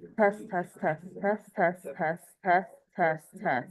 Test, test, test, test, test, test, test, test, test.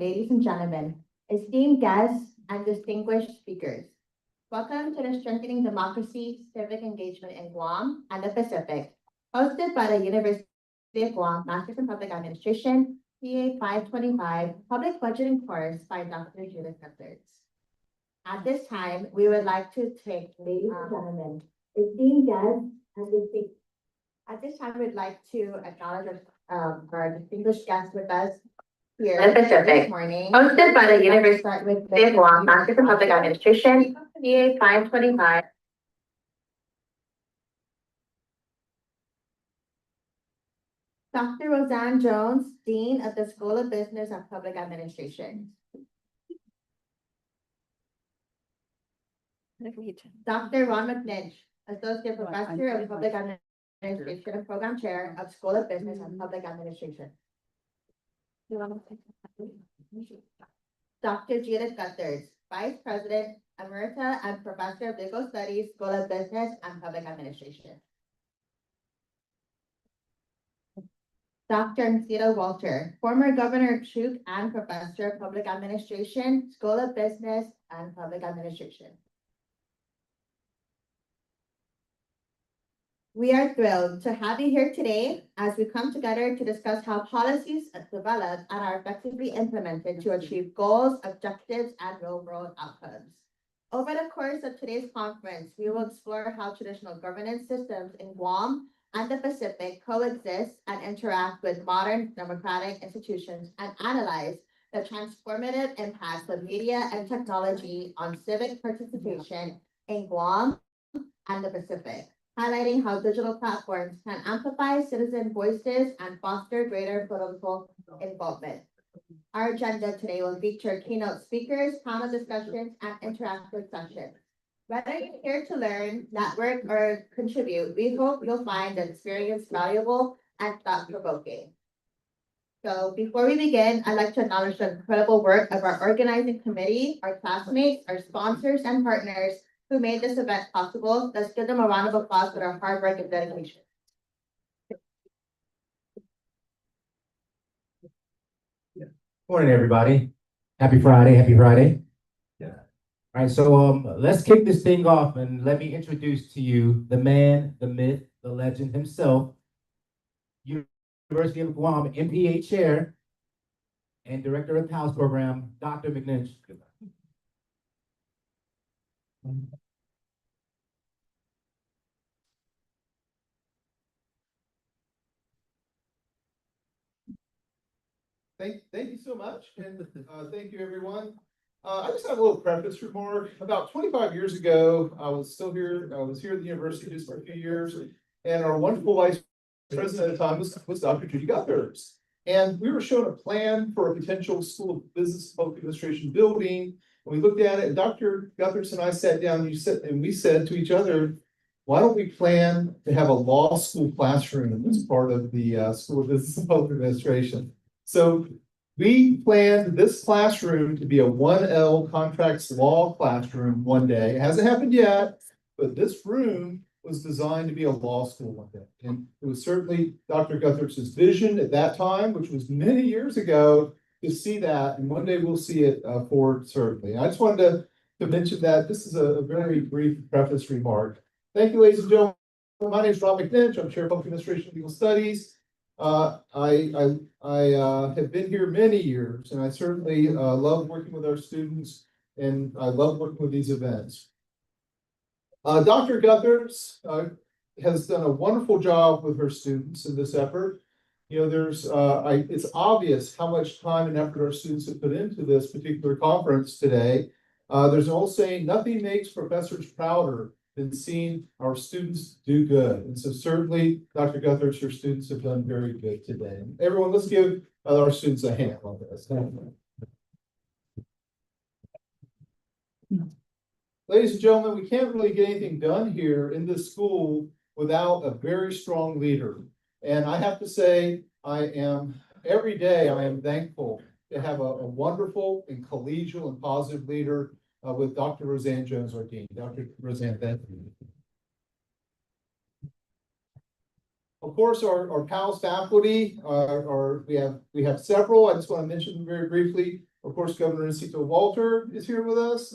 Ladies and gentlemen, esteemed guests and distinguished speakers, welcome to the Strengthening Democracy, Civic Engagement in Guam and the Pacific, hosted by the University of Guam Masters in Public Administration, PA-525, Public Budgeting course by Dr. Judith Cuthberts. At this time, we would like to take, ladies and gentlemen, esteemed guests and distinguished. At this time, we'd like to acknowledge our distinguished guests with us here in the Pacific, this morning, hosted by the University of of Guam Masters in Public Administration, PA-525. Dr. Roseanne Jones, Dean of the School of Business and Public Administration. Dr. Ron McNinch, Associate Professor of Public Administration and Program Chair of School of Business and Public Administration. Dr. Judith Cuthberts, Vice President, Emerita and Professor of Legal Studies, School of Business and Public Administration. Dr. Ncita Walter, former Governor of Chuuk and Professor of Public Administration, School of Business and Public Administration. We are thrilled to have you here today as we come together to discuss how policies develop and are effectively implemented to achieve goals, objectives, and real-world outcomes. Over the course of today's conference, we will explore how traditional governance systems in Guam and the Pacific coexist and interact with modern democratic institutions and analyze the transformative impacts of media and technology on civic participation in Guam and the Pacific, highlighting how digital platforms can amplify citizen voices and foster greater political involvement. Our agenda today will feature keynote speakers, panel discussions, and interactive sessions. Whether you're here to learn, network, or contribute, we hope you'll find the experience valuable and thought-provoking. So before we begin, I'd like to acknowledge the incredible work of our organizing committee, our classmates, our sponsors, and partners who made this event possible. Let's give them a round of applause for their hard work and dedication. Morning, everybody. Happy Friday. Happy Friday. Yeah. All right. So let's kick this thing off and let me introduce to you the man, the myth, the legend himself, University of Guam MPA Chair and Director of the House Program, Dr. McNinch. Thank you so much, and thank you, everyone. I just have a little preface remark. About 25 years ago, I was here at the university just for a few years, and our wonderful vice president at the time was Dr. Judy Guthers. And we were shown a plan for a potential School of Business and Public Administration building. And we looked at it, and Dr. Guthers and I sat down and we said to each other, why don't we plan to have a law school classroom as part of the School of Business and Public Administration? So we planned this classroom to be a 1L contracts law classroom one day. It hasn't happened yet, but this room was designed to be a law school one day. And it was certainly Dr. Guthers' vision at that time, which was many years ago, to see that. And one day we'll see it forward, certainly. I just wanted to mention that this is a very brief preface remark. Thank you, ladies and gentlemen. My name is Rob McNinch. I'm Chair of Public Administration and Legal Studies. I have been here many years, and I certainly love working with our students, and I love working with these events. Dr. Guthers has done a wonderful job with her students in this effort. You know, it's obvious how much time and effort our students have put into this particular conference today. There's an old saying, nothing makes professors prouder than seeing our students do good. And so certainly, Dr. Guthers, your students have done very good today. Everyone, let's give our students a hand on this. Ladies and gentlemen, we can't really get anything done here in this school without a very strong leader. And I have to say, every day I am thankful to have a wonderful and collegial and positive leader with Dr. Roseanne Jones, our dean. Dr. Roseanne, thank you. Of course, our PALS faculty we have several. I just want to mention them very briefly. Of course, Governor Encito Walter is here with us,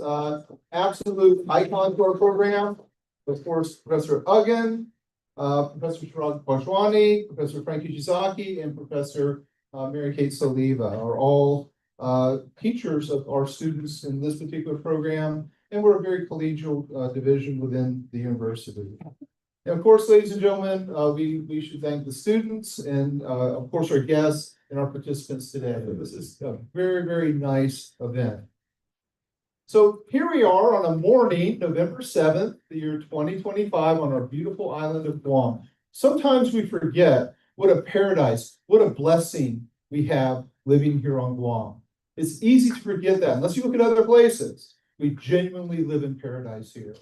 absolute icon to our program. Of course, Professor Uggen, Professor Sharad Bajwani, Professor Frankie Jizaki, and Professor Mary Kate Soliva are all teachers of our students in this particular program, and we're a very collegial division within the university. And of course, ladies and gentlemen, we should thank the students and of course our guests and our participants today. This is a very, very nice event. So here we are on a morning, November 7th, the year 2025, on our beautiful island of Guam. Sometimes we forget what a paradise, what a blessing we have living here on Guam. It's easy to forget that unless you look at other places. We genuinely live in paradise here.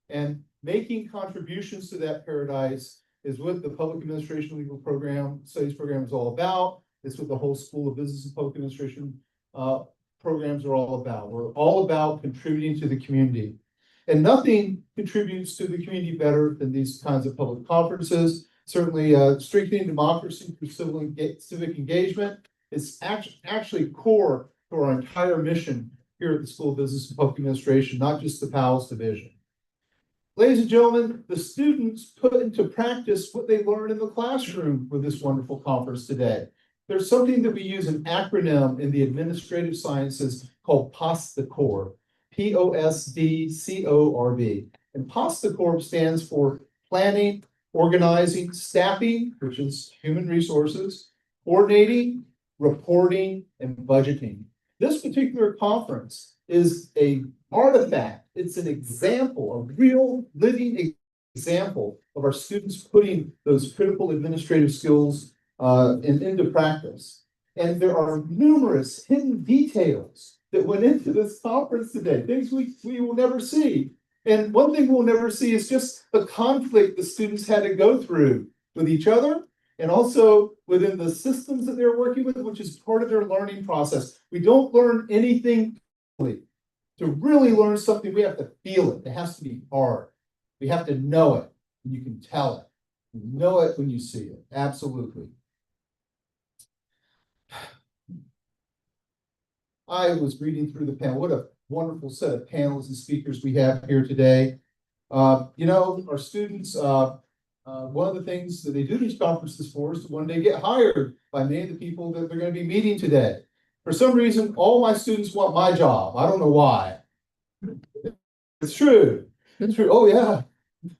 And making contributions to that paradise is what the Public Administration Legal Program, Studies Program is all about. It's what the whole School of Business and Public Administration programs are all about. We're all about contributing to the community. And nothing contributes to the community better than these kinds of public conferences. Certainly strengthening democracy through civic engagement is actually core to our entire mission here at the School of Business and Public Administration, not just the PALS division. Ladies and gentlemen, the students put into practice what they learned in the classroom with this wonderful conference today. There's something that we use an acronym in the administrative sciences called POSDCORB, P-O-S-D-C-O-R-B. And POSDCORB stands for planning, organizing, staffing, which is human resources, coordinating, reporting, and budgeting. This particular conference is an artifact. It's an example, a real living example of our students putting those critical administrative skills into practice. And there are numerous hidden details that went into this conference today, things we will never see. And one thing we'll never see is just the conflict the students had to go through with each other and also within the systems that they're working with, which is part of their learning process. We don't learn anything to really learn something. We have to feel it. It has to be hard. We have to know it. And you can tell it. You know it when you see it. Absolutely. I was reading through the panel. What a wonderful set of panels and speakers we have here today. You know, our students, one of the things that they do these conferences for is to one day get hired by many of the people that they're going to be meeting today. For some reason, all my students want my job. I don't know why. It's true. It's true. Oh, yeah.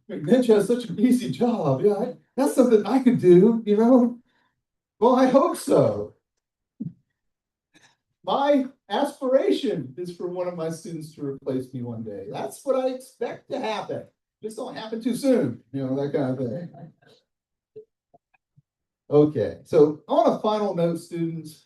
McNinch has such an easy job. Yeah, that's something I could do, you know? Well, I hope so. My aspiration is for one of my students to replace me one day. That's what I expect to happen. Just don't happen too soon, you know, that kind of thing. Okay, so on a final note, students,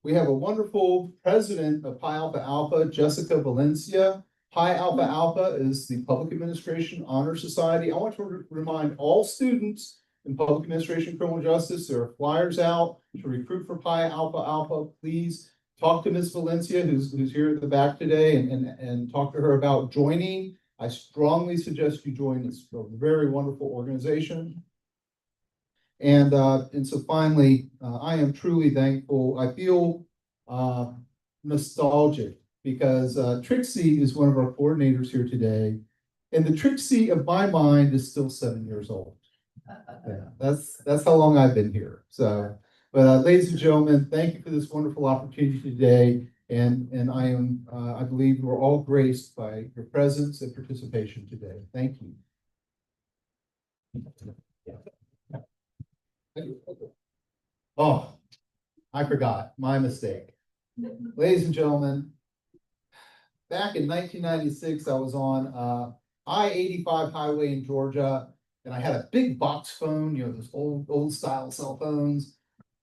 we have a wonderful president of Pi Alpha Alpha, Jessica Valencia. Pi Alpha Alpha is the Public Administration Honor Society. I want to remind all students in Public Administration Criminal Justice, there are flyers out to recruit for Pi Alpha Alpha. Please talk to Ms. Valencia, who's here at the back today, and talk to her about joining. I strongly suggest you join. It's a very wonderful organization. And so finally, I am truly thankful. I feel nostalgic because Trixie is one of our coordinators here today. And the Trixie of my mind is still 7 years old. Yeah, that's how long I've been here. So, but ladies and gentlemen, thank you for this wonderful opportunity today. And I believe we're all graced by your presence and participation today. Thank you. Oh, I forgot. My mistake. Ladies and gentlemen, back in 1996, I was on I-85 highway in Georgia, and I had a big box phone, you know, those old style cell phones.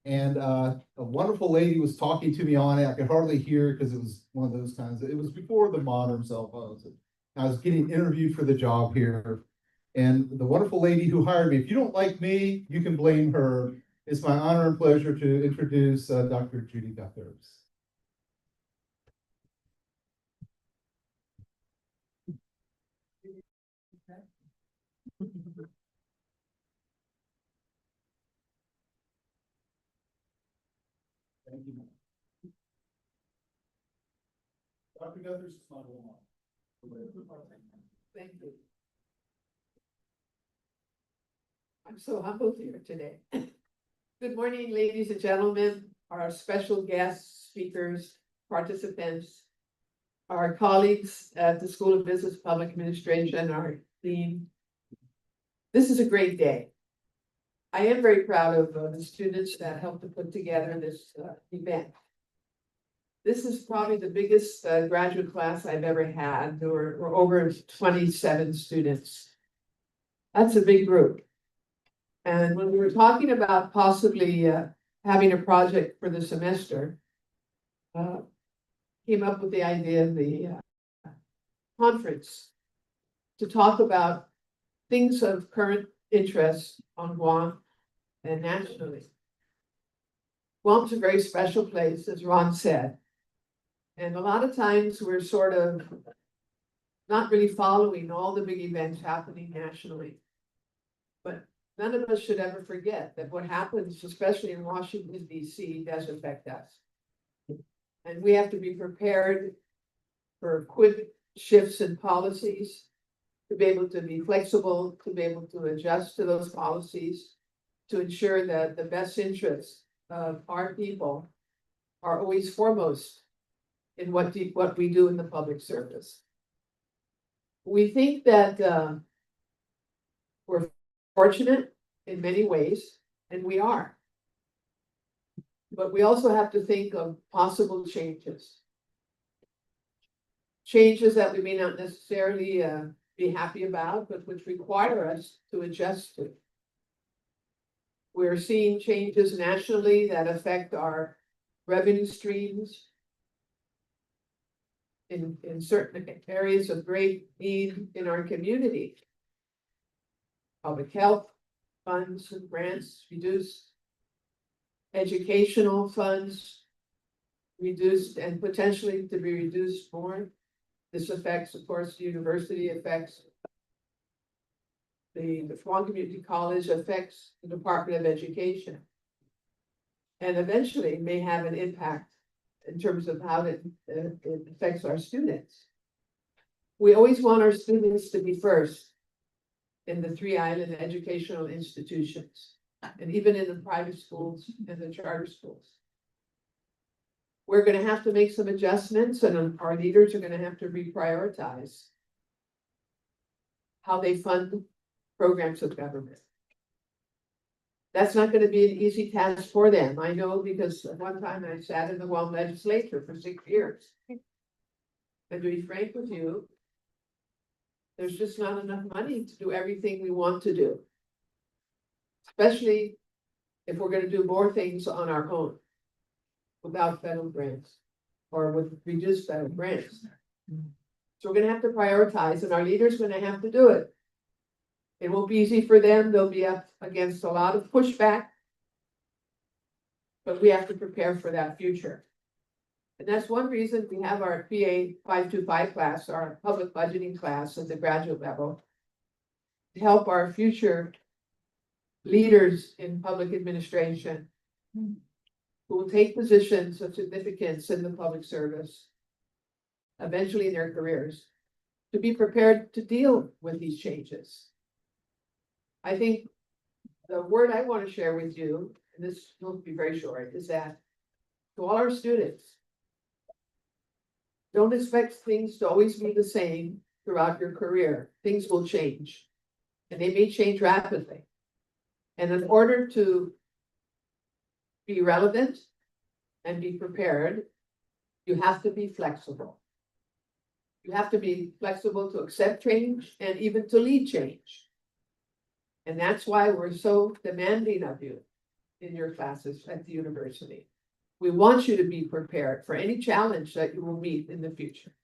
And a wonderful lady was talking to me on it. I could hardly hear because it was one of those kinds. It was before the modern cell phones. I was getting interviewed for the job here. And the wonderful lady who hired me, if you don't like me, you can blame her. It's my honor and pleasure to introduce Dr. Judy Guthers. Thank you. Dr. Guthers is my role model. Thank you. I'm so humbled here today. Good morning, ladies and gentlemen, our special guests, speakers, participants, our colleagues at the School of Business Public Administration, our dean. This is a great day. I am very proud of the students that helped to put together this event. This is probably the biggest graduate class I've ever had. There were over 27 students. That's a big group. And when we were talking about possibly having a project for the semester, came up with the idea of the conference to talk about things of current interest on Guam and nationally. Guam's a very special place, as Ron said. And a lot of times we're sort of not really following all the big events happening nationally. But none of us should ever forget that what happens, especially in Washington, D.C., does affect us. And we have to be prepared for quick shifts in policies, to be able to be flexible, to be able to adjust to those policies, to ensure that the best interests of our people are always foremost in what we do in the public service. We think that we're fortunate in many ways, and we are. But we also have to think of possible changes. Changes that we may not necessarily be happy about, but which require us to adjust to. We're seeing changes nationally that affect our revenue streams in certain areas of great need in our community. Public health funds and grants reduced. Educational funds reduced and potentially to be reduced more. This affects, of course, the university, affects the Guam Community College, affects the Department of Education. And eventually may have an impact in terms of how it affects our students. We always want our students to be first in the three island educational institutions, and even in the private schools and the charter schools. We're going to have to make some adjustments, and our leaders are going to have to reprioritize how they fund programs of government. That's not going to be an easy task for them. I know, because at one time I sat in the Guam legislature for 6 years. And to be frank with you, there's just not enough money to do everything we want to do. Especially if we're going to do more things on our own without federal grants or with reduced federal grants. So we're going to have to prioritize, and our leaders are going to have to do it. It won't be easy for them. They'll be up against a lot of pushback, but we have to prepare for that future. And that's one reason we have our PA-525 class, our public budgeting class at the graduate level, to help our future leaders in public administration who will take positions of significance in the public service, eventually in their careers, to be prepared to deal with these changes. I think the word I want to share with you, and this will be very short, is that to all our students, don't expect things to always be the same throughout your career. Things will change, and they may change rapidly. And in order to be relevant and be prepared, you have to be flexible. You have to be flexible to accept change and even to lead change. And that's why we're so demanding of you in your classes at the university. We want you to be prepared for any challenge that you will meet in the future.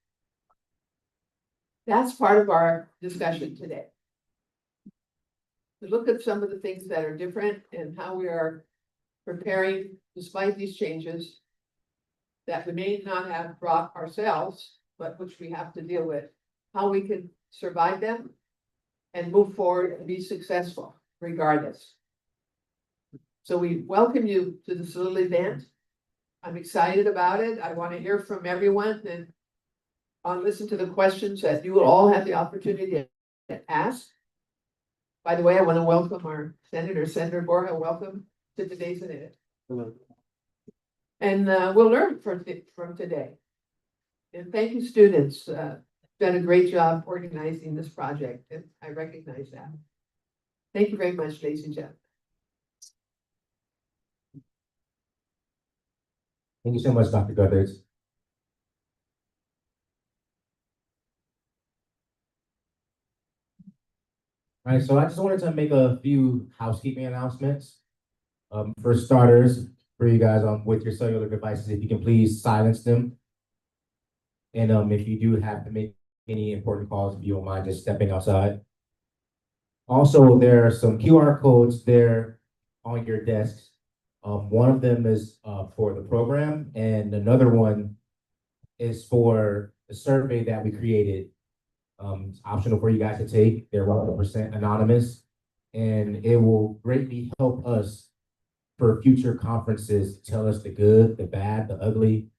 That's part of our discussion today. To look at some of the things that are different and how we are preparing despite these changes that we may not have brought ourselves, but which we have to deal with, how we can survive them and move forward and be successful regardless. So we welcome you to this little event. I'm excited about it. I want to hear from everyone, and I'll listen to the questions that you will all have the opportunity to ask. By the way, I want to welcome our Senator Borja, welcome to today's event. And we'll learn from today. And thank you, students, done a great job organizing this project, and I recognize that. Thank you very much, ladies and gentlemen. Thank you so much, Dr. Guthers. All right, so I just wanted to make a few housekeeping announcements. For starters, for you guys with your cellular devices, if you can please silence them. And if you do have to make any important calls, if you don't mind just stepping outside. Also, there are some QR codes there on your desks. One of them is for the program, and another one is for the survey that we created. It's optional for you guys to take. They're 100% anonymous, and it will greatly help us for future conferences. Tell us the good, the bad, the ugly,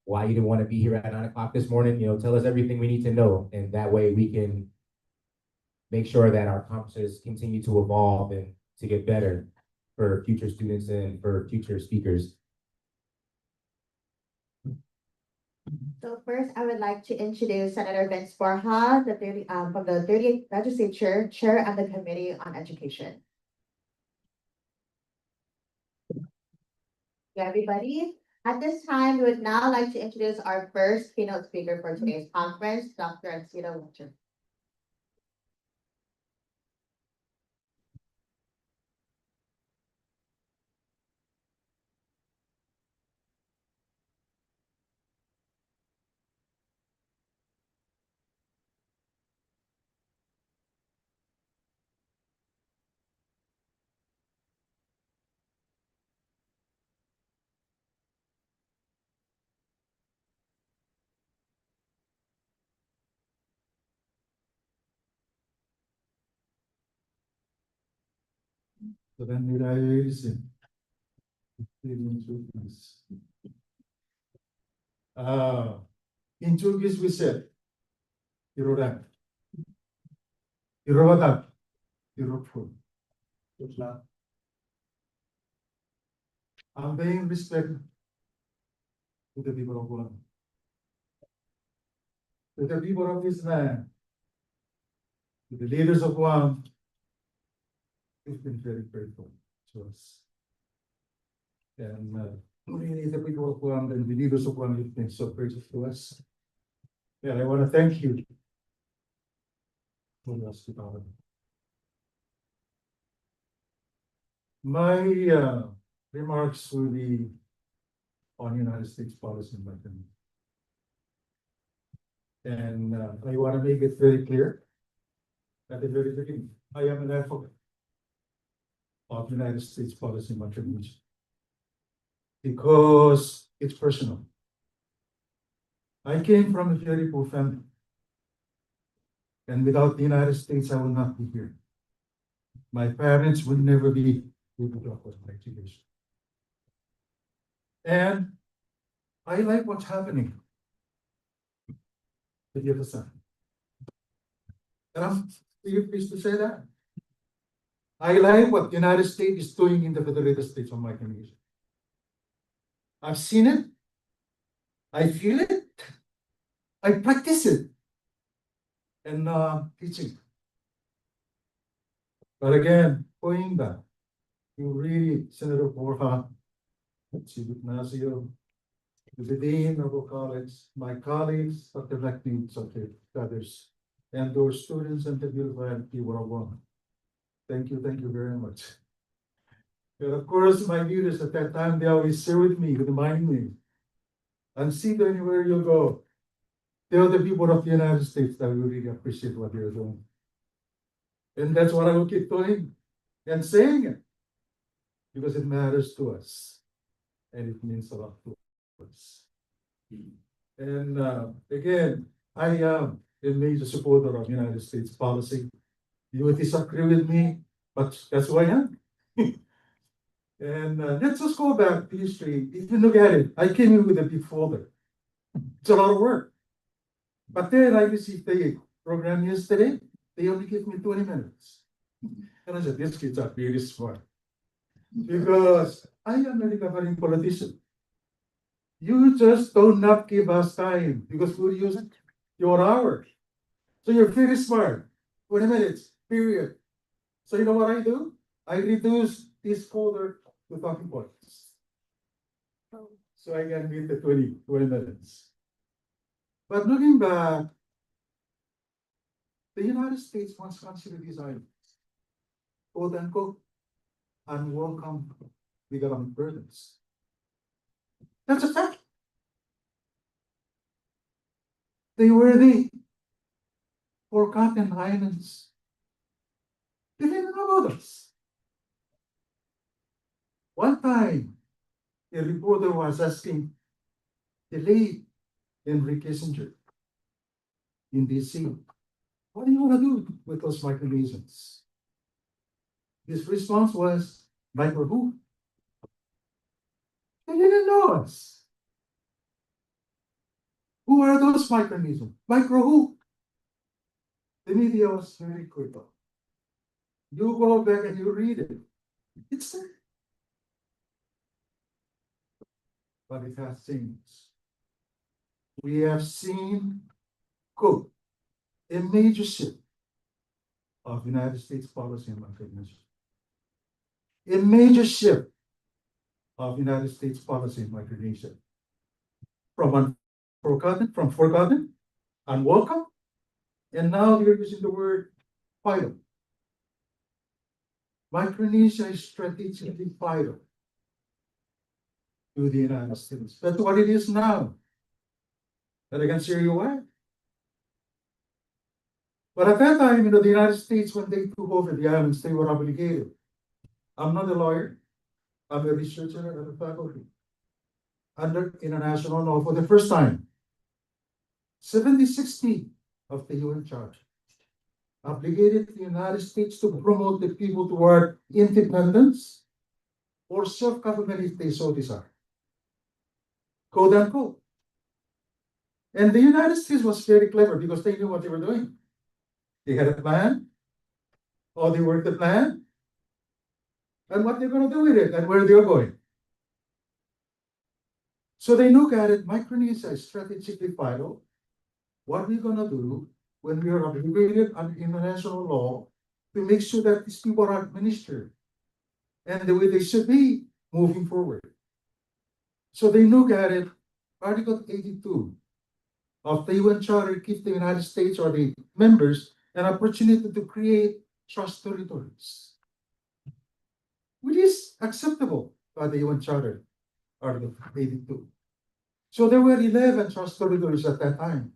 why you didn't want to be here at 9 o'clock this morning. Tell us everything we need to know, and that way we can make sure that our conferences continue to evolve and to get better for future students and for future speakers. So first, I would like to introduce Senator Vince Borja, from the 30th Legislature, Chair of the Committee on Education. Yeah, everybody. At this time, we would now like to introduce our first keynote speaker for today's conference, Dr. Ancita Winter. So then did I listen? In Turkish we said, Eurodan, Eurodan, Europol. I'm paying respect to the people of Guam, to the people of this land, to the leaders of Guam. We've been very grateful to us. And really, the people of Guam and the leaders of Guam have been so gracious to us. Yeah, I want to thank you for your hospitality. My remarks will be on United States policy making. And I want to make it very clear at the very beginning, I am an advocate of United States policy making because it's personal. I came from a very poor family, and without the United States, I will not be here. My parents will never be able to afford my education. And I like what's happening with the other side. And I'm really pleased to say that. I like what the United States is doing in the Federated States of Micronesia. I've seen it. I feel it. I practice it. And teaching. But again, going back, you really, Senator Borja, Civic Engagement, the Dean of the College, my colleagues, Dr. Lakni, others, and those students and the beautiful people of Guam. Thank you very much. And of course, my leaders at that time, they always share with me, remind me, and see that anywhere you go, tell the people of the United States that we really appreciate what you're doing. And that's what I will keep doing and saying it, because it matters to us, and it means a lot to us. And again, I am a major supporter of United States policy. You will disagree with me, but that's who I am. And let's just go back to history. If you look at it, I came in with a big folder. It's a lot of work. But then I received the program yesterday, they only give me 20 minutes. And I said, these kids are really smart. Because I am a recovering politician. You just do not give us time because we'll use your hours. So you're very smart. 20 minutes, period. So you know what I do? I reduce this folder to talking points. So I can meet the 20 minutes. But looking back, the United States once considered these items, quote unquote, unwelcome economic burdens. That's a fact. They were the forgotten islands. They didn't know about us. One time, a reporter was asking the late Henry Kissinger in DC, what do you want to do with those Micronesians? His response was, micro who? They didn't know us. Who are those Micronesians? Micro who? The media was very critical. You go back and you read it. It's there. But it has changed. We have seen, quote, a major shift of United States policy on Micronesia. A major shift of United States policy in Micronesia. From forgotten, unwelcome, and now you're using the word vital. Micronesia is strategically vital to the United States. That's what it is now. And I can share you why. But at that time, the United States, when they took over the islands, they were obligated. I'm not a lawyer. I'm a researcher at the faculty. Under international law for the first time, 70-60 of the UN Charter obligated the United States to promote the people toward independence or self-government if they so desire. Quote unquote. And the United States was very clever because they knew what they were doing. They had a plan, or they worked the plan, and what they're going to do with it and where they're going. So they look at it, Micronesia is strategically vital. What are we going to do when we are obligated under international law to make sure that these people are administered and the way they should be moving forward? So they look at it, Article 82 of the UN Charter gives the United States or the members an opportunity to create trust territories, which is acceptable by the UN Charter, Article 82. So there were 11 trust territories at that time.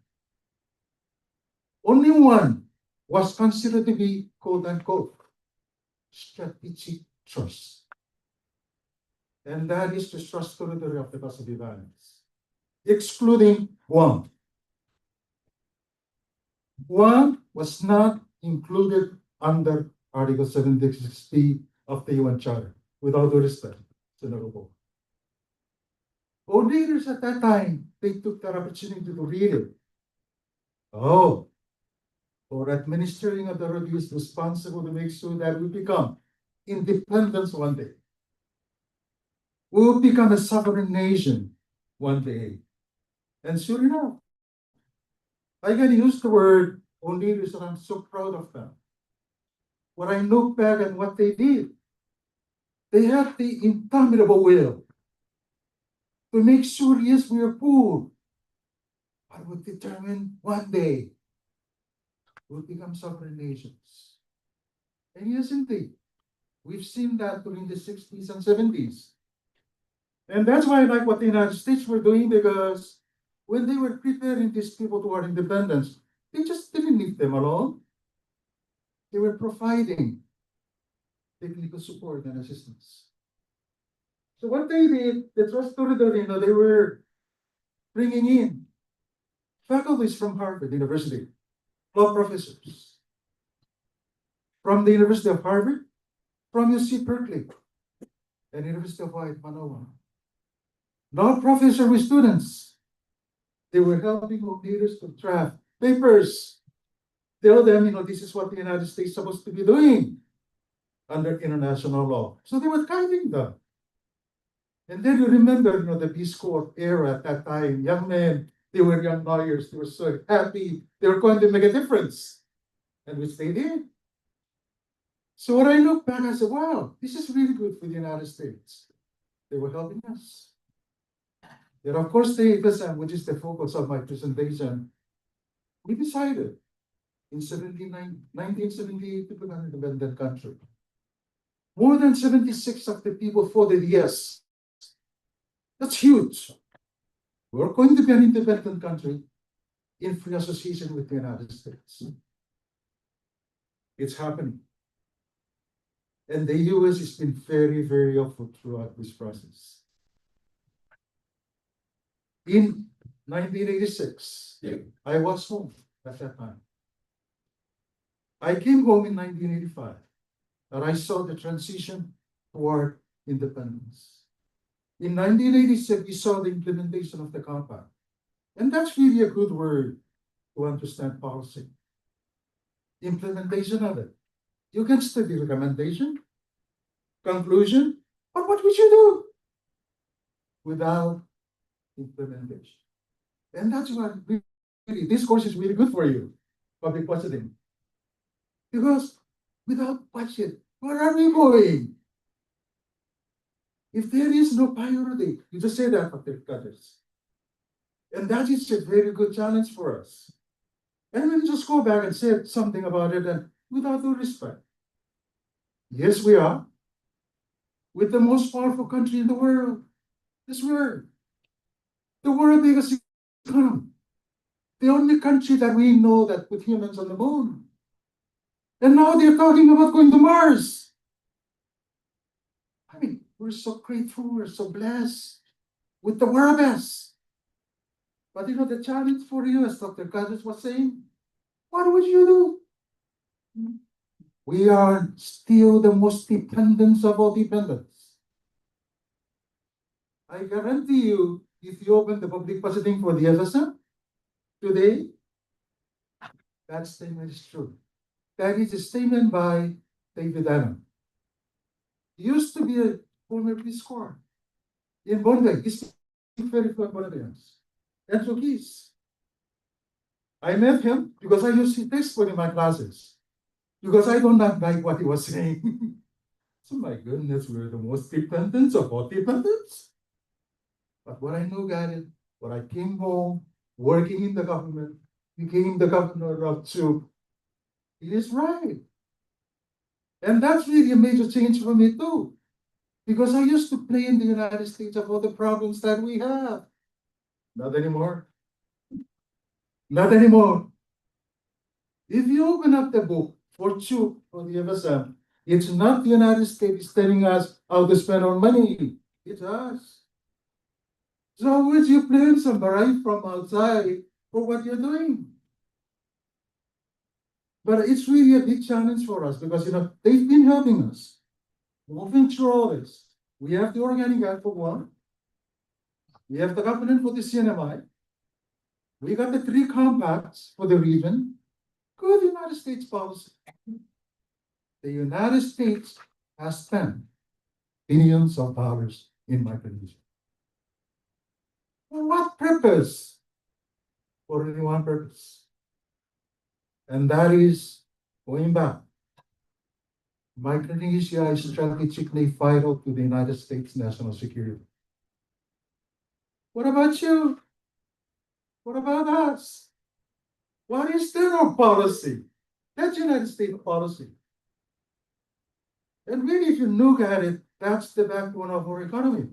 Only one was considered to be, quote unquote, strategic trust. And that is the trust territory of the Pacific Islands, excluding Guam. Guam was not included under Article 76B of the UN Charter, with all due respect, Senator Bo. All leaders at that time, they took that opportunity to read it. Oh, for administering authority is responsible to make sure that we become independent one day. We will become a sovereign nation one day. And sure enough, I can use the word all leaders, and I'm so proud of them. When I look back at what they did, they had the indomitable will to make sure, yes, we are poor, but we're determined one day we'll become sovereign nations. And yes, indeed, we've seen that during the 60s and 70s. And that's why I like what the United States were doing, because when they were preparing these people toward independence, they just didn't leave them alone. They were providing technical support and assistance. So what they did, the trust territory, they were bringing in faculties from Harvard University, law professors, from the University of Harvard, from UC Berkeley, and University of Hawaii, Manoa. Law professor with students. They were helping leaders to draft papers. Tell them, this is what the United States is supposed to be doing under international law. So they were guiding them. And then you remember, the Peace Corps era at that time, young men, they were young lawyers, they were so happy, they were going to make a difference. And which they did. So when I look back, I said, wow, this is really good for the United States. They were helping us. And of course, which is the focus of my presentation, we decided in 1978 to become an independent country. More than 76 of the people voted yes. That's huge. We're going to be an independent country in free association with the United States. It's happening. And the US has been very, very helpful throughout this process. In 1986, I was home at that time. I came home in 1985, and I saw the transition toward independence. In 1986, we saw the implementation of the compact. And that's really a good word to understand policy. Implementation of it. You can study recommendation, conclusion, but what would you do without implementation? And that's what really, this course is really good for you, public budgeting. Because without budget, where are we going? If there is no priority, you just say that, public cutters. And that is a very good challenge for us. And we just go back and say something about it, and without due respect. Yes, we are. With the most powerful country in the world. This world. The world biggest economy. The only country that we know that put humans on the moon. And now they're talking about going to Mars. I mean, we're so grateful, we're so blessed with the world best. But the challenge for you, as Dr. Kadis was saying, what would you do? We are still the most dependent of all dependents. I guarantee you, if you open the public budgeting for the FSM today, that statement is true. That is a statement by David Allen. He used to be a former Peace Corps in Bombay. He's very fluent Bolivians and Turkeys. I met him because I used to textbook in my classes. Because I don't like what he was saying. So my goodness, we're the most dependent of all dependents. But what I know, Gary, when I came home, working in the government, became the governor of Chub, he is right. And that's really a major change for me too. Because I used to play in the United States of all the problems that we have. Not anymore. Not anymore. If you open up the book for Chub, for the FSM, it's not the United States telling us how to spend our money. It's us. So would you blame somebody from outside for what you're doing? But it's really a big challenge for us because, they've been helping us. Moving through all this. We have the Organic Act for Guam. We have the covenant for the CNMI. We got the 3 compacts for the region. Good United States policy. The United States has spent billions of dollars in Micronesia. For what purpose? For only one purpose. And that is going back. Micronesia is strategically vital to the United States national security. What about you? What about us? What is their policy? That's United States policy. And really, if you look at it, that's the backbone of our economy.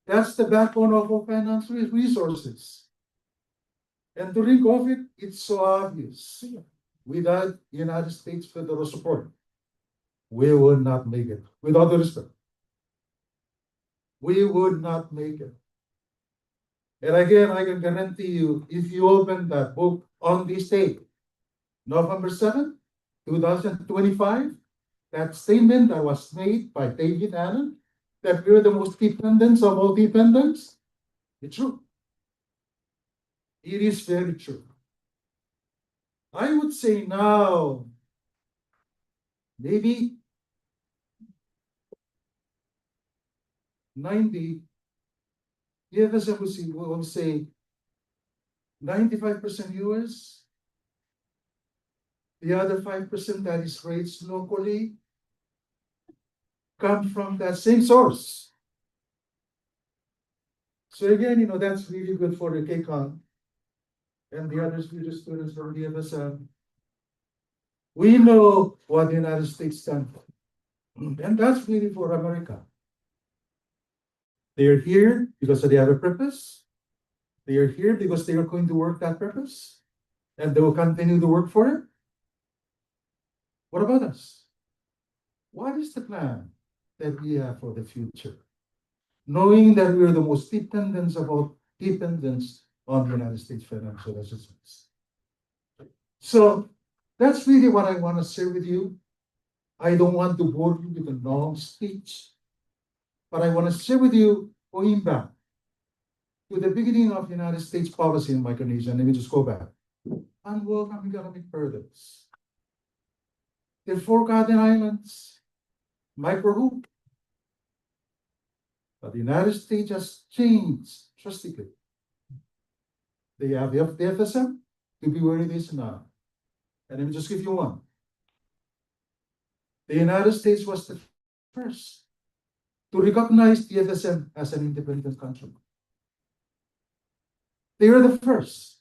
That's the backbone of our financial resources. And during COVID, it's so obvious. Without United States federal support, we would not make it. With all due respect, we would not make it. And again, I can guarantee you, if you open that book on this date, November 7, 2025, that statement that was made by David Allen, that we're the most dependent of all dependents, it's true. It is very true. I would say now, maybe 90, the FSM will say 95% US. The other 5% that is raised locally come from that same source. So again, that's really good for the KCON and the other students from the FSM. We know what the United States stands for. And that's really for America. They are here because they have a purpose. They are here because they are going to work that purpose. And they will continue to work for it. What about us? What is the plan that we have for the future? Knowing that we are the most dependent on the United States financial assistance. So that's really what I want to share with you. I don't want to bore you with a long speech, but I want to share with you going back to the beginning of United States policy in Micronesia. Let me just go back. Unwelcome economic burdens. The Forgotten Islands, micro. But the United States has changed drastically. They have the FSM to be where it is now. And let me just give you one. The United States was the first to recognize the FSM as an independent country. They are the first.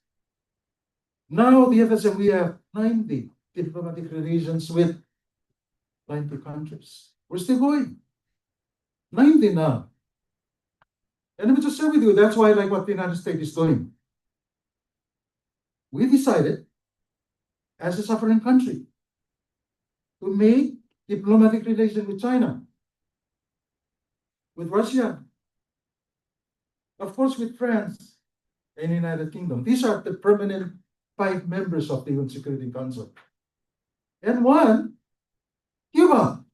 Now the FSM, we have 90 diplomatic relations with 90 countries. We're still going. 90 now. And let me just share with you, that's why I like what the United States is doing. We decided, as a sovereign country, to make diplomatic relations with China, with Russia, of course with France and United Kingdom. These are the permanent 5 members of the UN Security Council. And one, Cuba.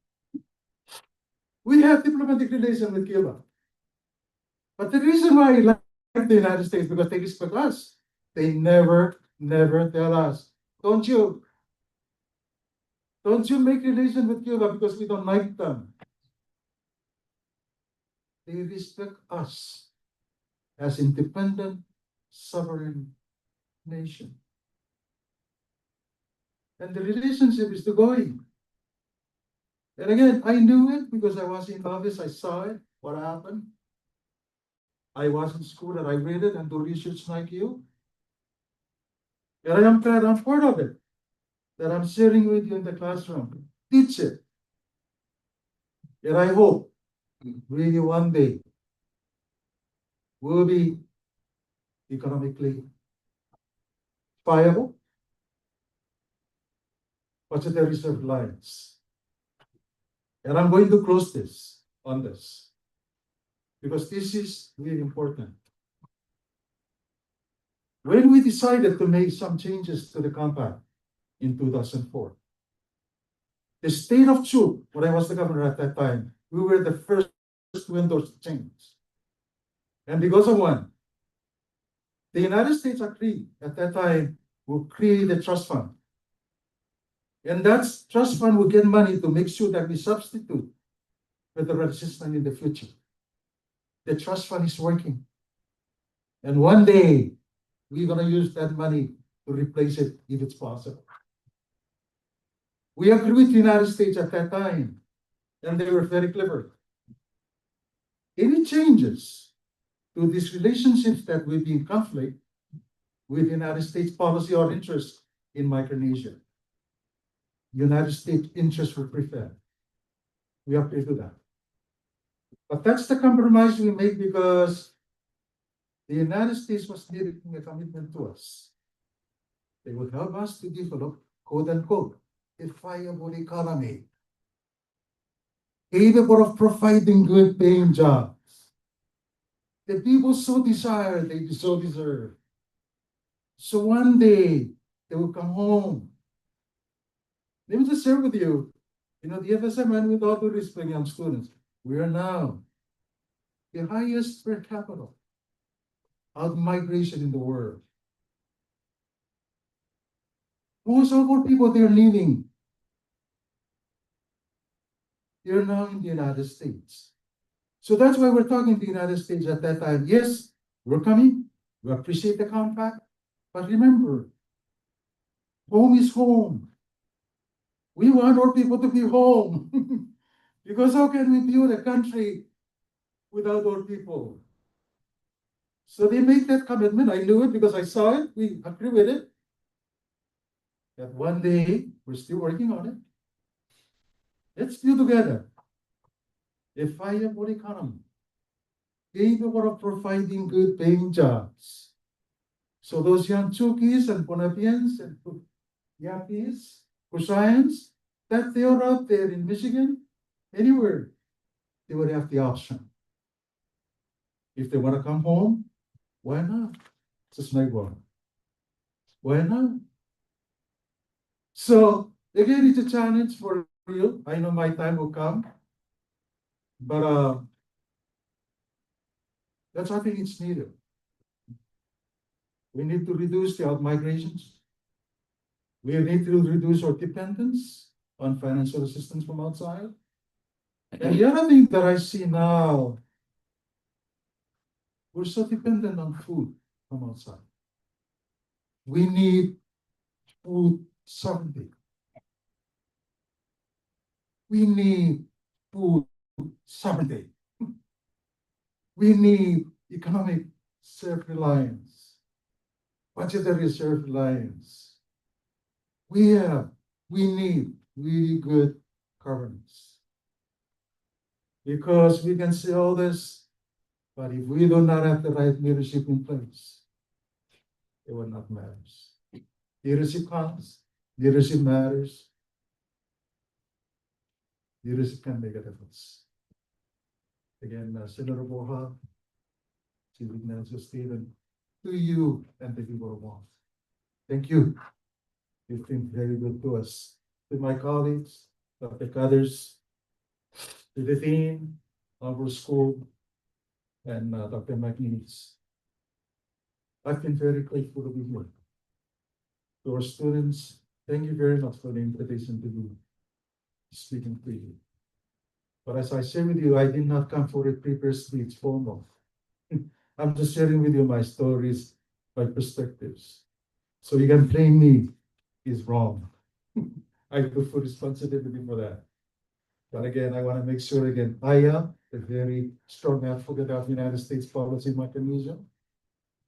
We have diplomatic relations with Cuba. But the reason why I like the United States, because they respect us. They never tell us, don't you make relations with Cuba because we don't like them. They respect us as independent, sovereign nation. And the relationship is still going. And again, I knew it because I was in office, I saw it, what happened. I was in school and I read it and do research like you. And I am glad I'm part of it, that I'm sharing with you in the classroom. Teach it. And I hope really one day we'll be economically viable, budgetary reserve lines. And I'm going to close this on this because this is really important. When we decided to make some changes to the compact in 2004, the state of Chuuk, when I was the governor at that time, we were the first to endorse the change. And because of one, the United States agreed at that time will create a trust fund. And that trust fund will get money to make sure that we substitute federal assistance in the future. The trust fund is working. And one day, we're going to use that money to replace it if it's possible. We agreed with the United States at that time, and they were very clever. Any changes to these relationships that will be in conflict with the United States policy or interest in Micronesia, United States interests will prevail. We have to do that. But that's the compromise we make because the United States was making a commitment to us. They would help us to develop, quote unquote, a viable economy, capable of providing good paying jobs. The people so desire, they so deserve. So one day they will come home. Let me just share with you, the FSM, and with all due respect, young students, we are now the highest per capita out migration in the world. Most of our people, they're leaving. They're now in the United States. So that's why we're talking to the United States at that time. Yes, we're coming. We appreciate the contract. But remember, home is home. We want our people to be home. Because how can we build a country without our people? So they make that commitment. I knew it because I saw it. We agree with it. That one day, we're still working on it. Let's build together a viable economy capable of providing good paying jobs. So those young Chukis and Ponapians and Yapis, Kusayans, that they are out there in Michigan, anywhere, they would have the option. If they want to come home, why not? Just my word. Why not? So again, it's a challenge for you. I know my time will come, but that's I think it's needed. We need to reduce the out migrations. We need to reduce our dependence on financial assistance from outside. And the other thing that I see now, we're so dependent on food from outside. We need food sovereignty. We need food sovereignty. We need economic self-reliance, budgetary self-reliance. We need really good governance. Because we can say all this, but if we do not have the right leadership in place, it will not matter. Leadership counts, leadership matters. Leadership can make a difference. Again, Senator Borja, Chief Ignacio Stephen, to you and the people of Guam. Thank you. You've been very good to us. To my colleagues, Dr. Kaders, to the dean of our school, and Dr. McNeese. I've been very grateful to be here. To our students, thank you very much for the invitation to be speaking freely. But as I share with you, I did not come for a prepared speech formal. I'm just sharing with you my stories, my perspectives. So you can blame me is wrong. I took full responsibility for that. But again, I want to make sure again, I am a very strong advocate of United States policy mechanism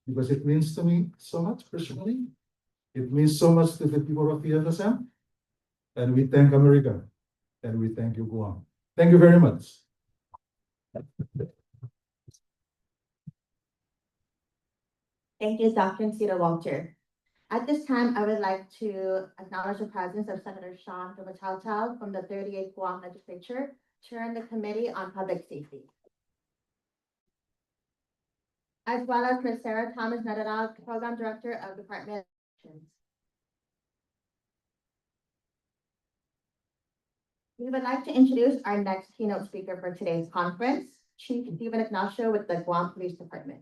because it means to me so much personally. It means so much to the people of the FSM. And we thank America and we thank you, Guam. Thank you very much. Thank you, Dr. Cedar Walter. At this time, I would like to acknowledge the presence of Senator Sean Dumatau from the 38th Guam Legislature, Chair of the Committee on Public Safety, as well as Ms. Sarah Thomas Nadal, Program Director of Department of Elections. We would like to introduce our next keynote speaker for today's conference, Chief Stephen Ignacio with the Guam Police Department.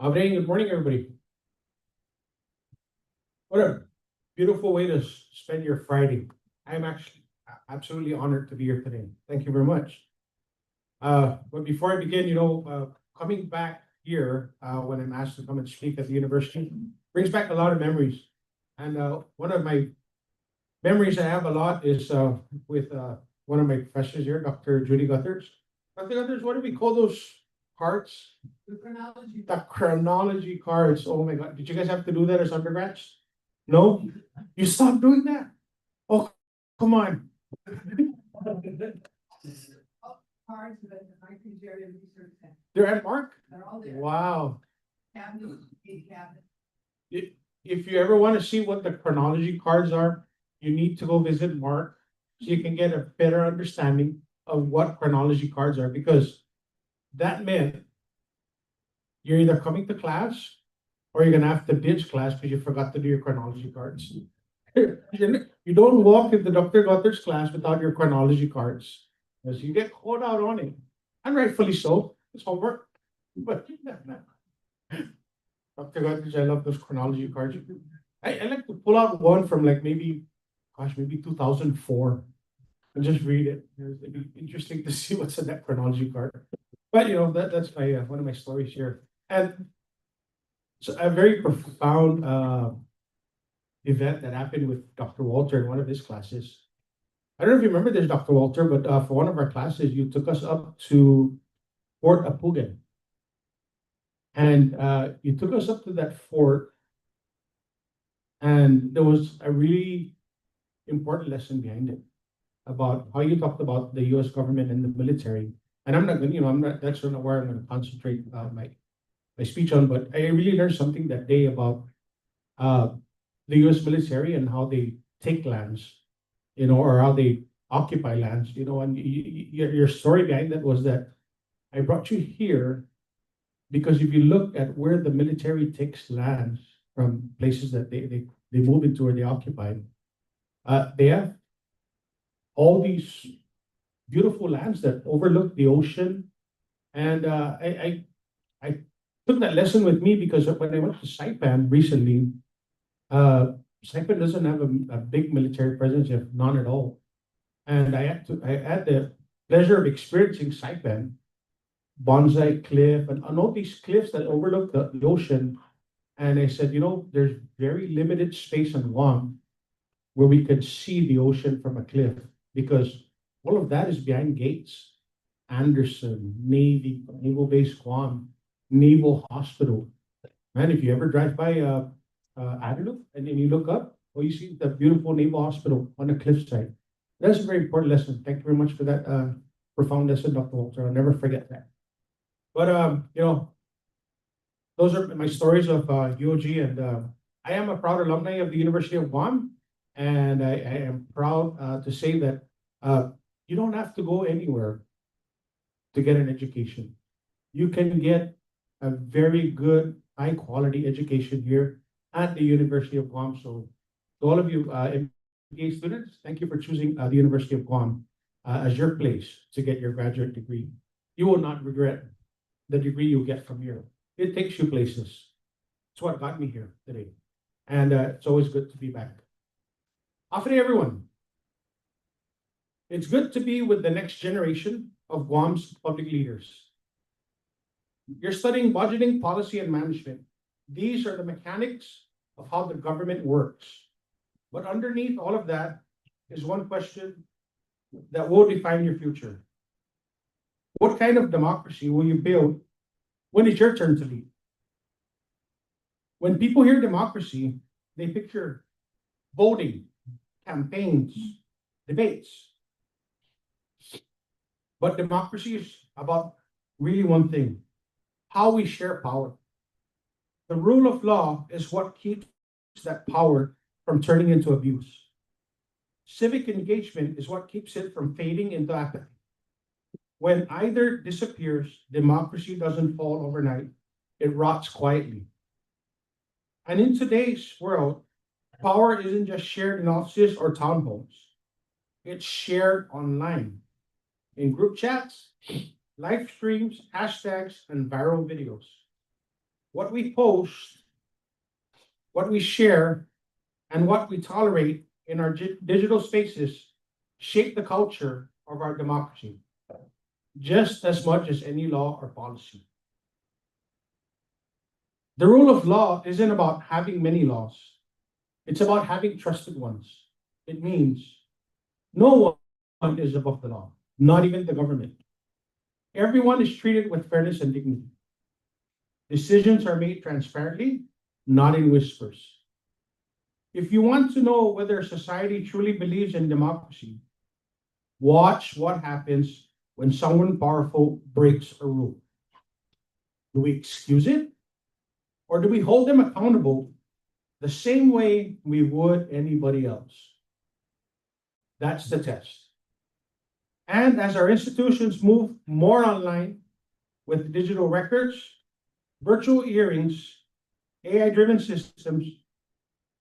Good morning, everybody. What a beautiful way to spend your Friday. I'm actually absolutely honored to be here today. Thank you very much. But before I begin, coming back here when I'm asked to come and speak at the university brings back a lot of memories. And one of my memories I have a lot is with one of my professors here, Dr. Judy Guthers. Dr. Guthers, what do we call those cards? The chronology cards. Oh my God. Did you guys have to do that as undergrads? No? You stopped doing that? Oh, come on. They're at Mark? They're all there. Wow. Cabinet, cabinet. If you ever want to see what the chronology cards are, you need to go visit Mark so you can get a better understanding of what chronology cards are, because that meant you're either coming to class or you're gonna have to ditch class because you forgot to do your chronology cards. You don't walk into Dr. Gotter's class without your chronology cards, because you get called out on it, and rightfully so. It's homework, but Dr. Gotter's, I love those chronology cards. I like to pull out one from like maybe 2004 and just read it. It'd be interesting to see what's in that chronology card. But that's my one of my stories here. And so a very profound event that happened with Dr. Walter in one of his classes. I don't know if you remember this, Dr. Walter, but for one of our classes, you took us up to Fort Apugan. And you took us up to that fort, and there was a really important lesson behind it about how you talked about the U.S. government and the military. And I'm not going, that's not where I'm going to concentrate my speech on, but I really learned something that day about the U.S. military and how they take lands, or how they occupy lands, and your story behind that was that I brought you here because if you look at where the military takes lands from places that they move into or they occupy, they have all these beautiful lands that overlook the ocean. And I took that lesson with me because when I went to Saipan recently, Saipan doesn't have a big military presence, if none at all. And I had the pleasure of experiencing Saipan, Bonsai Cliff, and all these cliffs that overlook the ocean. And I said, there's very limited space in Guam where we could see the ocean from a cliff, because all of that is behind gates. Anderson, Navy, Naval Base Guam, Naval Hospital. Man, if you ever drive by Avenue and then you look up, you see the beautiful Naval Hospital on the cliffside. That's a very important lesson. Thank you very much for that profound lesson, Dr. Walter. I'll never forget that. But those are my stories of UOG, and I am a proud alumni of the University of Guam, and I am proud to say that you don't have to go anywhere to get an education. You can get a very good, high quality education here at the University of Guam. So to all of you MBA students, thank you for choosing the University of Guam as your place to get your graduate degree. You will not regret the degree you get from here. It takes you places. It's what got me here today. And it's always good to be back. Afternoon, everyone. It's good to be with the next generation of Guam's public leaders. You're studying budgeting, policy, and management. These are the mechanics of how the government works. But underneath all of that is one question that will define your future. What kind of democracy will you build when it's your turn to lead? When people hear democracy, they picture voting, campaigns, debates. But democracy is about really one thing: how we share power. The rule of law is what keeps that power from turning into abuse. Civic engagement is what keeps it from fading into apathy. When either disappears, democracy doesn't fall overnight, it rots quietly. And in today's world, power isn't just shared in offices or town halls. It's shared online, in group chats, live streams, hashtags, and viral videos. What we post, what we share, and what we tolerate in our digital spaces shape the culture of our democracy, just as much as any law or policy. The rule of law isn't about having many laws. It's about having trusted ones. It means no one is above the law, not even the government. Everyone is treated with fairness and dignity. Decisions are made transparently, not in whispers. If you want to know whether a society truly believes in democracy, watch what happens when someone powerful breaks a rule. Do we excuse it? Or do we hold them accountable the same way we would anybody else? That's the test. And as our institutions move more online with digital records, virtual hearings, AI-driven systems,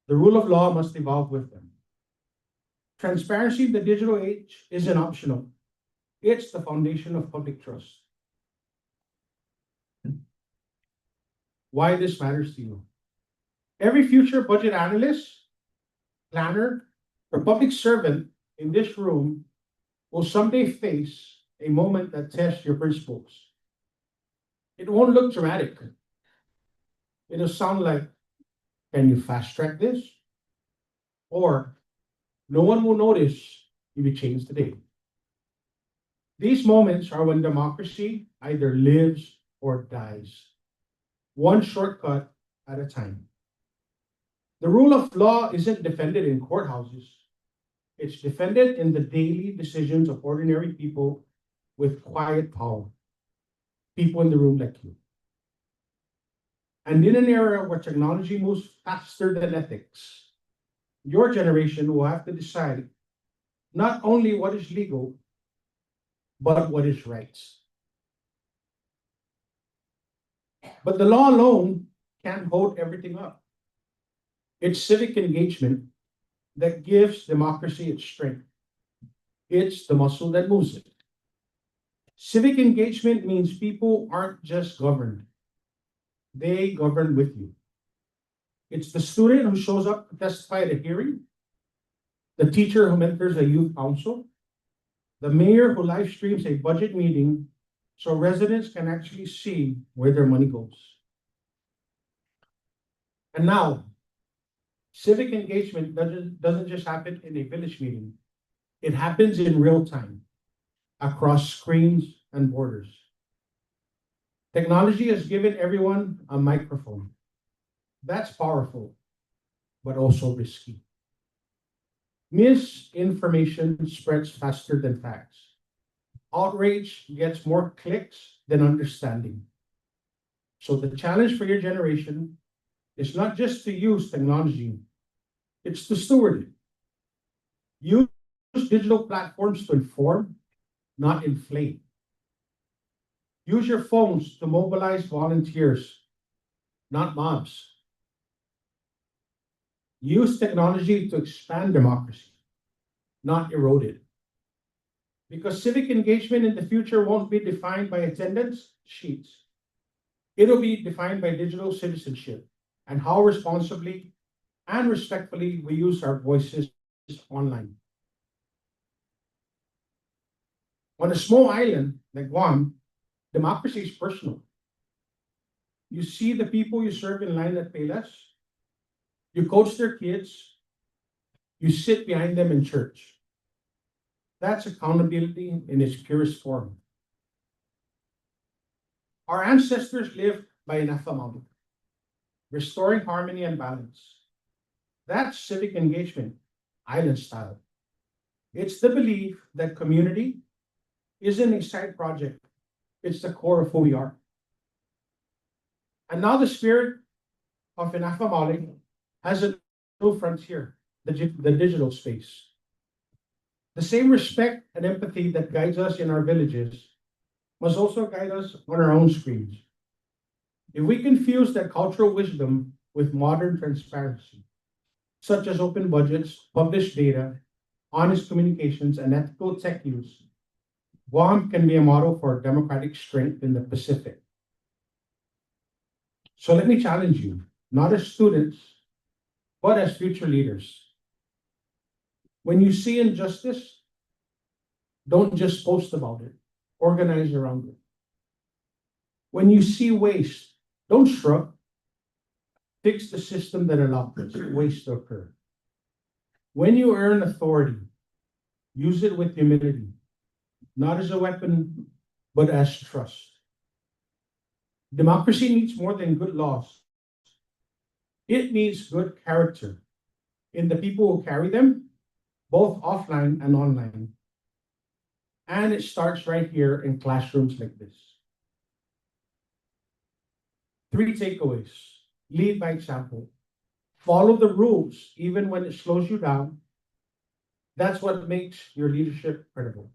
the rule of law must evolve with them. Transparency in the digital age isn't optional. It's the foundation of public trust. Why this matters to you. Every future budget analyst, planner, or public servant in this room will someday face a moment that tests your principles. It won't look dramatic. It'll sound like, can you fast track this? Or, no one will notice if you change the date. These moments are when democracy either lives or dies, one shortcut at a time. The rule of law isn't defended in courthouses. It's defended in the daily decisions of ordinary people with quiet power, people in the room like you. And in an era where technology moves faster than ethics, your generation will have to decide not only what is legal, but what is right. But the law alone can't hold everything up. It's civic engagement that gives democracy its strength. It's the muscle that moves it. Civic engagement means people aren't just governed, they govern with you. It's the student who shows up to testify at a hearing, the teacher who mentors a youth council, the mayor who live streams a budget meeting so residents can actually see where their money goes. And now, civic engagement doesn't just happen in a village meeting. It happens in real time, across screens and borders. Technology has given everyone a microphone. That's powerful, but also risky. Misinformation spreads faster than facts. Outrage gets more clicks than understanding. So the challenge for your generation is not just to use technology, it's to steward it. Use digital platforms to inform, not inflate. Use your phones to mobilize volunteers, not mobs. Use technology to expand democracy, not erode it. Because civic engagement in the future won't be defined by attendance sheets. It'll be defined by digital citizenship and how responsibly and respectfully we use our voices online. On a small island like Guam, democracy is personal. You see the people you serve in line at Payless, you coach their kids, you sit behind them in church. That's accountability in its purest form. Our ancestors lived by an affirmation, restoring harmony and balance. That's civic engagement, island style. It's the belief that community isn't a side project, it's the core of who we are. And now the spirit of an affirmation has a new frontier, the digital space. The same respect and empathy that guides us in our villages must also guide us on our own screens. If we confuse that cultural wisdom with modern transparency, such as open budgets, published data, honest communications, and ethical tech use, Guam can be a model for democratic strength in the Pacific. So let me challenge you, not as students, but as future leaders. When you see injustice, don't just post about it, organize around it. When you see waste, don't shrug, fix the system that allows waste to occur. When you earn authority, use it with humility, not as a weapon, but as trust. Democracy needs more than good laws. It needs good character in the people who carry them, both offline and online. And it starts right here in classrooms like this. 3 takeaways. Lead by example. Follow the rules, even when it slows you down. That's what makes your leadership credible.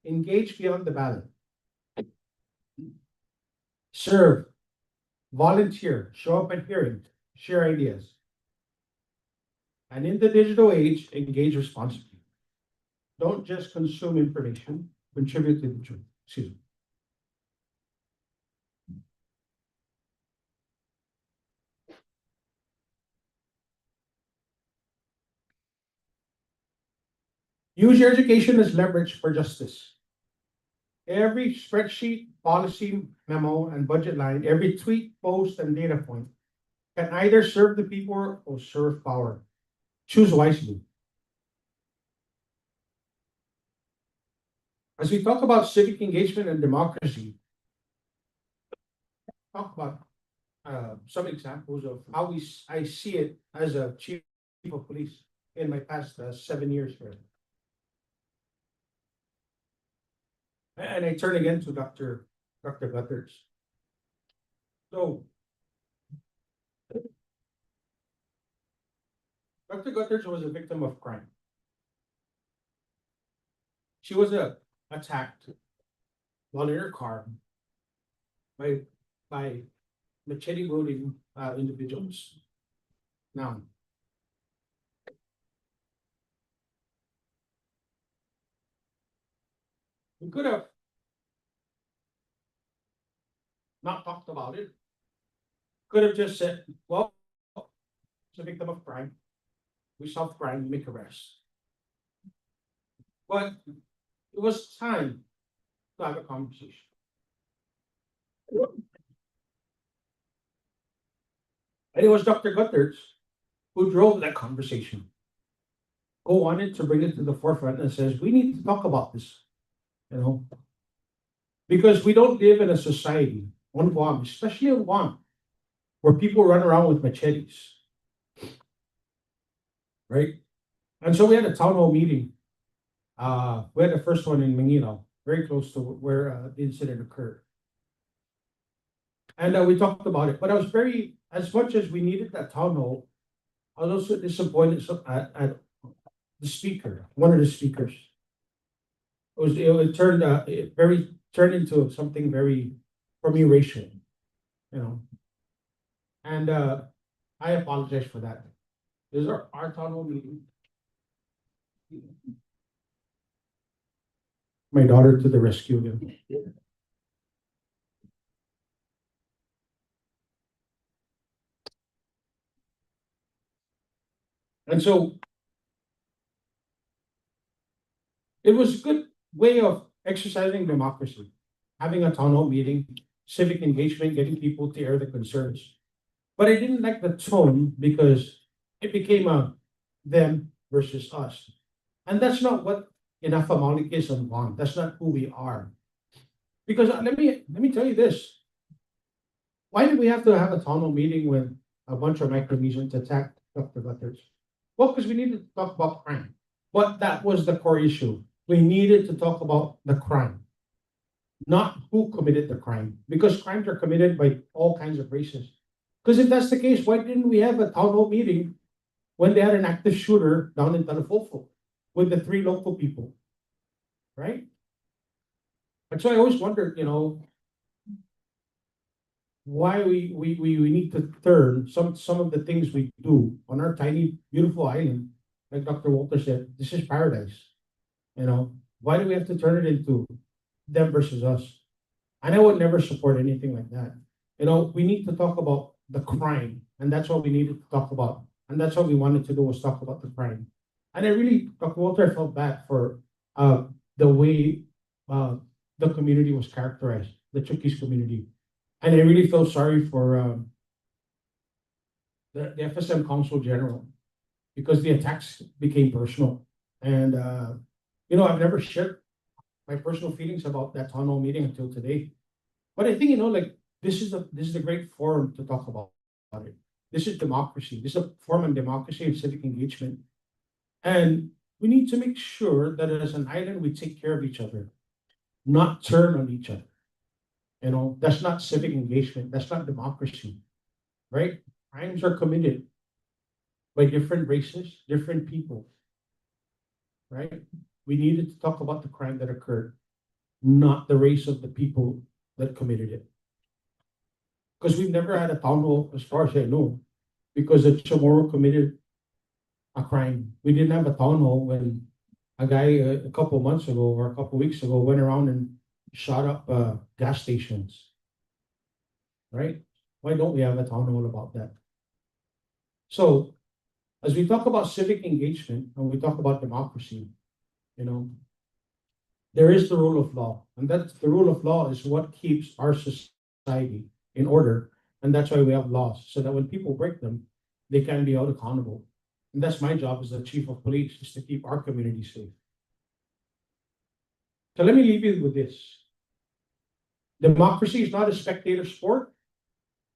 Engage beyond the ballot. Serve, volunteer, show up at hearings, share ideas. And in the digital age, engage responsibly. Don't just consume information, contribute to the truth. Excuse me. Use your education as leverage for justice. Every spreadsheet, policy memo, and budget line, every tweet, post, and data point can either serve the people or serve power. Choose wisely. As we talk about civic engagement and democracy, talk about some examples of how I see it as a chief of police in my past 7 years here. And I turn again to Dr. Gutters. So, Dr. Gutters was a victim of crime. She was attacked while in her car by machete wielding individuals. Now, we could have not talked about it. Could have just said, well, it's a victim of crime. We solve crime, we make arrests. But it was time to have a conversation. And it was Dr. Gutters who drove that conversation. Who wanted to bring it to the forefront and says, we need to talk about this, because we don't live in a society on Guam, especially on Guam, where people run around with machetes, right? And so we had a town hall meeting. We had the first one in Manila, very close to where the incident occurred. And we talked about it, but I was as much as we needed that town hall, I was also disappointed at the speaker, one of the speakers. It turned into something very, for me, racial, And I apologize for that. This is our town hall meeting. My daughter to the rescue again. And so it was a good way of exercising democracy, having a town hall meeting, civic engagement, getting people to air their concerns. But I didn't like the tone because it became a them versus us. And that's not what Inafamalik is on Guam. That's not who we are. Because let me tell you this. Why did we have to have a town hall meeting when a bunch of Micronesians attacked Dr. Butters? Well, because we needed to talk about crime. But that was the core issue. We needed to talk about the crime, not who committed the crime, because crimes are committed by all kinds of races. Because if that's the case, why didn't we have a town hall meeting when they had an active shooter down in Talifofo with the 3 local people, right? And so I always wondered, why we need to turn some of the things we do on our tiny, beautiful island, like Dr. Walter said, this is paradise. Why do we have to turn it into them versus us? And I would never support anything like that. We need to talk about the crime, and that's what we needed to talk about. And that's what we wanted to do, was talk about the crime. And I really, Dr. Walter, felt bad for the way the community was characterized, the Chuukese community. And I really felt sorry for the FSM Council General, because the attacks became personal. And, I've never shared my personal feelings about that town hall meeting until today. But I think, this is a great forum to talk about it. This is democracy. This is a form of democracy and civic engagement. And we need to make sure that as an island, we take care of each other, not turn on each other. That's not civic engagement. That's not democracy, right? Crimes are committed by different races, different people, right? We needed to talk about the crime that occurred, not the race of the people that committed it. Because we've never had a town hall, as far as I know, because the Chamorro committed a crime. We didn't have a town hall when a guy a couple months ago or a couple weeks ago went around and shot up gas stations. Right? Why don't we have a town hall about that? So, as we talk about civic engagement and we talk about democracy, you know, there is the rule of law, and that's the rule of law is what keeps our society in order, and that's why we have laws, so that when people break them, they can be held accountable. And that's my job as the chief of police, is to keep our community safe. So let me leave you with this. Democracy is not a spectator sport,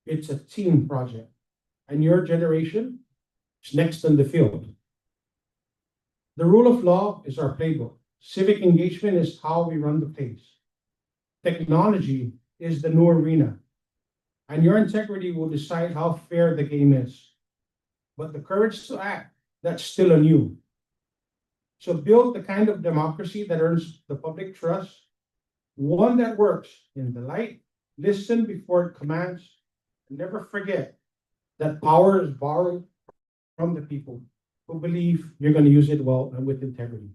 it's a team project. And your generation is next in the field. The rule of law is our playbook. Civic engagement is how we run the place. Technology is the new arena. And your integrity will decide how fair the game is. But the courage to act, that's still on you. So build the kind of democracy that earns the public trust, one that works in the light, listen before it commands, and never forget that power is borrowed from the people who believe you're going to use it well and with integrity.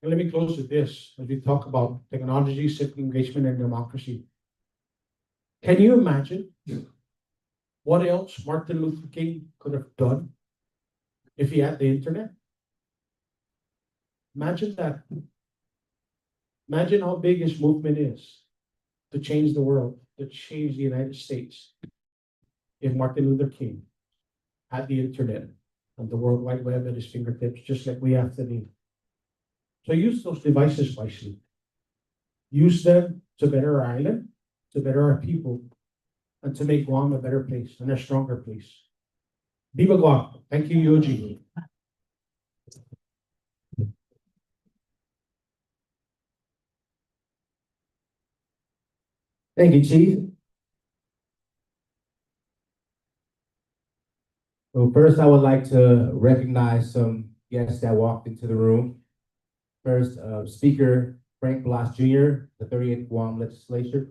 And let me close with this as we talk about technology, civic engagement, and democracy. Can you imagine what else Martin Luther King could have done if he had the internet? Imagine that. Imagine how big his movement is to change the world, to change the United States. If Martin Luther King had the internet and the World Wide Web at his fingertips, just like we have today. So use those devices wisely. Use them to better our island, to better our people, and to make Guam a better place and a stronger place. Viva Guam. Thank you, Yoji. Thank you, Chief. So first, I would like to recognize some guests that walked into the room. First, Speaker Frank Blas Jr., the 38th Guam Legislature.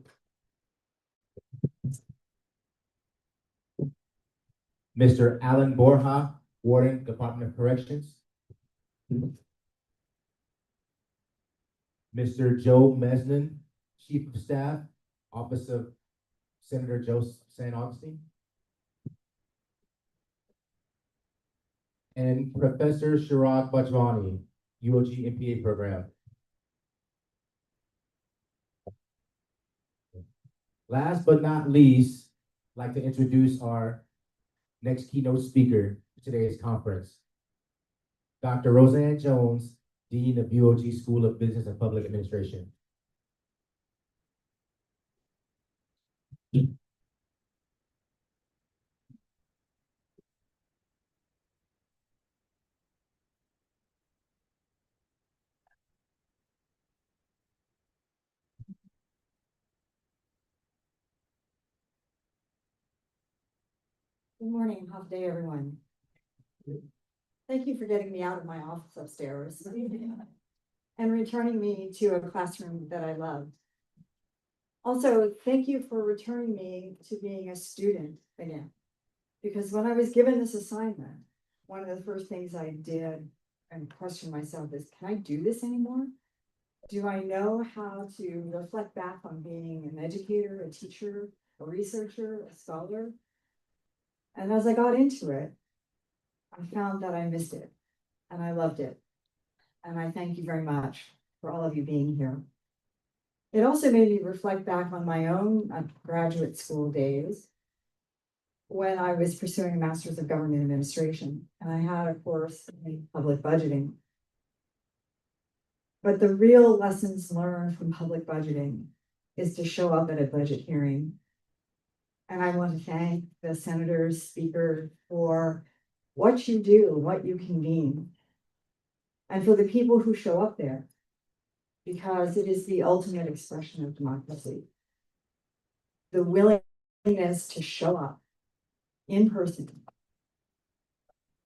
Mr. Alan Borja, Warden, Department of Corrections. Mr. Joe Mesnin, Chief of Staff, Office of Senator Joseph St. Augustine. And Professor Shirag Bajwani, UOG MPA program. Last but not least, I'd like to introduce our next keynote speaker for today's conference, Dr. Roseanne Jones, Dean of UOG School of Business and Public Administration. Good morning, how's the day, everyone? Thank you for getting me out of my office upstairs and returning me to a classroom that I loved. Also, thank you for returning me to being a student again. Because when I was given this assignment, one of the first things I did and questioned myself is, can I do this anymore? Do I know how to reflect back on being an educator, a teacher, a researcher, a scholar? And as I got into it, I found that I missed it and I loved it. And I thank you very much for all of you being here. It also made me reflect back on my own graduate school days when I was pursuing a Master's of Government Administration. And I had a course in public budgeting. But the real lessons learned from public budgeting is to show up at a budget hearing. And I want to thank the senators, speaker, for what you do, what you convene, and for the people who show up there, because it is the ultimate expression of democracy. The willingness to show up in person,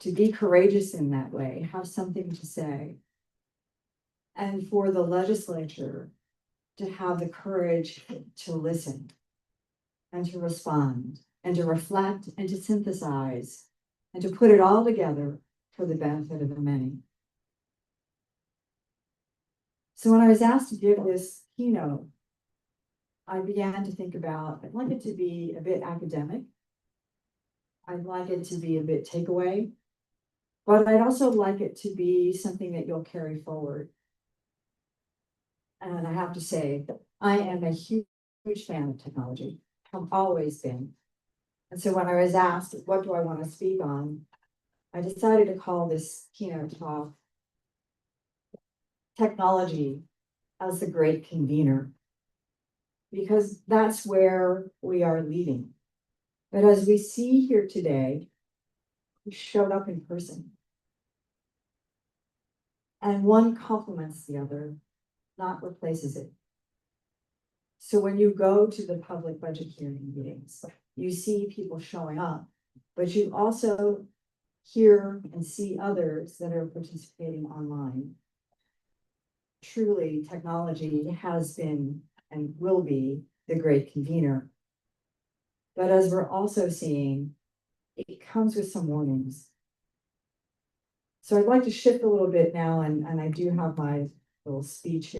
to be courageous in that way, have something to say, and for the legislature to have the courage to listen and to respond and to reflect and to synthesize and to put it all together for the benefit of the many. So when I was asked to give this keynote, I began to think about, I'd like it to be a bit academic. I'd like it to be a bit takeaway, but I'd also like it to be something that you'll carry forward. And I have to say, I am a huge fan of technology, have always been. And so when I was asked, what do I want to speak on? I decided to call this keynote talk Technology as the Great Convener, because that's where we are leading. But as we see here today, we showed up in person. And one complements the other, not replaces it. So when you go to the public budget hearing meetings, you see people showing up, but you also hear and see others that are participating online. Truly, technology has been and will be the great convener. But as we're also seeing, it comes with some warnings. So I'd like to shift a little bit now, and I do have my little speech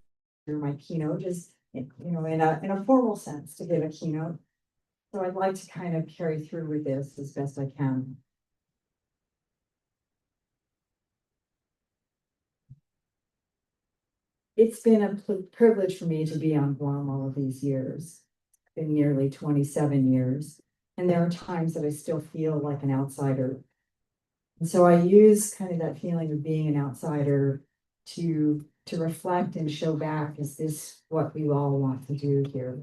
here, my keynote, just in a formal sense to give a keynote. So I'd like to kind of carry through with this as best I can. It's been a privilege for me to be on Guam all of these years. It's been nearly 27 years. And there are times that I still feel like an outsider. And so I use kind of that feeling of being an outsider to reflect and show back, is this what we all want to do here?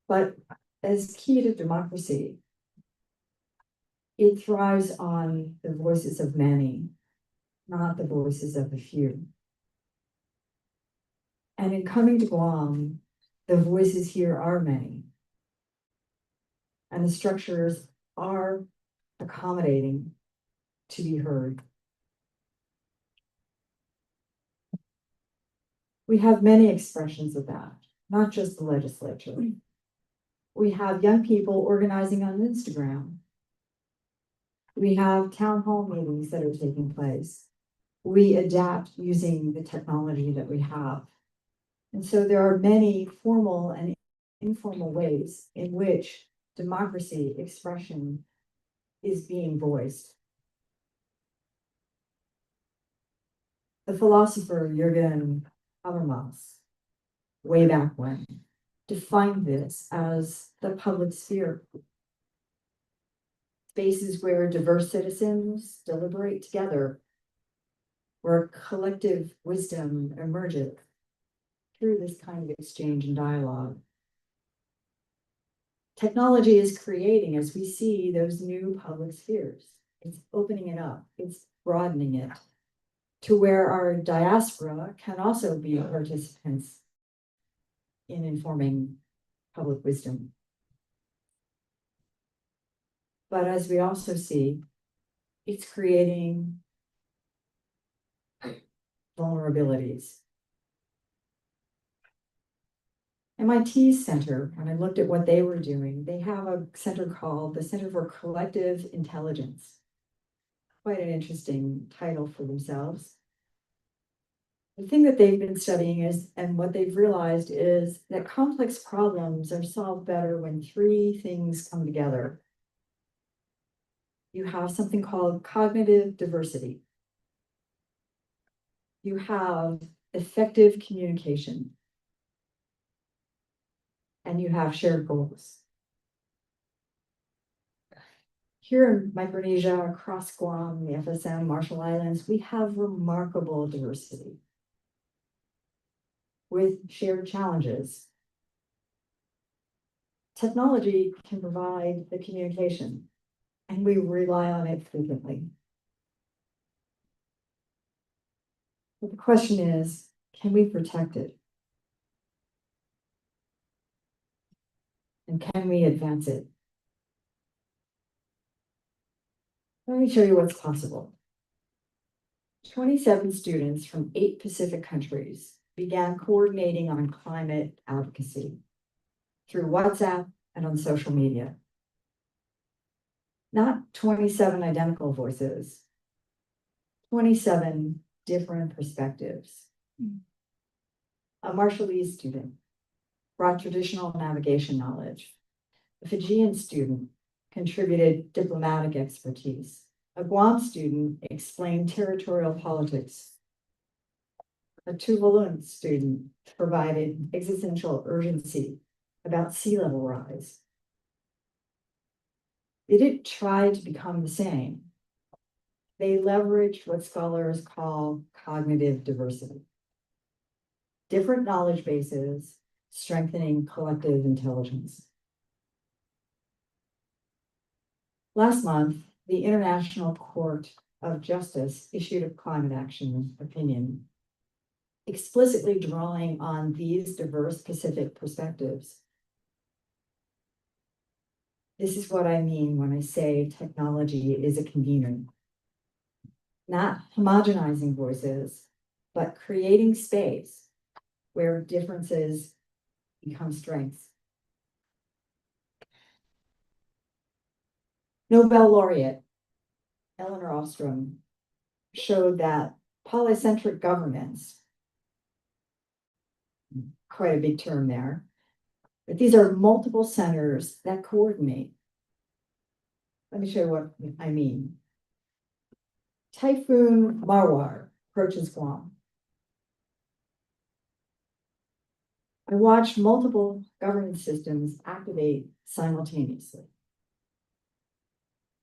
But as key to democracy, it thrives on the voices of many, not the voices of the few. And in coming to Guam, the voices here are many. And the structures are accommodating to be heard. We have many expressions of that, not just the legislature. We have young people organizing on Instagram. We have town hall meetings that are taking place. We adapt using the technology that we have. And so there are many formal and informal ways in which democracy expression is being voiced. The philosopher Jürgen Habermas, way back when, defined this as the public sphere. Spaces where diverse citizens deliberate together, where collective wisdom emerges through this kind of exchange and dialogue. Technology is creating, as we see, those new public spheres. It's opening it up, it's broadening it to where our diaspora can also be participants in informing public wisdom. But as we also see, it's creating vulnerabilities. MIT's center, when I looked at what they were doing, they have a center called the Center for Collective Intelligence. Quite an interesting title for themselves. The thing that they've been studying is, and what they've realized is that complex problems are solved better when three things come together. You have something called cognitive diversity. You have effective communication. And you have shared goals. Here in Micronesia, across Guam, the FSM, Marshall Islands, we have remarkable diversity with shared challenges. Technology can provide the communication, and we rely on it frequently. But the question is, can we protect it? And can we advance it? Let me show you what's possible. 27 students from 8 Pacific countries began coordinating on climate advocacy through WhatsApp and on social media. Not 27 identical voices, 27 different perspectives. A Marshallese student brought traditional navigation knowledge. A Fijian student contributed diplomatic expertise. A Guam student explained territorial politics. A Tuvaluan student provided existential urgency about sea level rise. They didn't try to become the same. They leveraged what scholars call cognitive diversity. Different knowledge bases strengthening collective intelligence. Last month, the International Court of Justice issued a climate action opinion, explicitly drawing on these diverse Pacific perspectives. This is what I mean when I say technology is a convener. Not homogenizing voices, but creating space where differences become strengths. Nobel laureate Eleanor Ostrom showed that polycentric governments, quite a big term there, but these are multiple centers that coordinate. Let me show you what I mean. Typhoon Marwar approaches Guam. I watched multiple government systems activate simultaneously.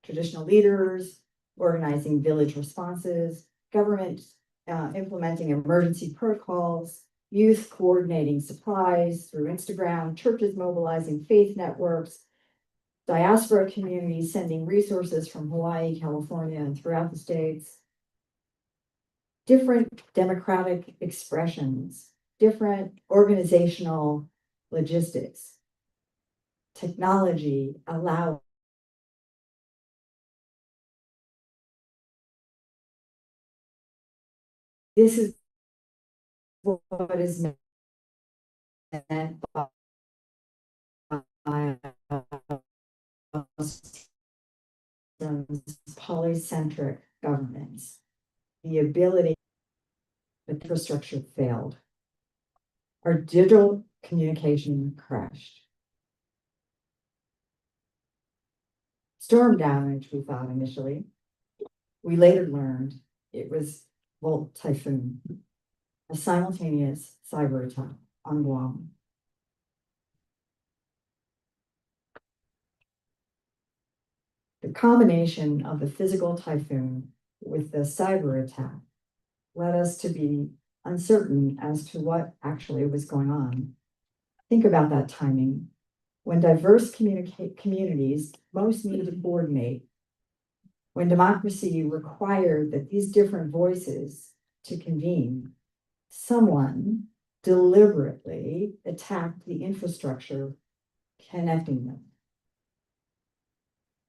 Traditional leaders organizing village responses, government implementing emergency protocols, youth coordinating supplies through Instagram, churches mobilizing faith networks, diaspora communities sending resources from Hawaii, California, and throughout the states. Different democratic expressions, different organizational logistics. Technology allows this is what is meant by polycentric governments. The ability, but infrastructure failed. Our digital communication crashed. Storm damage, we thought initially. We later learned it was Volt Typhoon, a simultaneous cyber attack on Guam. The combination of the physical typhoon with the cyber attack led us to be uncertain as to what actually was going on. Think about that timing. When diverse communities most need to coordinate, when democracy required that these different voices to convene, someone deliberately attacked the infrastructure connecting them.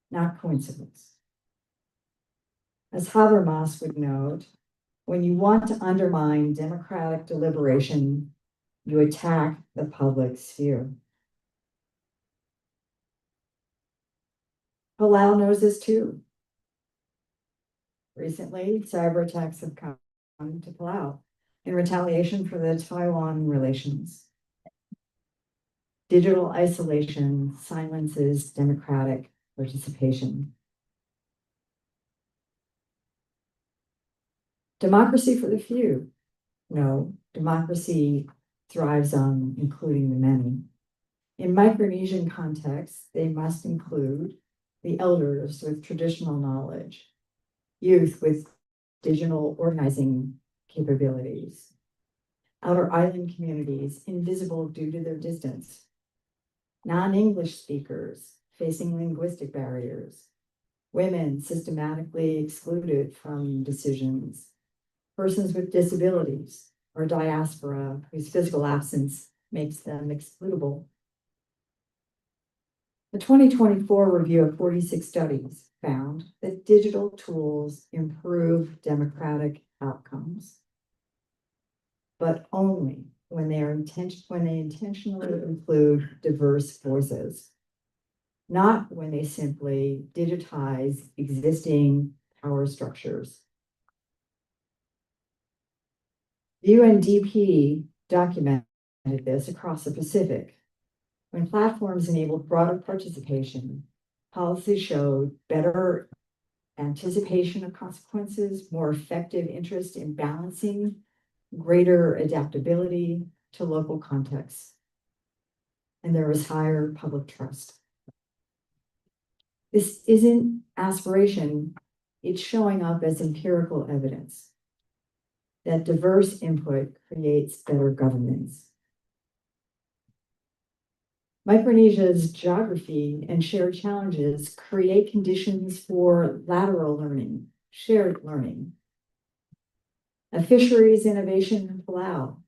Not coincidence. As Habermas would note, when you want to undermine democratic deliberation, you attack the public sphere. Palau knows this too. Recently, cyber attacks have come to Palau in retaliation for the Taiwan relations. Digital isolation silences democratic participation. Democracy for the few. No, democracy thrives on including the many. In Micronesian contexts, they must include the elders with traditional knowledge, youth with digital organizing capabilities, outer island communities invisible due to their distance, non-English speakers facing linguistic barriers, women systematically excluded from decisions, persons with disabilities or diaspora whose physical absence makes them excludable. The 2024 review of 46 studies found that digital tools improve democratic outcomes. but only when they intentionally include diverse voices, not when they simply digitize existing power structures. The UNDP documented this across the Pacific. When platforms enabled broader participation, policy showed better anticipation of consequences, more effective interest in balancing, greater adaptability to local contexts, and there was higher public trust. This isn't aspiration, it's showing up as empirical evidence that diverse input creates better governance. Micronesia's geography and shared challenges create conditions for lateral learning, shared learning. A fisheries innovation in Palau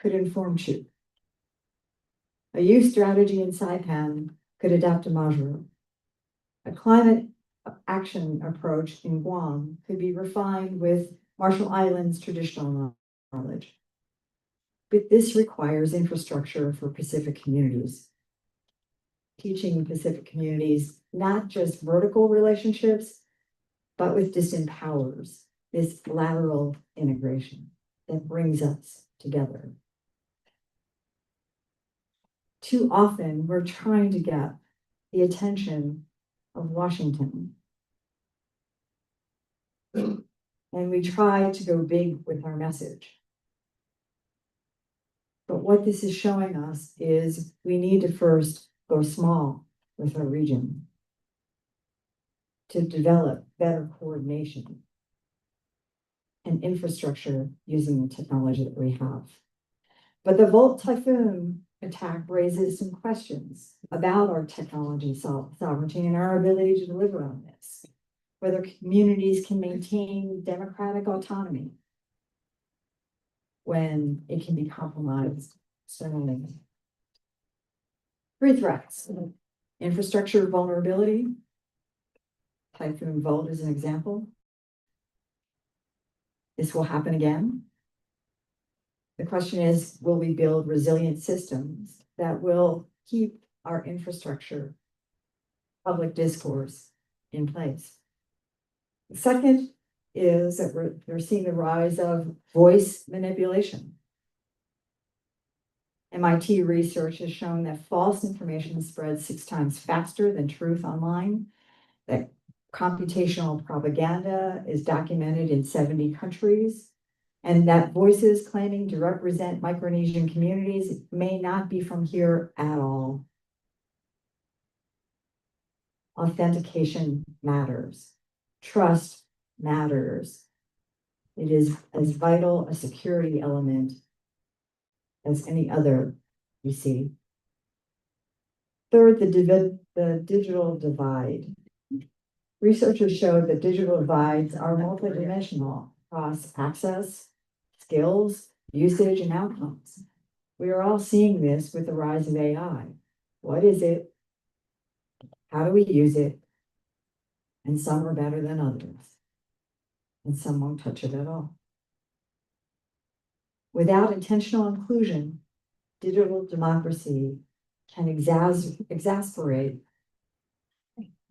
could inform Chu. A youth strategy in Saipan could adapt to Majuro. A climate action approach in Guam could be refined with Marshall Islands traditional knowledge. But this requires infrastructure for Pacific communities. Teaching Pacific communities not just vertical relationships, but with distant powers, this lateral integration that brings us together. Too often, we're trying to get the attention of Washington. And we try to go big with our message. But what this is showing us is we need to first go small with our region to develop better coordination and infrastructure using the technology that we have. But the Volt Typhoon attack raises some questions about our technology sovereignty and our ability to deliver on this, whether communities can maintain democratic autonomy when it can be compromised externally. 3 threats: infrastructure vulnerability. Typhoon Volt is an example. This will happen again. The question is, will we build resilient systems that will keep our infrastructure, public discourse in place? The second is that we're seeing the rise of voice manipulation. MIT research has shown that false information spreads 6 times faster than truth online, that computational propaganda is documented in 70 countries, and that voices claiming to represent Micronesian communities may not be from here at all. Authentication matters. Trust matters. It is as vital a security element as any other you see. Third, the digital divide. Researchers showed that digital divides are multidimensional across access, skills, usage, and outcomes. We are all seeing this with the rise of AI. What is it? How do we use it? And some are better than others, and some won't touch it at all. Without intentional inclusion, digital democracy can exacerbate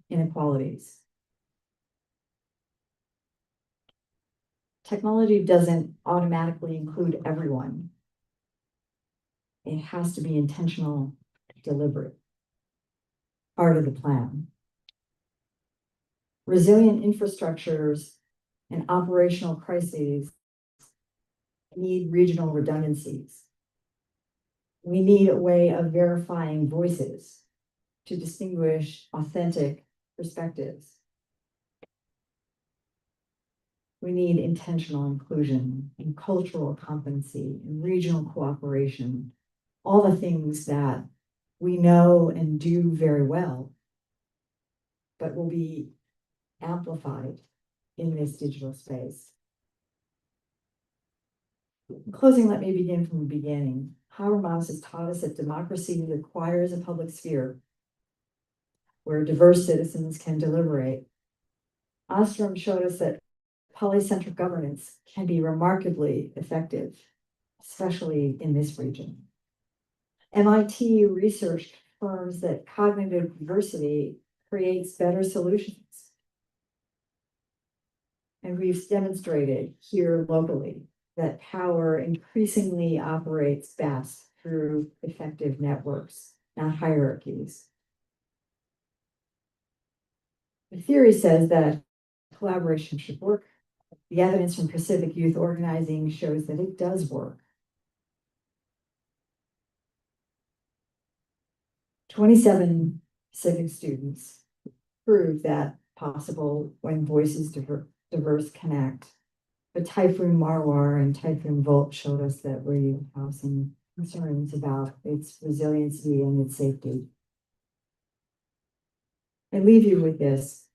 inequalities. Technology doesn't automatically include everyone. It has to be intentional, deliberate, part of the plan. Resilient infrastructures and operational crises need regional redundancies. We need a way of verifying voices to distinguish authentic perspectives. We need intentional inclusion and cultural competency and regional cooperation, all the things that we know and do very well, but will be amplified in this digital space. In closing, let me begin from the beginning. Habermas has taught us that democracy requires a public sphere where diverse citizens can deliberate. Ostrom showed us that polycentric governance can be remarkably effective. especially in this region. MIT research confirms that cognitive diversity creates better solutions. And we've demonstrated here locally that power increasingly operates best through effective networks, not hierarchies. The theory says that collaboration should work. The evidence from Pacific Youth Organizing shows that it does work. 27 civic students prove that possible when voices diverse connect. But Typhoon Marwar and Typhoon Volt showed us that we have some concerns about its resiliency and its safety. I leave you with this.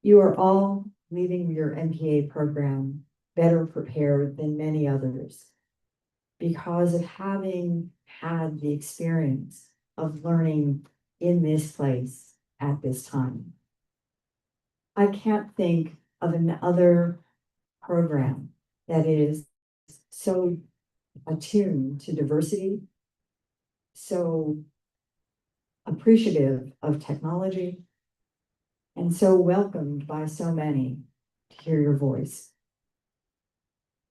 You are all leaving your MPA program better prepared than many others because of having had the experience of learning in this place at this time. I can't think of another program that is so attuned to diversity, so appreciative of technology, and so welcomed by so many to hear your voice.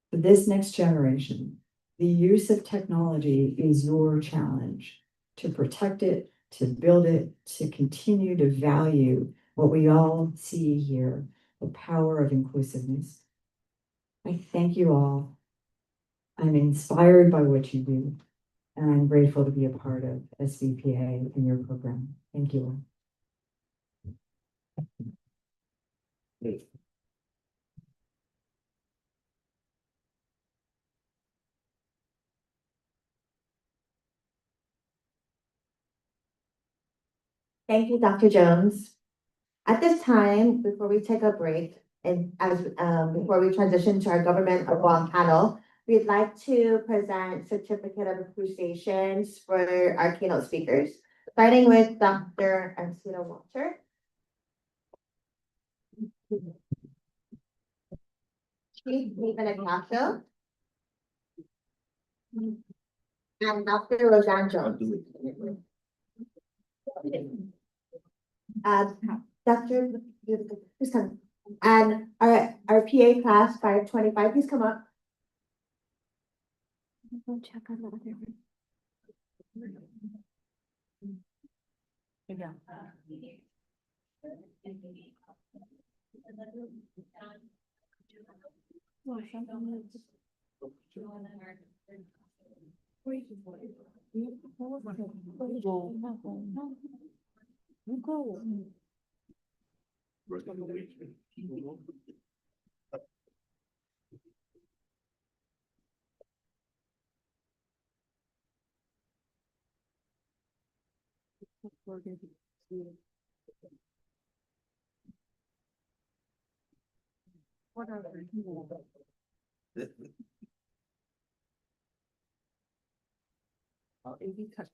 For this next generation, the use of technology is your challenge to protect it, to build it, to continue to value what we all see here, the power of inclusiveness. I thank you all. I'm inspired by what you do, and I'm grateful to be a part of SVPA in your program. Thank you all. Thank you, Dr. Jones. At this time, before we take a break and before we transition to our Government of Guam panel, we'd like to present certificate of appreciations for our keynote speakers, starting with Dr. Ancina Walter. Chief Nathan Ignacio. And Dr. Roseanne Jones. Dr. Please come. And our PA class 525, please come up. Go check on the other one. Yeah.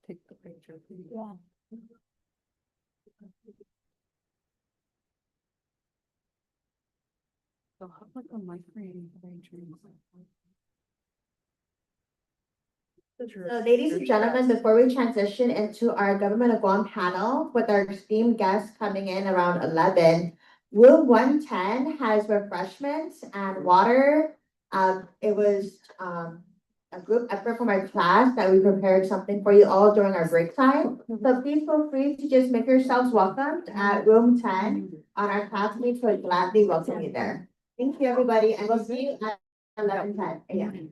Take the picture. Yeah. So how about on my screen? So ladies and gentlemen, before we transition into our Government of Guam panel with our esteemed guests coming in around 11, room 110 has refreshments and water. It was a group effort from our class that we prepared something for you all during our break time. So please feel free to just make yourselves welcomed at room 10 on our classmates will gladly welcome you there. Thank you, everybody, and we'll see you at 11:10 a.m.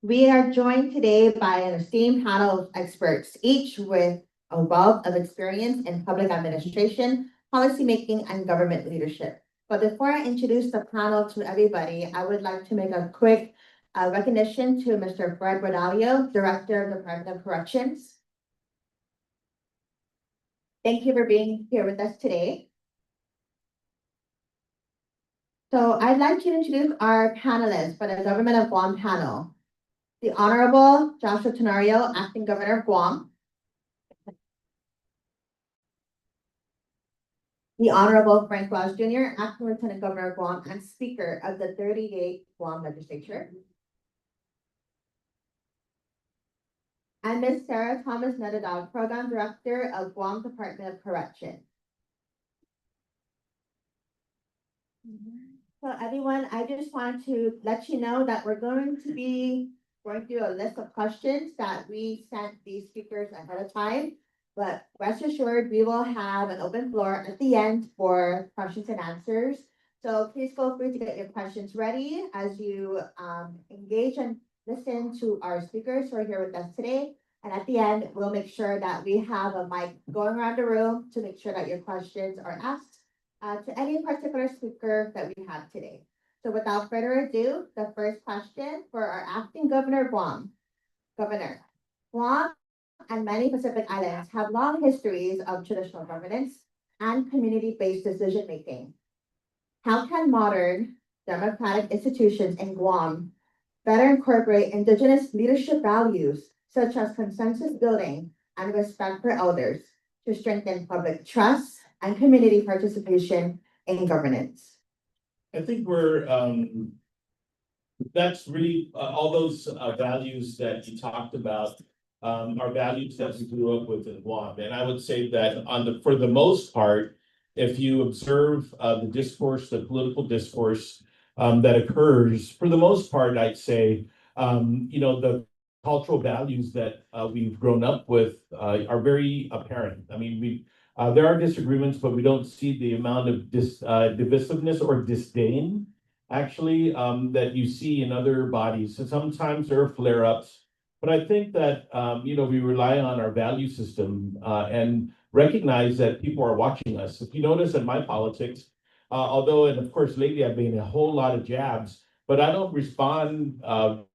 We are joined today by an esteemed panel of experts, each with a wealth of experience in public administration, policymaking, and government leadership. But before I introduce the panel to everybody, I would like to make a quick recognition to Mr. Fred Rodalio, Director of the Department of Corrections. Thank you for being here with us today. So I'd like to introduce our panelists for the Government of Guam panel. The Honorable Joshua Tenorio, Acting Governor of Guam. The Honorable Frank Ross Jr., Acting Lieutenant Governor of Guam and Speaker of the 38th Guam Legislature. And Ms. Sarah Thomas Nedadog, Program Director of Guam Department of Correction. So everyone, I just wanted to let you know that we're going through a list of questions that we sent these speakers ahead of time. But rest assured, we will have an open floor at the end for questions and answers. So please feel free to get your questions ready as you engage and listen to our speakers who are here with us today. And at the end, we'll make sure that we have a mic going around the room to make sure that your questions are asked to any particular speaker that we have today. So without further ado, the first question for our Acting Governor of Guam. Governor, Guam and many Pacific Islands have long histories of traditional governance and community-based decision-making. How can modern democratic institutions in Guam better incorporate indigenous leadership values such as consensus building and respect for elders to strengthen public trust and community participation in governance? I think that's really, all those values that you talked about are values that we grew up with in Guam. And I would say that for the most part, if you observe the discourse, the political discourse that occurs, for the most part, I'd say, the cultural values that we've grown up with are very apparent. I mean, there are disagreements, but we don't see the amount of divisiveness or disdain, actually, that you see in other bodies. So sometimes there are flare-ups, but I think that, we rely on our value system and recognize that people are watching us. If you notice in my politics, although, and of course, lately I've been in a whole lot of jabs, but I don't respond to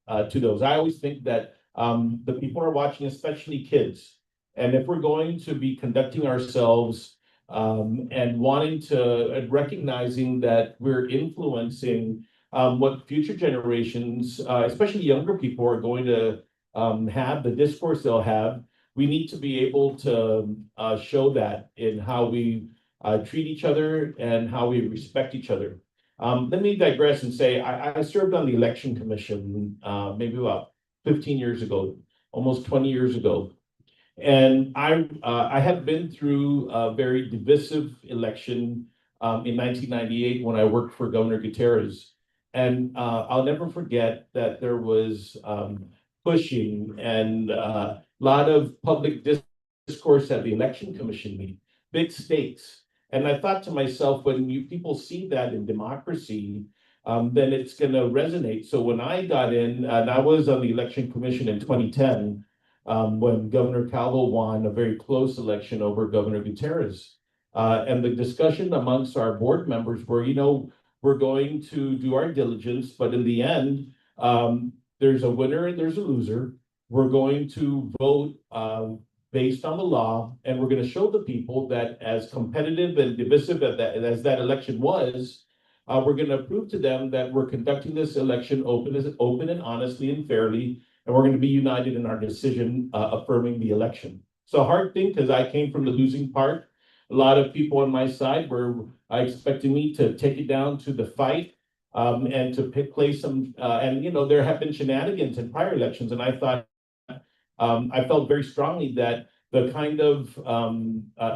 those. I always think that the people are watching, especially kids. And if we're going to be conducting ourselves and wanting to, recognizing that we're influencing what future generations, especially younger people, are going to have, the discourse they'll have, we need to be able to show that in how we treat each other and how we respect each other. Let me digress and say I served on the election commission maybe about 15 years ago, almost 20 years ago. And I had been through a very divisive election in 1998 when I worked for Governor Gutierrez. And I'll never forget that there was pushing and a lot of public discourse at the election commission meeting, big stakes. And I thought to myself, when people see that in democracy, then it's going to resonate. So when I got in, and I was on the election commission in 2010, when Governor Calvo won a very close election over Governor Gutierrez. And the discussion amongst our board members were, we're going to do our diligence, but in the end, there's a winner and there's a loser. We're going to vote based on the law, and we're going to show the people that as competitive and divisive as that election was, we're going to prove to them that we're conducting this election open and honestly and fairly, and we're going to be united in our decision affirming the election. It's a hard thing because I came from the losing part. A lot of people on my side were expecting me to take it down to the fight and to play some, there have been shenanigans in prior elections, and I thought, I felt very strongly that the kind of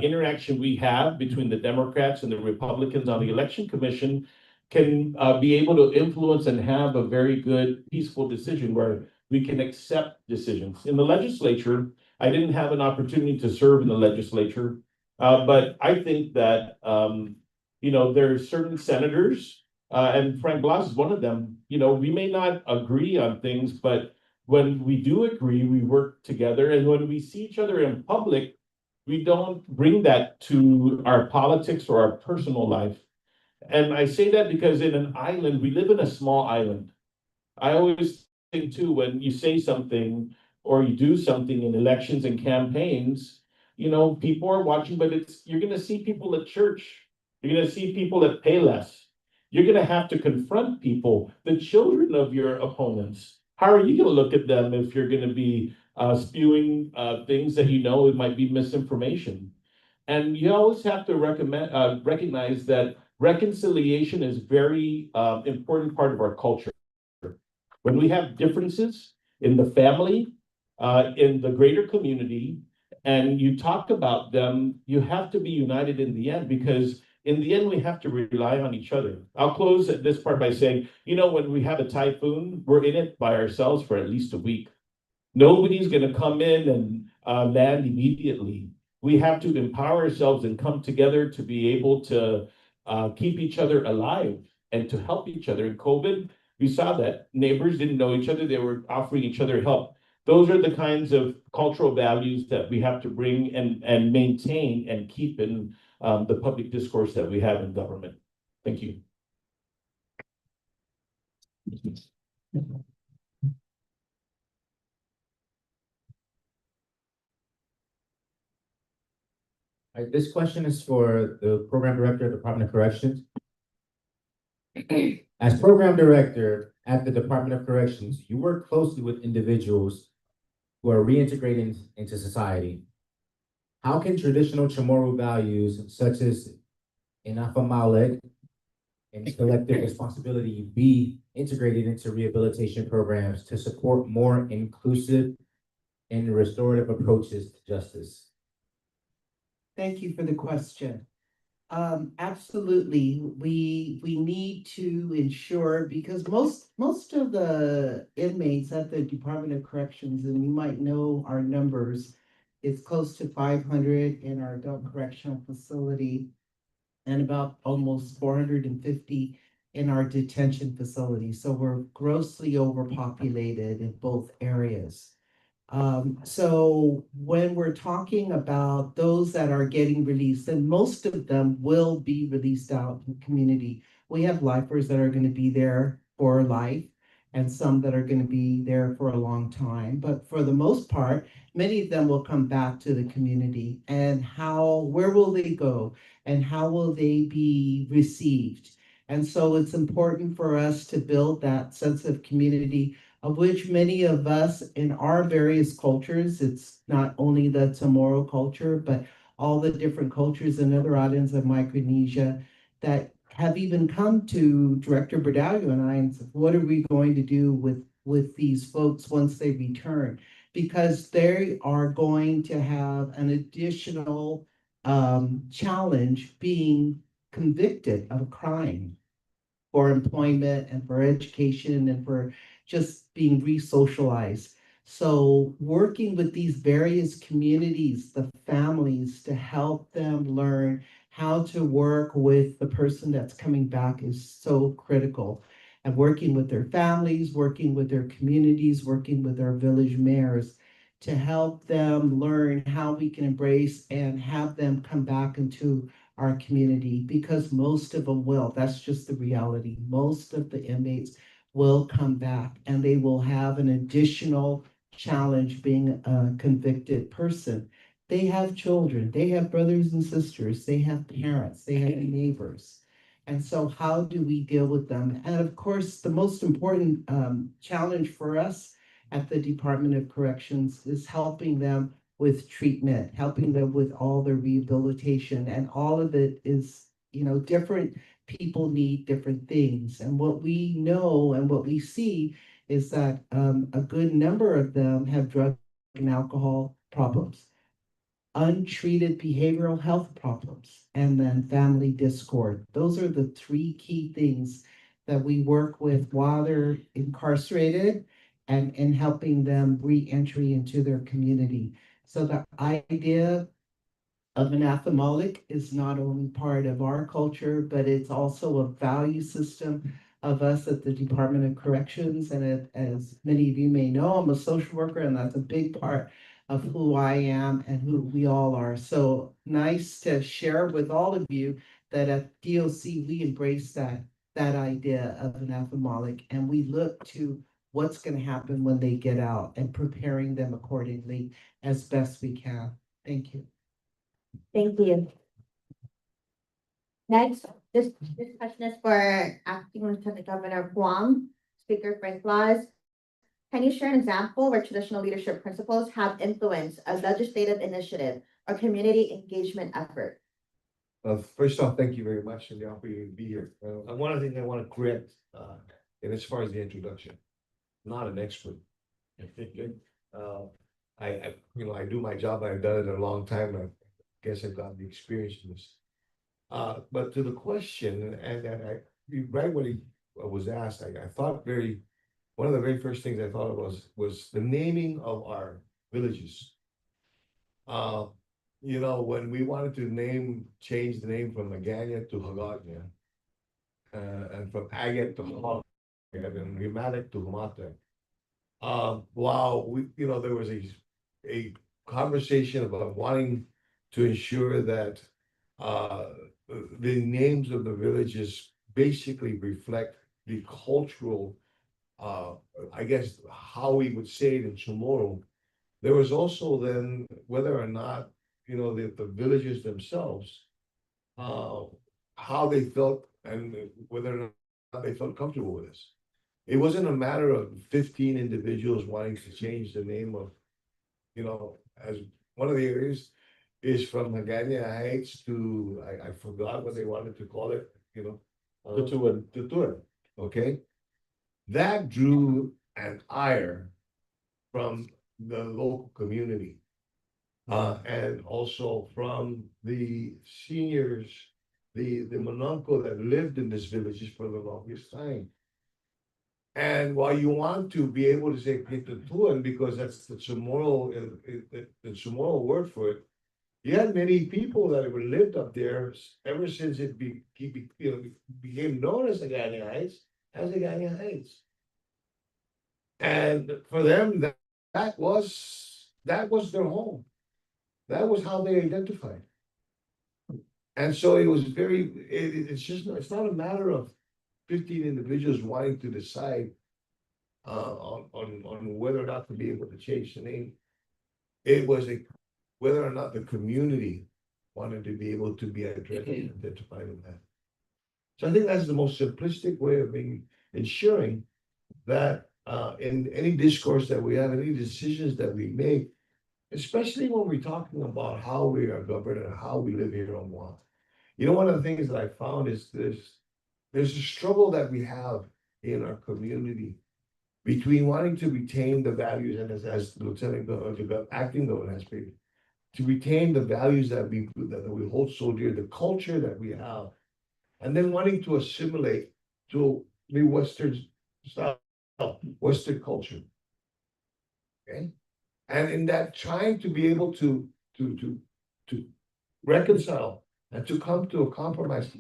interaction we have between the Democrats and the Republicans on the election commission can be able to influence and have a very good peaceful decision where we can accept decisions. In the legislature, I didn't have an opportunity to serve in the legislature, but I think that, there are certain senators and Frank Blas is one of them. You know, we may not agree on things, but when we do agree, we work together. And when we see each other in public, we don't bring that to our politics or our personal life. And I say that because in an island, we live in a small island. I always think too, when you say something or you do something in elections and campaigns, you know, people are watching, but you're gonna see people at church. You're gonna see people at Payless. You're gonna have to confront people, the children of your opponents. How are you gonna look at them if you're gonna be spewing things that you know it might be misinformation? And you always have to recognize that reconciliation is very important part of our culture. When we have differences in the family, in the greater community, and you talk about them, you have to be united in the end, because in the end, we have to rely on each other. I'll close this part by saying, you know, when we have a typhoon, we're in it by ourselves for at least a week. Nobody's gonna come in and land immediately. We have to empower ourselves and come together to be able to keep each other alive and to help each other. In COVID, we saw that neighbors didn't know each other, they were offering each other help. Those are the kinds of cultural values that we have to bring and maintain and keep in the public discourse that we have in government. Thank you. All right, this question is for the program director of the Department of Corrections. As program director at the Department of Corrections, you work closely with individuals who are reintegrating into society. How can traditional Chamorro values such as inafamalet and collective responsibility be integrated into rehabilitation programs to support more inclusive and restorative approaches to justice? Thank you for the question. Absolutely, we need to ensure, because most of the inmates at the Department of Corrections, and you might know our numbers, it's close to 500 in our adult correctional facility and about almost 450 in our detention facility. So we're grossly overpopulated in both areas. So when we're talking about those that are getting released, and most of them will be released out in the community, we have lifers that are going to be there for life and some that are going to be there for a long time. But for the most part, many of them will come back to the community. And where will they go? And how will they be received? And so it's important for us to build that sense of community, of which many of us in our various cultures, it's not only the Chamorro culture, but all the different cultures in other islands of Micronesia that have even come to Director Berdallo and I and said, what are we going to do with these folks once they return? Because they are going to have an additional challenge being convicted of a crime for employment and for education and for just being re-socialized. So working with these various communities, the families, to help them learn how to work with the person that's coming back is so critical. And working with their families, working with their communities, working with our village mayors to help them learn how we can embrace and have them come back into our community, because most of them will. That's just the reality. Most of the inmates will come back and they will have an additional challenge being a convicted person. They have children, they have brothers and sisters, they have parents, they have neighbors. And so how do we deal with them? And of course, the most important challenge for us at the Department of Corrections is helping them with treatment, helping them with all their rehabilitation, and all of it is, different people need different things. And what we know and what we see is that a good number of them have drug and alcohol problems, untreated behavioral health problems, and then family discord. Those are the three key things that we work with while they're incarcerated and in helping them re-entry into their community. So the idea of an athamolic is not only part of our culture, but it's also a value system of us at the Department of Corrections. And as many of you may know, I'm a social worker, and that's a big part of who I am and who we all are. So nice to share with all of you that at DOC, we embrace that idea of an athamolic, and we look to what's going to happen when they get out and preparing them accordingly as best we can. Thank you. Thank you. Next, this question is for Acting Lieutenant Governor of Guam, Speaker Frank Laws. Can you share an example where traditional leadership principles have influenced a legislative initiative or community engagement effort? First off, thank you very much for the opportunity to be here. One of the things I want to correct, and as far as the introduction, not an expert. I do my job. I've done it a long time. I guess I've got the experience in this. But to the question, right when he was asked, I thought one of the very first things I thought of was the naming of our villages. When we wanted to change the name from Magana to Hagagna, and from Agate to Hagagna, and Rimatic to Humata. While there was a conversation about wanting to ensure that the names of the villages basically reflect the cultural, I guess, how we would say it in Chamorro. There was also then whether or not, the villages themselves, how they felt and whether or not they felt comfortable with this. It wasn't a matter of 15 individuals wanting to change the name of, as one of the areas is from Hagagna Heights to, I forgot what they wanted to call it, Tutuan, okay? That drew an ire from the local community. And also from the seniors, the Mononco that lived in this villages for the longest time. And while you want to be able to say Tutuan, because that's the Chamorro word for it, you had many people that have lived up there ever since it became known as the Hagagna Heights, And for them, that was their home. That was how they identified. And so it was it's not a matter of 15 individuals wanting to decide on whether or not to be able to change the name. It was whether or not the community wanted to be able to be identified with that. So I think that's the most simplistic way of ensuring that in any discourse that we have, any decisions that we make, especially when we're talking about how we are governed and how we live here on Guam. One of the things that I found is there's a struggle that we have in our community between wanting to retain the values, and as Lieutenant Governor, Acting Governor has stated, to retain the values that we hold so dear, the culture that we have, and then wanting to assimilate to the Western style, Western culture. Okay. And in that, trying to be able to reconcile and to come to a compromise,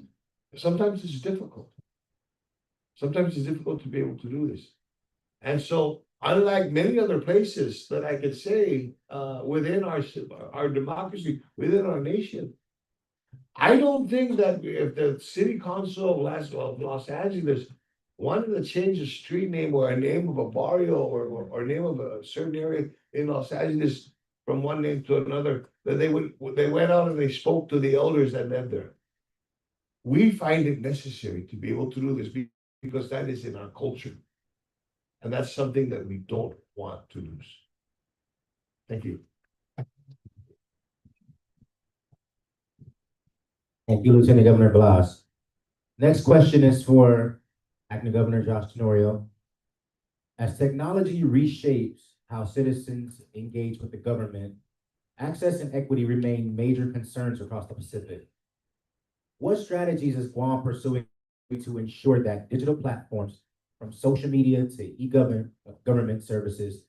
sometimes it's difficult. Sometimes it's difficult to be able to do this. And so, unlike many other places that I could say within our democracy, within our nation, I don't think that if the city council of Los Angeles wanted to change a street name or a name of a barrio or name of a certain area in Los Angeles from one name to another, that they went out and they spoke to the elders that lived there. We find it necessary to be able to do this because that is in our culture. And that's something that we don't want to lose. Thank you. Thank you, Lieutenant Governor Blas. Next question is for Acting Governor Josh Tenorio. As technology reshapes how citizens engage with the government, access and equity remain major concerns across the Pacific. What strategies is Guam pursuing to ensure that digital platforms, from social media to e-government services,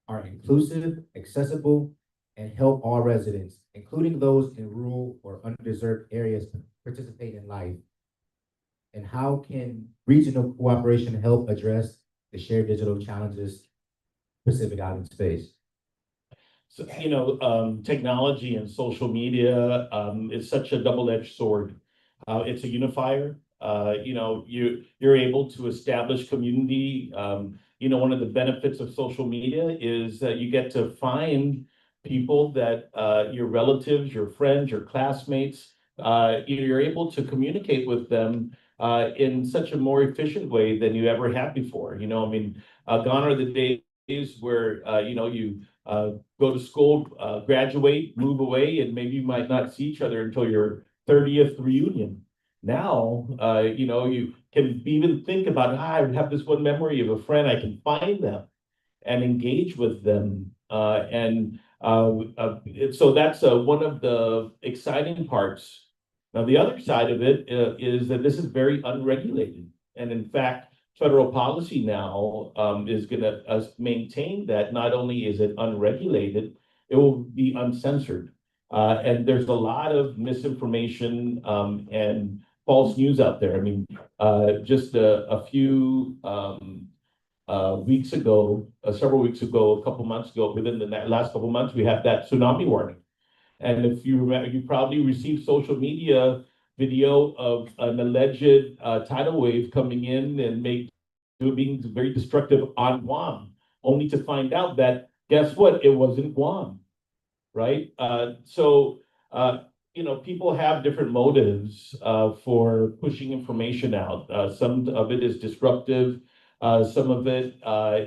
are inclusive, accessible, and help all residents, including those in rural or underserved areas, participate in life? And how can regional cooperation help address the shared digital challenges Pacific Islands face? So, technology and social media, is such a double-edged sword. It's a unifier. You're able to establish community. One of the benefits of social media is that you get to find people that, your relatives, your friends, your classmates, you're able to communicate with them, in such a more efficient way than you ever have before. Gone are the days where, you go to school, graduate, move away, and maybe you might not see each other until your 30th reunion. Now, you can even think about, I have this one memory of a friend, I can find them and engage with them. So that's one of the exciting parts. Now, the other side of it is that this is very unregulated. And in fact, federal policy now is going to maintain that not only is it unregulated, it will be uncensored. And there's a lot of misinformation and false news out there. Just a few weeks ago, several weeks ago, a couple months ago, within the last couple months, we had that tsunami warning. And if you remember, you probably received social media video of an alleged tidal wave coming in and being very destructive on Guam, only to find out that, guess what, it wasn't Guam, right? People have different motives for pushing information out. Some of it is disruptive. Some of it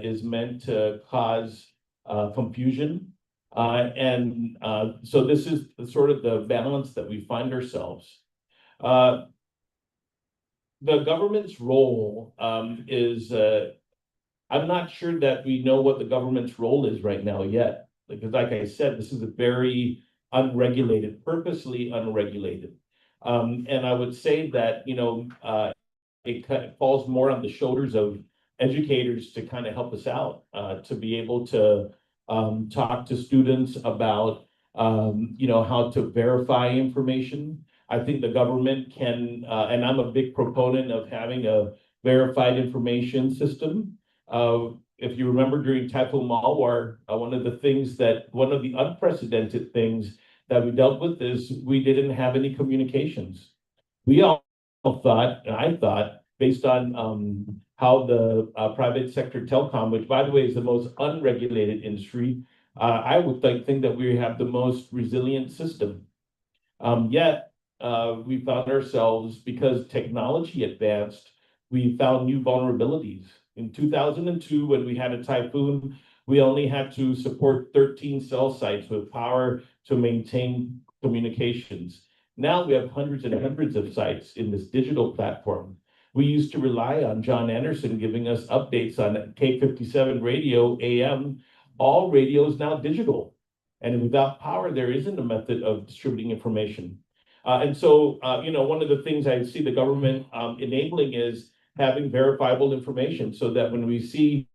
is meant to cause confusion. So this is sort of the balance that we find ourselves. The government's role is, I'm not sure that we know what the government's role is right now yet. Because like I said, this is a very unregulated, purposely unregulated. And I would say that, it falls more on the shoulders of educators to kind of help us out, to be able to talk to students about, how to verify information. I think the government can, and I'm a big proponent of having a verified information system. If you remember during Typhoon Malwar, one of the unprecedented things that we dealt with is we didn't have any communications. We all thought, and I thought, based on how the private sector telecom, which by the way is the most unregulated industry, I would think that we have the most resilient system. Yet we found ourselves, because technology advanced, we found new vulnerabilities. In 2002, when we had a typhoon, we only had to support 13 cell sites with power to maintain communications. Now we have hundreds and hundreds of sites in this digital platform. We used to rely on John Anderson giving us updates on K57 radio, AM. All radio is now digital. And without power, there isn't a method of distributing information. One of the things I see the government enabling is having verifiable information, so that when we see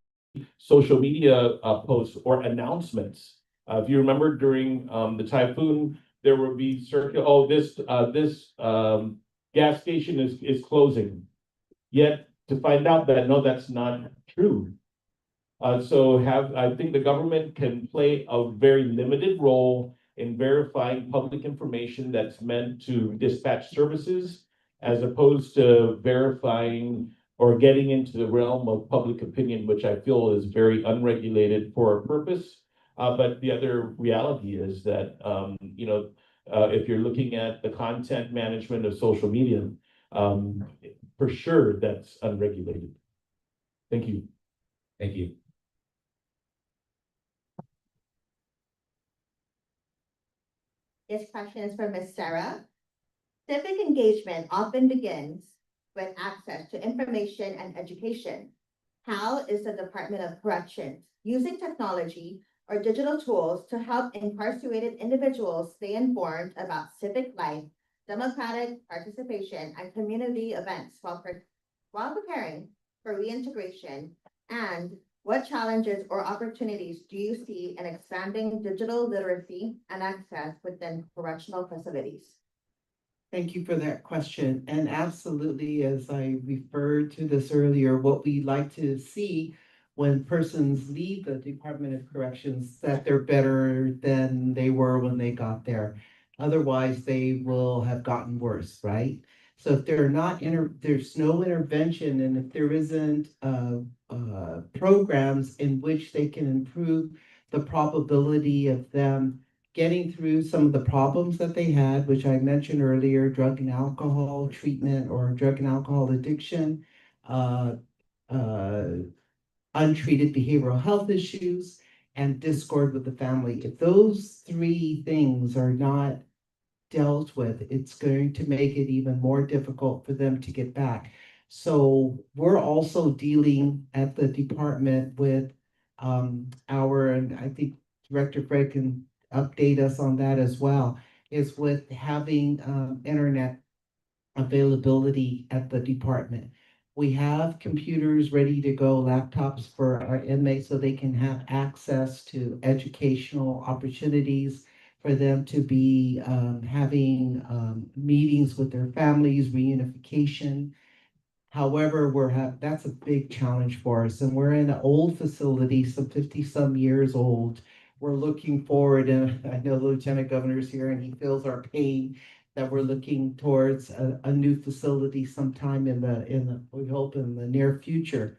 social media posts or announcements, if you remember during the typhoon, there would be this gas station is closing. Yet to find out that no, that's not true. I think the government can play a very limited role in verifying public information that's meant to dispatch services, as opposed to verifying or getting into the realm of public opinion, which I feel is very unregulated for a purpose. But the other reality is that, if you're looking at the content management of social media, for sure, that's unregulated. Thank you. Thank you. This question is for Ms. Sarah. Civic engagement often begins with access to information and education. How is the Department of Corrections using technology or digital tools to help incarcerated individuals stay informed about civic life, democratic participation, and community events while preparing for reintegration? And What challenges or opportunities do you see in expanding digital literacy and access within correctional facilities? Thank you for that question. And absolutely, as I referred to this earlier, what we like to see when persons leave the Department of Corrections, that they're better than they were when they got there. Otherwise, they will have gotten worse, right? So if they're not there's no intervention, and if there isn't programs in which they can improve the probability of them getting through some of the problems that they had, which I mentioned earlier, drug and alcohol treatment or drug and alcohol addiction, uh, untreated behavioral health issues, and discord with the family. If those three things are not dealt with, it's going to make it even more difficult for them to get back. So we're also dealing at the department with and I think Director Fred can update us on that as well, is with having internet availability at the department. We have computers ready to go, laptops for our inmates so they can have access to educational opportunities for them to be having meetings with their families, reunification. However, that's a big challenge for us, and we're in an old facility, some 50-some years old. We're looking forward, and I know the Lieutenant Governor's here, and he feels our pain that we're looking towards a new facility sometime we hope in the near future.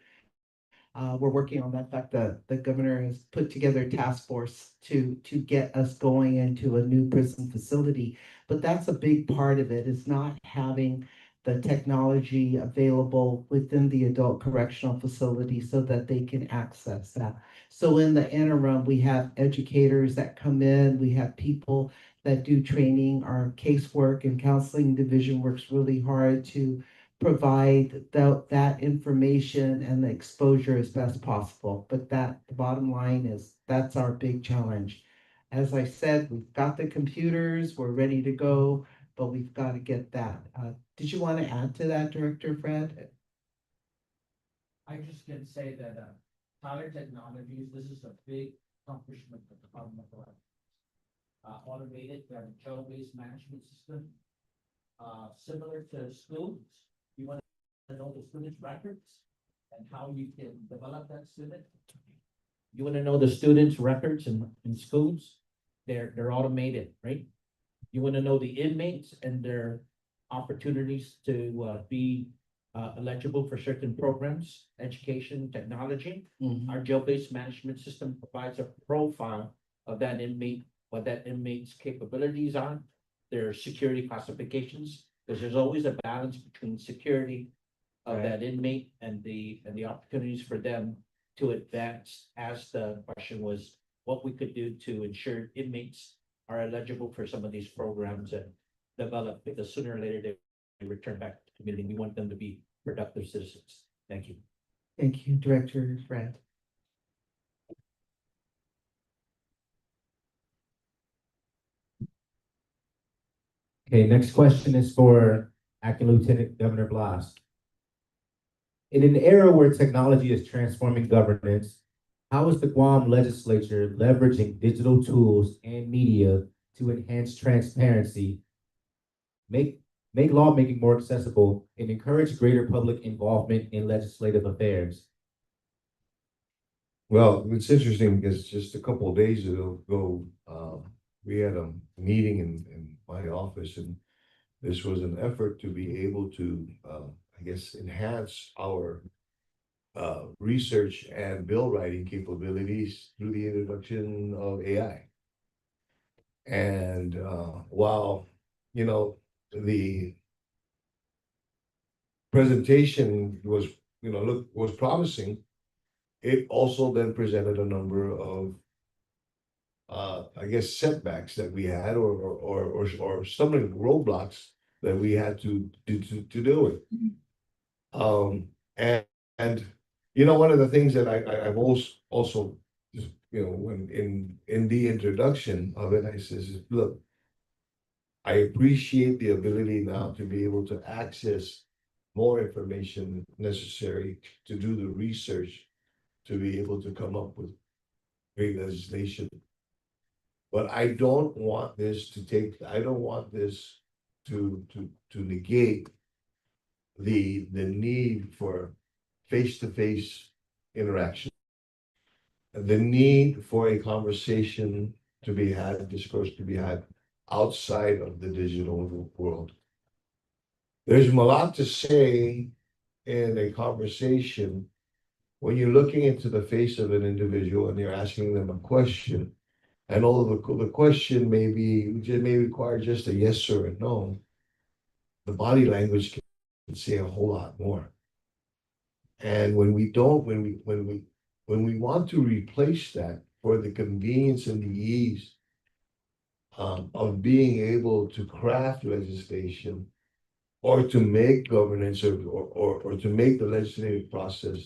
We're working on that. In fact, the governor has put together a task force to get us going into a new prison facility. But that's a big part of it, is not having the technology available within the adult correctional facility so that they can access that. So in the interim, we have educators that come in, we have people that do training. Our casework and counseling division works really hard to provide that information and the exposure as best possible. But the bottom line is, that's our big challenge. As I said, we've got the computers, we're ready to go, but we've got to get that. Did you want to add to that, Director Fred? I just can say that Tyler Technologies, this is a big accomplishment of the Department of Corrections. Automated jail-based management system, similar to schools. You want to know the students' records and how you can develop that student. You want to know the students' records in schools. They're automated, right? You want to know the inmates and their opportunities to be eligible for certain programs, education, technology. Our jail-based management system provides a profile of that inmate, what that inmate's capabilities are, their security classifications, because there's always a balance between security of that inmate and the opportunities for them to advance, as the question was, what we could do to ensure inmates are eligible for some of these programs and develop, because sooner or later they return back to the community. We want them to be productive citizens. Thank you. Thank you, Director Fred. Okay, next question is for Acting Lieutenant Governor Blas. In an era where technology is transforming governance, how is the Guam legislature leveraging digital tools and media to enhance transparency, make lawmaking more accessible, and encourage greater public involvement in legislative affairs? Well, it's interesting because just a couple of days ago, we had a meeting in my office, and this was an effort to be able to, I guess, enhance our research and bill writing capabilities through the introduction of AI. And while, the presentation was, was promising, it also then presented a number of I guess setbacks that we had, or stumbling roadblocks that we had to deal with. And one of the things that I've also just, when in the introduction of it, I says, look, I appreciate the ability now to be able to access more information necessary to do the research to be able to come up with great legislation. But I don't want this to negate the need for face-to-face interaction. The need for a conversation to be had, discourse to be had outside of the digital world. There's a lot to say in a conversation when you're looking into the face of an individual and you're asking them a question. And although the question may require just a yes or a no, the body language can say a whole lot more. And when we want to replace that for the convenience and the ease of being able to craft legislation or to make governance or to make the legislative process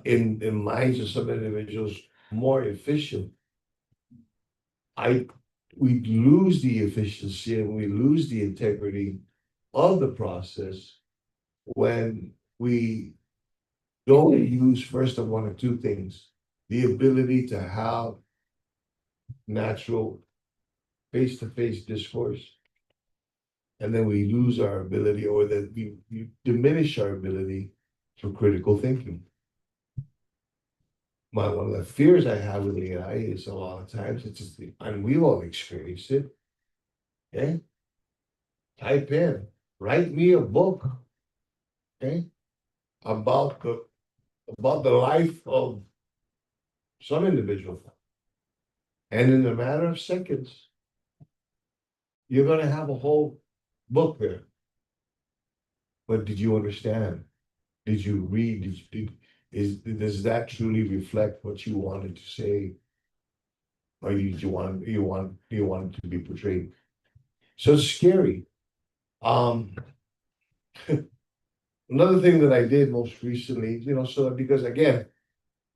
in minds of some individuals more efficient, we lose the efficiency and we lose the integrity of the process when we don't use first of one or two things: the ability to have natural face-to-face discourse, and then we lose our ability, or that we diminish our ability for critical thinking. One of the fears I have with AI is a lot of times it's just, and we've all experienced it. Okay, type in, write me a book, okay, about the life of some individual, and in a matter of seconds, you're going to have a whole book there. But did you understand? Did you read? Does that truly reflect what you wanted to say, or did you want it to be portrayed? So it's scary. Another thing that I did most recently, so because again,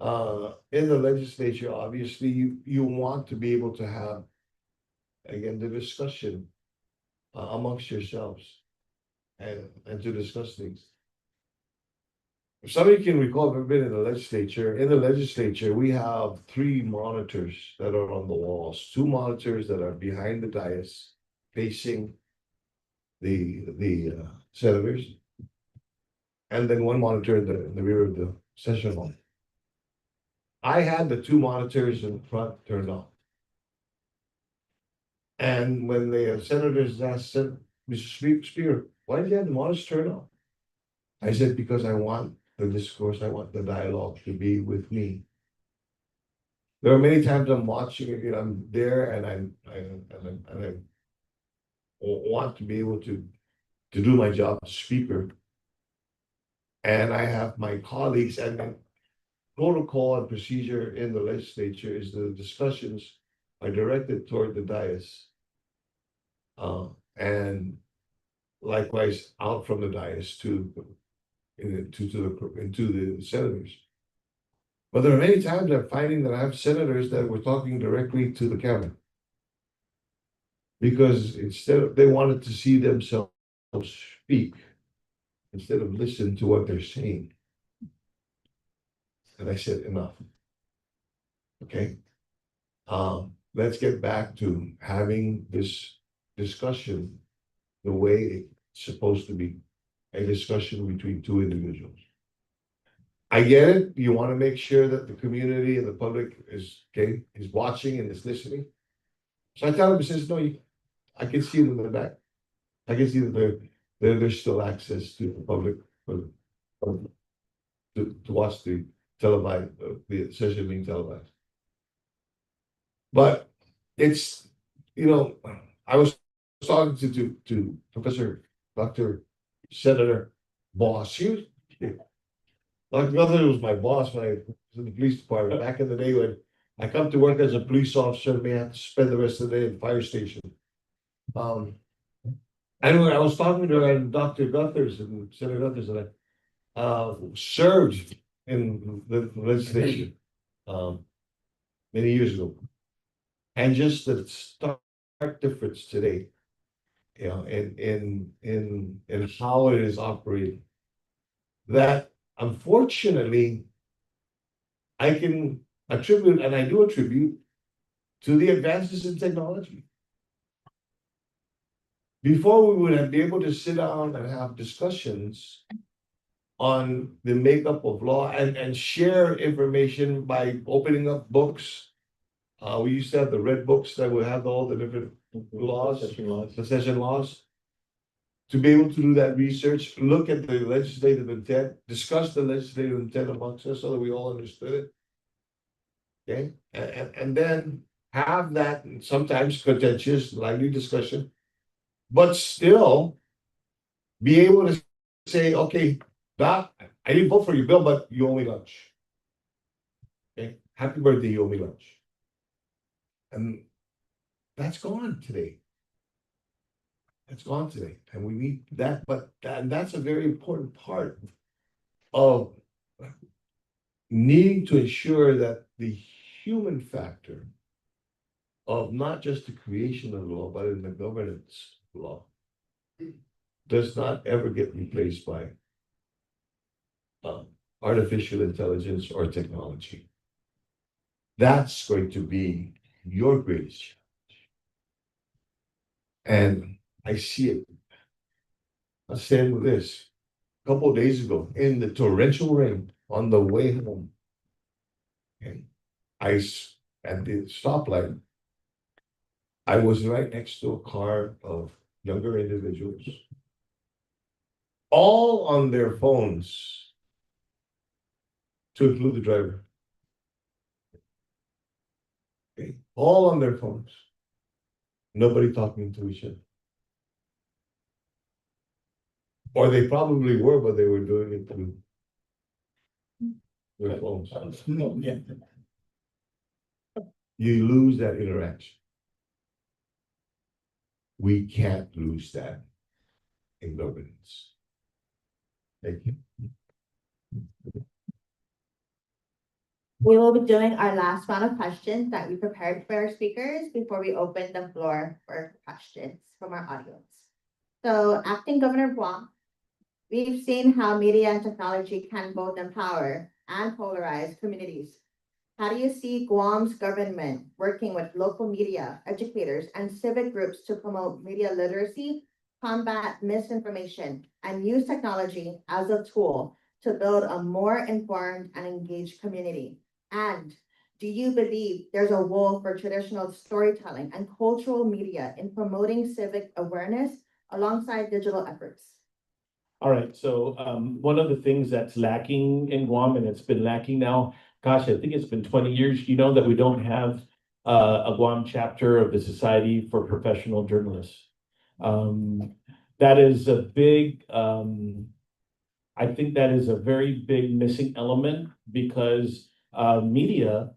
in the legislature, obviously you want to be able to have, again, the discussion amongst yourselves and to discuss things. If somebody can recall, I've ever been in the legislature, we have 3 monitors that are on the walls, 2 monitors that are behind the dais facing the senators, and then 1 monitor in the rear of the session hall. I had the 2 monitors in front turned off. And when the senators asked, Mr. Speaker, why did you have the monitors turned off? I said, because I want the discourse, I want the dialogue to be with me. There are many times I'm watching it, I'm there and I want to be able to do my job as speaker. And I have my colleagues, and the protocol and procedure in the legislature is the discussions are directed toward the dais. And likewise out from the dais into the senators. But there are many times I'm finding that I have senators that were talking directly to the camera, because they wanted to see themselves speak instead of listen to what they're saying. And I said, enough. Okay. Let's get back to having this discussion the way it's supposed to be, a discussion between 2 individuals. I get it. You want to make sure that the community and the public is watching and is listening. So I tell them, says, no, I can see them in the back. I can see that there's still access to the public to watch the session being televised. But it's, I was talking to Professor Dr. Senator Boss. Dr. Guthrie was my boss when I was in the police department back in the day when I come to work as a police officer, may have to spend the rest of the day at the fire station. Anyway, I was talking to Dr. Guthers and Senator Guthers, and I served in the legislature many years ago. And just the stark difference today, in how it is operating, that unfortunately I can attribute, and I do attribute, to the advances in technology. Before, we would have been able to sit down and have discussions on the makeup of law and share information by opening up books. We used to have the red books that would have all the different laws, succession laws. To be able to do that research, look at the legislative intent, discuss the legislative intent amongst us so that we all understood it. Okay, and then have that sometimes contentious, lively discussion, but still be able to say, okay, Doc, I didn't vote for your bill, but you owe me lunch. Okay, happy birthday, you owe me lunch. And that's gone today. That's gone today, and we need that, but that's a very important part of needing to ensure that the human factor of not just the creation of law, but in the governance of law does not ever get replaced by artificial intelligence or technology. That's going to be your greatest challenge. And I see it. I'll stand with this. A couple of days ago, in the torrential rain on the way home, and at the stoplight, I was right next to a car of younger individuals, all on their phones, to include the driver. Okay, all on their phones. Nobody talking to each other. Or they probably were, but they were doing it through their phones. You lose that interaction. We can't lose that in governance. Thank you. We will be doing our last round of questions that we prepared for our speakers before we open the floor for questions from our audience. So, Acting Governor Guam, we've seen how media and technology can both empower and polarize communities. How do you see Guam's government working with local media, educators, and civic groups to promote media literacy, combat misinformation, and use technology as a tool to build a more informed and engaged community? And do you believe there's a role for traditional storytelling and cultural media in promoting civic awareness alongside digital efforts? All right, so one of the things that's lacking in Guam, and it's been lacking now, gosh, I think it's been 20 years, you know, that we don't have a Guam chapter of the Society for Professional Journalists. That is a big, I think that is a very big missing element, because media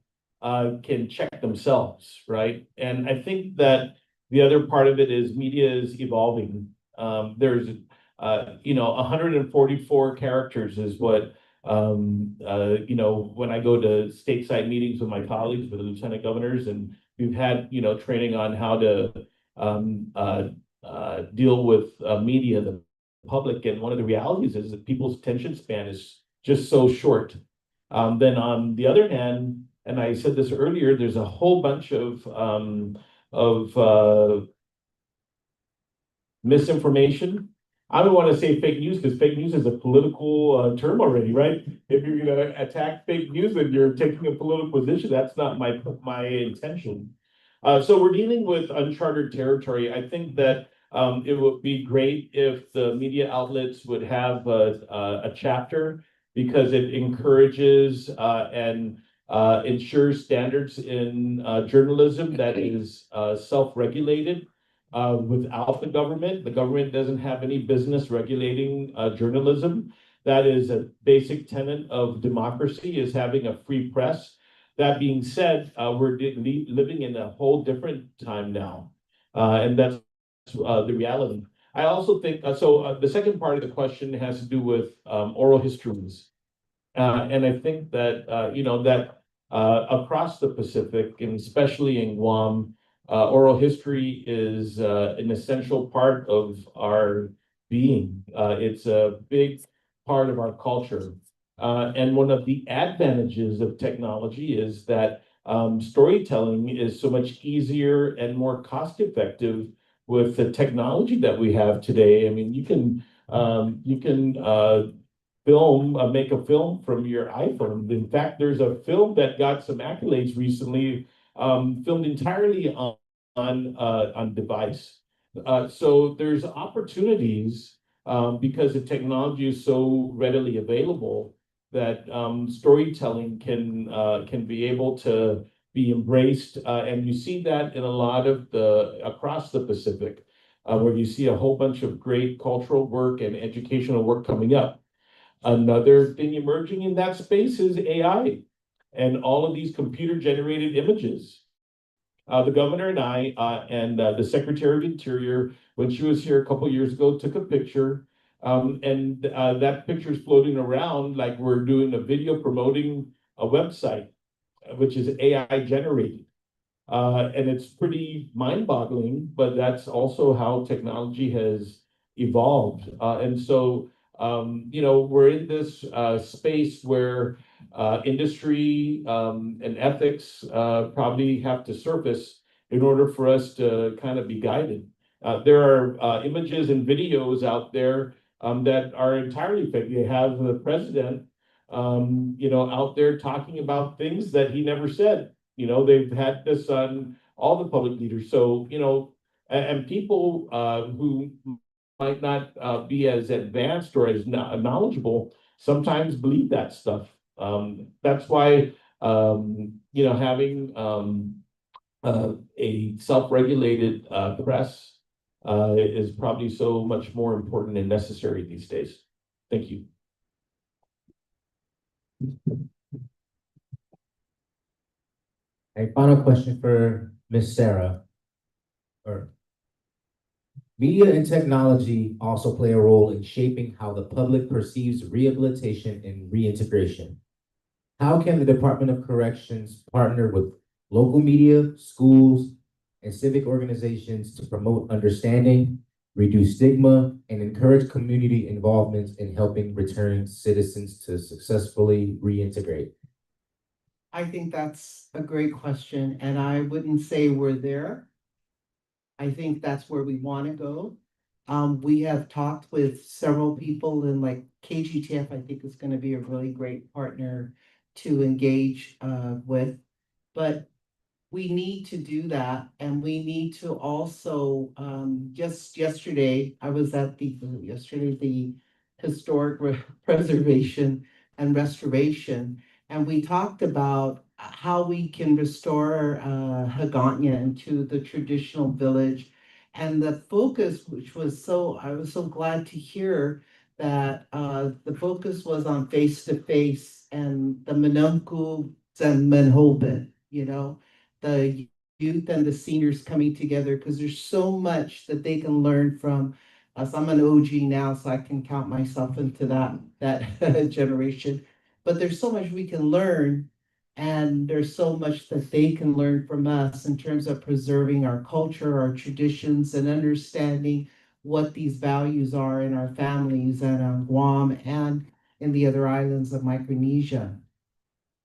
can check themselves, right? And I think that the other part of it is media is evolving. There's 144 characters is what, when I go to stateside meetings with my colleagues, with the lieutenant governors, and we've had, training on how to deal with media, the public. And one of the realities is that people's attention span is just so short. Then on the other hand, and I said this earlier, there's a whole bunch of misinformation. I don't want to say fake news, because fake news is a political term already, right? If you're going to attack fake news and you're taking a political position, that's not my intention. So we're dealing with uncharted territory. I think that it would be great if the media outlets would have a chapter, because it encourages and ensures standards in journalism that is self-regulated. Without the government. The government doesn't have any business regulating journalism. That is a basic tenet of democracy, is having a free press. That being said, we're living in a whole different time now. And that's the reality. I also think, the second part of the question has to do with oral histories. And I think that, across the Pacific, and especially in Guam, oral history is an essential part of our being. It's a big part of our culture. And one of the advantages of technology is that storytelling is so much easier and more cost effective with the technology that we have today. I mean, you can make a film from your iPhone. In fact, there's a film that got some accolades recently, filmed entirely on device. So there's opportunities because the technology is so readily available that storytelling can be able to be embraced, and you see that in a lot of across the Pacific, where you see a whole bunch of great cultural work and educational work coming up. Another thing emerging in that space is AI and all of these computer-generated images. The governor and I and the Secretary of Interior, when she was here a couple years ago, took a picture, and that picture's floating around like we're doing a video promoting a website, which is AI generated. And it's pretty mind-boggling, but that's also how technology has evolved. And so, we're in this space where industry and ethics probably have to surface in order for us to kind of be guided. There are images and videos out there that are entirely fake. They have the president, out there talking about things that he never said. They've had this on all the public leaders. So, and people who might not be as advanced or as knowledgeable sometimes believe that stuff. That's why, having a self-regulated press is probably so much more important and necessary these days. Thank you. A final question for Ms. Sarah. Media and technology also play a role in shaping how the public perceives rehabilitation and reintegration. How can the Department of Corrections partner with local media, schools, and civic organizations to promote understanding, reduce stigma, and encourage community involvement in helping returning citizens to successfully reintegrate? I think that's a great question, and I wouldn't say we're there. I think that's where we want to go. We have talked with several people, and like KGTF, I think is going to be a really great partner to engage with. But we need to do that, and we need to also, just yesterday, I was at the historic preservation and restoration, and we talked about how we can restore Hagåtña into the traditional village. And the focus, I was so glad to hear that the focus was on face-to-face and the Manunku and Manhoben, the youth and the seniors coming together, because there's so much that they can learn from us. I'm an OG now, so I can count myself into that generation. But there's so much we can learn, and there's so much that they can learn from us in terms of preserving our culture, our traditions, and understanding what these values are in our families and on Guam and in the other islands of Micronesia.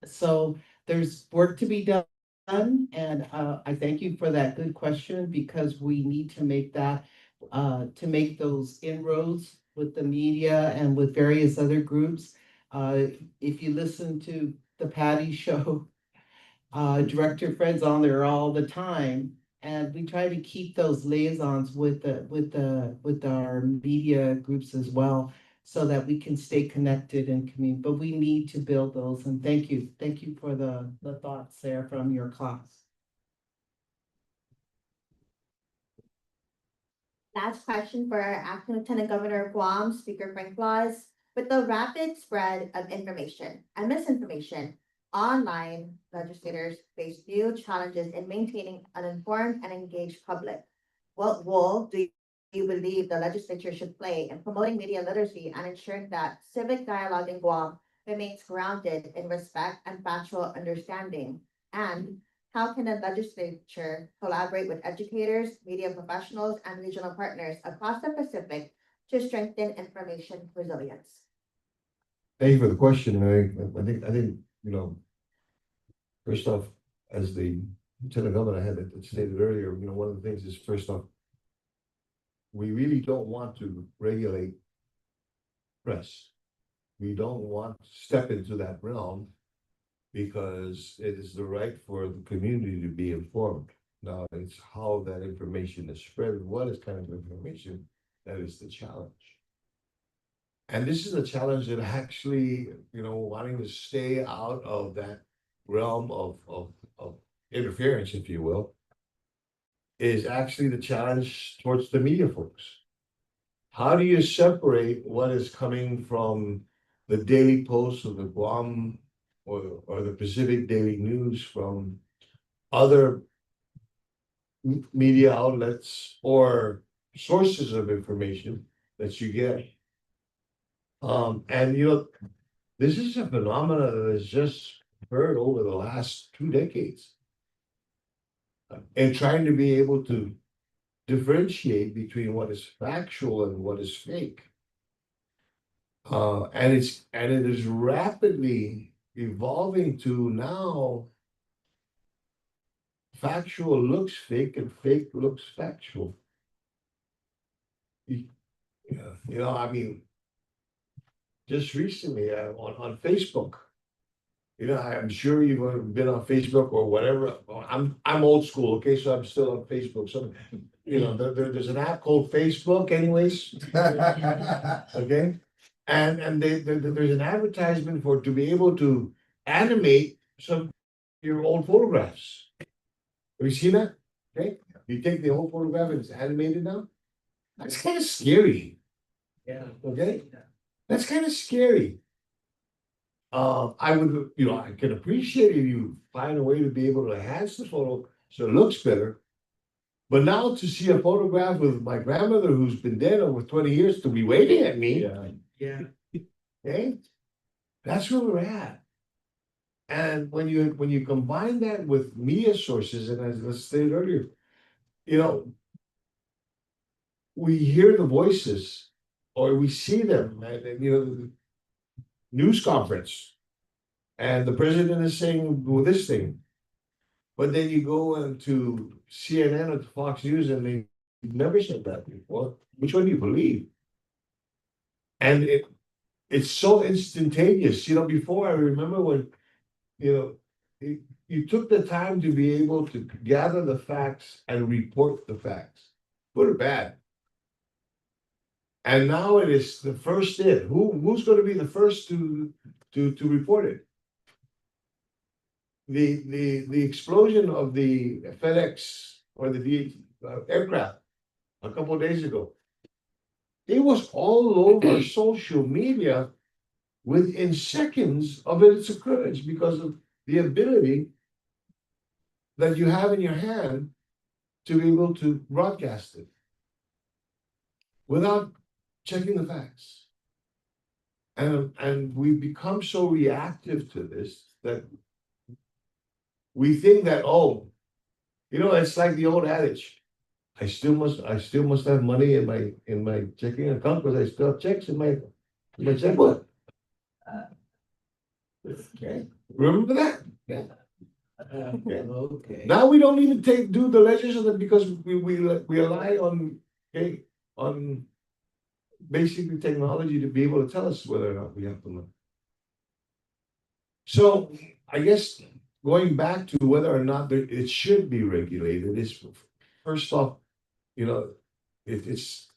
So there's work to be done. And I thank you for that good question, because we need to make those inroads with the media and with various other groups. If you listen to the Patty Show, Director Fred's on there all the time, and we try to keep those liaisons with our media groups as well, so that we can stay connected and communicate. But we need to build those, and thank you for the thoughts there from your class. Last question for our Acting Lieutenant Governor of Guam, Speaker Frank Laws. With the rapid spread of information and misinformation, online legislators face new challenges in maintaining an informed and engaged public. What role do you believe the legislature should play in promoting media literacy and ensuring that civic dialogue in Guam remains grounded in respect and factual understanding? And how can the legislature collaborate with educators, media professionals, and regional partners across the Pacific to strengthen information resilience? Thank you for the question. I think, first off, as the Lieutenant Governor had stated earlier, one of the things is, first off, we really don't want to regulate press. We don't want to step into that realm because it is the right for the community to be informed. Now, it's how that information is spread, what is kind of information, that is the challenge. And this is a challenge that actually, wanting to stay out of that realm of interference, if you will, is actually the challenge towards the media folks. How do you separate what is coming from the Daily Post or the Guam or the Pacific Daily News from other media outlets or sources of information that you get? And this is a phenomenon that has just occurred over the last 2 decades. And trying to be able to differentiate between what is factual and what is fake. And it is rapidly evolving to now factual looks fake and fake looks factual. I mean, just recently on Facebook, I'm sure you've been on Facebook or whatever. I'm old school, okay, so I'm still on Facebook. So, there's an app called Facebook, anyways. Okay, and there's an advertisement to be able to animate some of your old photographs. Have you seen that? Okay, you take the whole photograph and it's animated now. That's kind of scary. Yeah. Okay, that's kind of scary. I would, I can appreciate if you find a way to be able to enhance the photo so it looks better. But now to see a photograph with my grandmother who's been dead over 20 years to be waving at me. Yeah. Okay, that's where we're at. And when you combine that with media sources, and as I stated earlier, we hear the voices or we see them, and news conference, and the president is saying, well, this thing. But then you go into CNN or Fox News and they never said that before. Which one do you believe? And it's so instantaneous. Before, I remember when, you took the time to be able to gather the facts and report the facts, good or bad. And now it is the first in. Who's going to be the first to report it? The explosion of the FedEx or the aircraft a couple of days ago. It was all over social media within seconds of its occurrence because of the ability that you have in your hand to be able to broadcast it without checking the facts. And we've become so reactive to this that we think that, it's like the old adage. I still must have money in my checking account because I still have checks in my checkbook. Okay, remember that? Yeah. Okay. Now we don't even do the legislative because we rely on basically technology to be able to tell us whether or not we have to look. So I guess going back to whether or not it should be regulated is, first off, is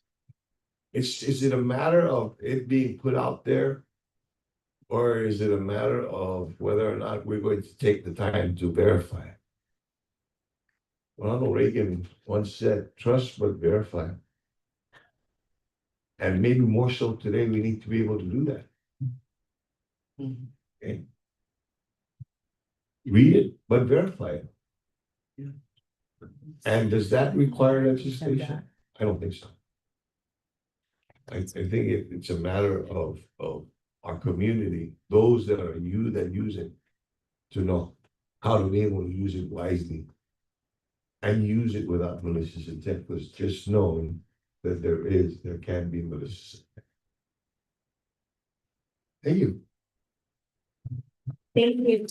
it a matter of it being put out there, or is it a matter of whether or not we're going to take the time to verify it? Ronald Reagan once said, "Trust but verify." And maybe more so today, we need to be able to do that. Okay. Read it, but verify it. Yeah. And does that require legislation? I don't think so. I think it's a matter of our community, those that use it, to know how to be able to use it wisely and use it without malicious intent, because just knowing that there can be malicious intent. Thank you. Thank you.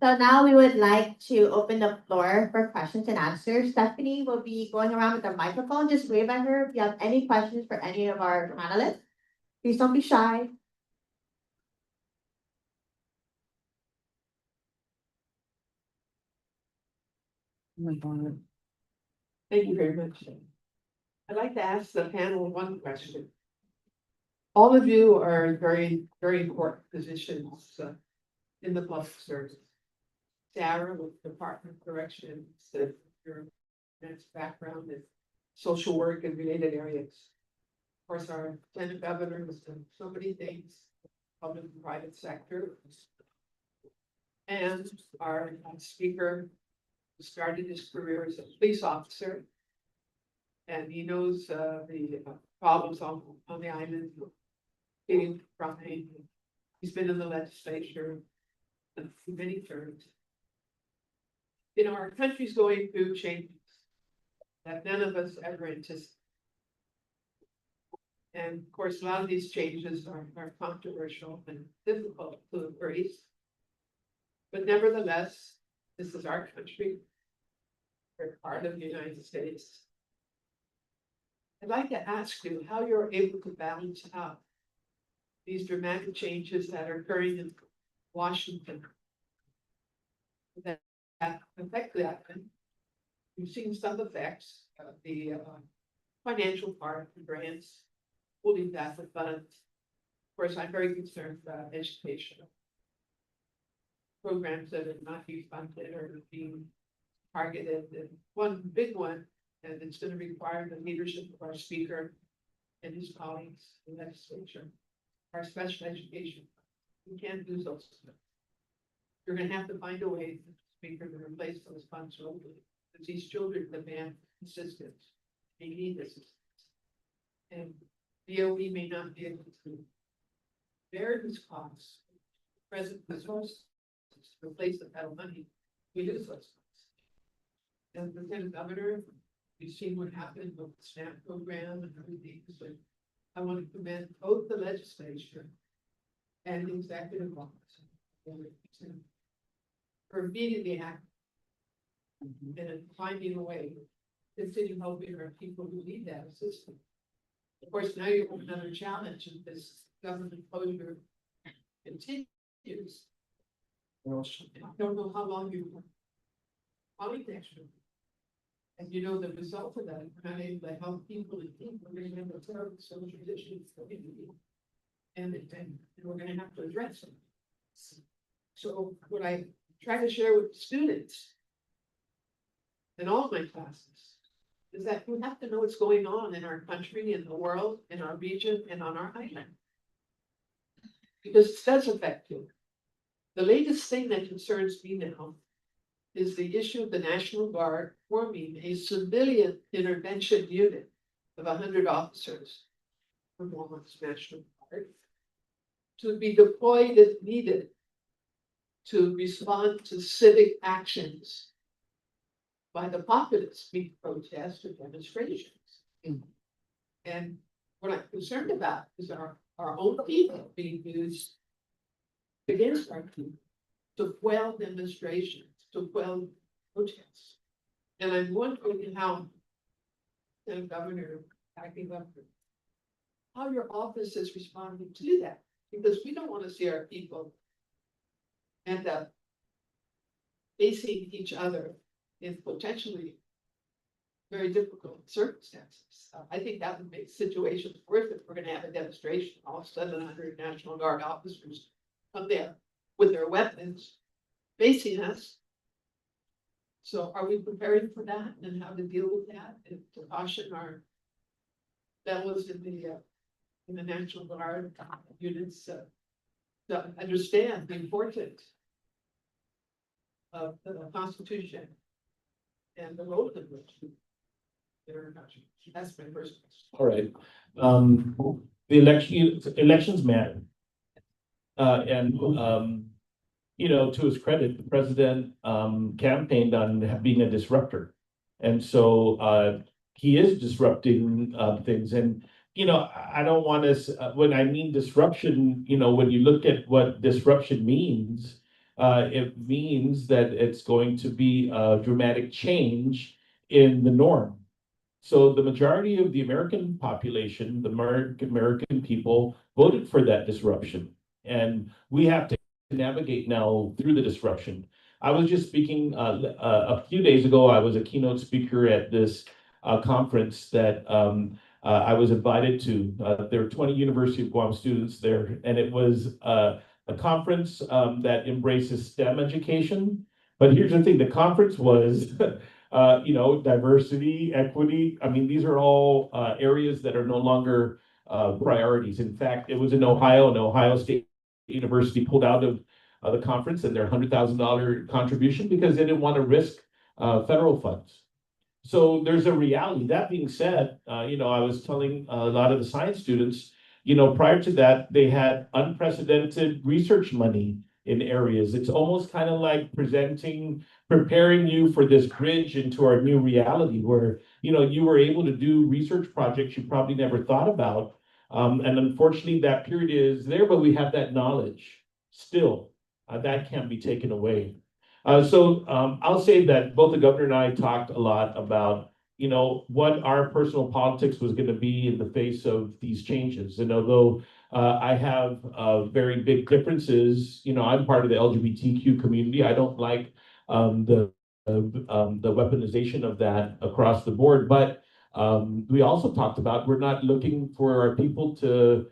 So now we would like to open the floor for questions and answers. Stephanie will be going around with the microphone. Just wave at her if you have any questions for any of our panelists. Please don't be shy. Oh my God. Thank you very much. I'd like to ask the panel one question. All of you are in very, very important positions in the public service. Sarah with Department of Corrections, your next background is social work and related areas. Of course, our Lieutenant Governor has done so many things, public and private sector. And our speaker started his career as a police officer. And he knows the problems on the island. Getting from he's been in the legislature many terms. You know, our country's going through changes that none of us ever anticipated. And of course, a lot of these changes are controversial and difficult to embrace. But nevertheless, this is our country. We're part of the United States. I'd like to ask you how you're able to balance out these dramatic changes that are occurring in Washington that affect the island. We've seen some effects of the financial part of the grants, holding back the funds. Of course, I'm very concerned about education programs that are not being funded or being targeted. And one big one, and it's going to require the leadership of our speaker and his colleagues in the legislature, our special education. We can't do those things. You're going to have to find a way, speaker, to replace those funds locally, because these children demand assistance. They need assistance. And DOE may not be able to bear these costs. Present resources to replace the federal money, we lose those funds. And the Lieutenant Governor, we've seen what happened with the SNAP program and everything. So I want to commend both the legislature and the executive office for immediately acting and finding a way to continue helping our people who need that assistance. Of course, now you have another challenge if this government closure continues. I don't know how long you next year. And you know the result of that, we're not able to help people and think we're going to have a terrible social issues. And we're going to have to address them. So what I try to share with students in all my classes is that you have to know what's going on in our country, in the world, in our region, and on our island. Because it does affect you. The latest thing that concerns me now is the issue of the National Guard forming a civilian intervention unit of 100 officers from Guam's National Guard to be deployed if needed to respond to civic actions by the populace, be protests or demonstrations. And what I'm concerned about is our own people being used against our people to quell demonstrations, to quell protests. And I'm wondering how the governor acting up, how your office is responding to that, because we don't want to see our people end up facing each other in potentially very difficult circumstances. I think that would make situations worse if we're going to have a demonstration. All of a sudden, 100 National Guard officers come there with their weapons facing us. So are we preparing for that and how to deal with that and to caution our fellows in the National Guard units to understand the importance of the Constitution and the role of which they're country. That's my first question. All right. The elections matter. You know, to his credit, the president campaigned on being a disruptor. And so he is disrupting things. And I don't want to, when I mean disruption, when you look at what disruption means, it means that it's going to be a dramatic change in the norm. So the majority of the American population, the American people voted for that disruption. And we have to navigate now through the disruption. I was just speaking a few days ago, I was a keynote speaker at this conference that I was invited to. There were 20 University of Guam students there, and it was a conference that embraces STEM education. But here's the thing, the conference was diversity, equity. I mean, these are all areas that are no longer priorities. In fact, it was in Ohio, and Ohio State University pulled out of the conference and their $100,000 contribution because they didn't want to risk federal funds. So there's a reality. That being said, I was telling a lot of the science students, prior to that, they had unprecedented research money in areas. It's almost kind of like preparing you for this bridge into our new reality where, you were able to do research projects you probably never thought about. And unfortunately, that period is there, but we have that knowledge still. That can't be taken away. So I'll say that both the governor and I talked a lot about, what our personal politics was going to be in the face of these changes. And although I have very big differences, I'm part of the LGBTQ community. I don't like the weaponization of that across the board. But we also talked about we're not looking for our people to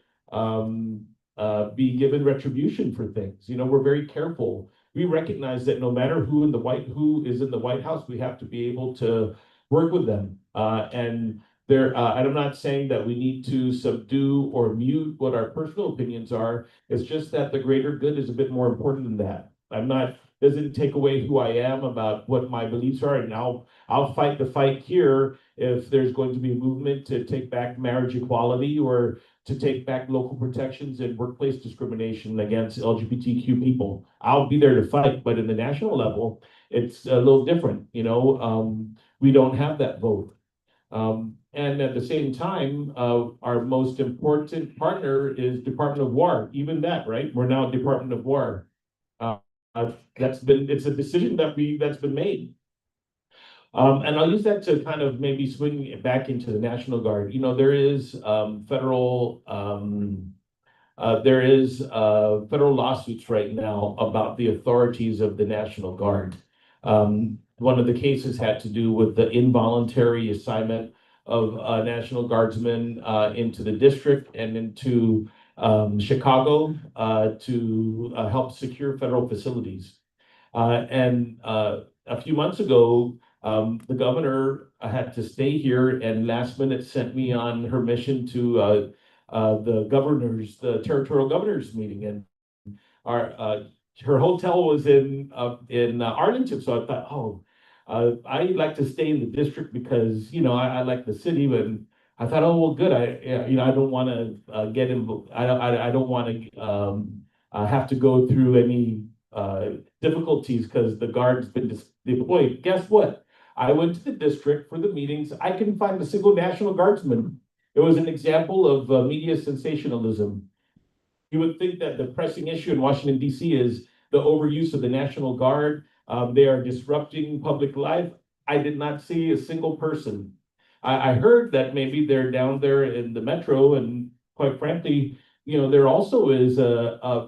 be given retribution for things. We're very careful. We recognize that no matter who is in the White House, we have to be able to work with them. And I'm not saying that we need to subdue or mute what our personal opinions are. It's just that the greater good is a bit more important than that. Doesn't take away who I am about what my beliefs are, and I'll fight the fight here if there's going to be a movement to take back marriage equality or to take back local protections and workplace discrimination against LGBTQ people. I'll be there to fight, but in the national level, it's a little different. We don't have that vote. And at the same time, our most important partner is Department of War. Even that, right? We're now Department of War. It's a decision that's been made. And I'll use that to kind of maybe swing it back into the National Guard. There is federal lawsuits right now about the authorities of the National Guard. One of the cases had to do with the involuntary assignment of National Guardsmen into the district and into Chicago to help secure federal facilities. And a few months ago, the governor had to stay here and last minute sent me on her mission to the territorial governors meeting. And her hotel was in Arlington. So I thought, I like to stay in the district because, I like the city, but I thought, oh, well, good. I don't want to get involved. I don't want to have to go through any difficulties because the guard's been deployed. Guess what? I went to the district for the meetings. I couldn't find a single National Guardsman. It was an example of media sensationalism. You would think that the pressing issue in Washington, D.C. is the overuse of the National Guard. They are disrupting public life. I did not see a single person. I heard that maybe they're down there in the metro, and quite frankly, there also is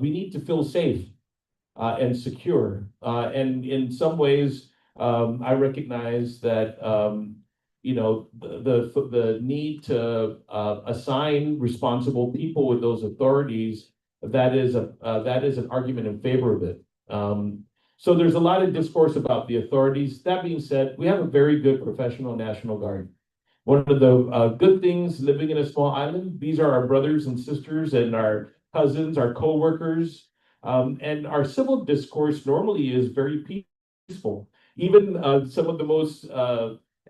we need to feel safe and secure. And in some ways, I recognize that the need to assign responsible people with those authorities, that is an argument in favor of it. So there's a lot of discourse about the authorities. That being said, we have a very good professional National Guard. One of the good things living in a small island, these are our brothers and sisters and our cousins, our co-workers, and our civil discourse normally is very peaceful. Even some of the most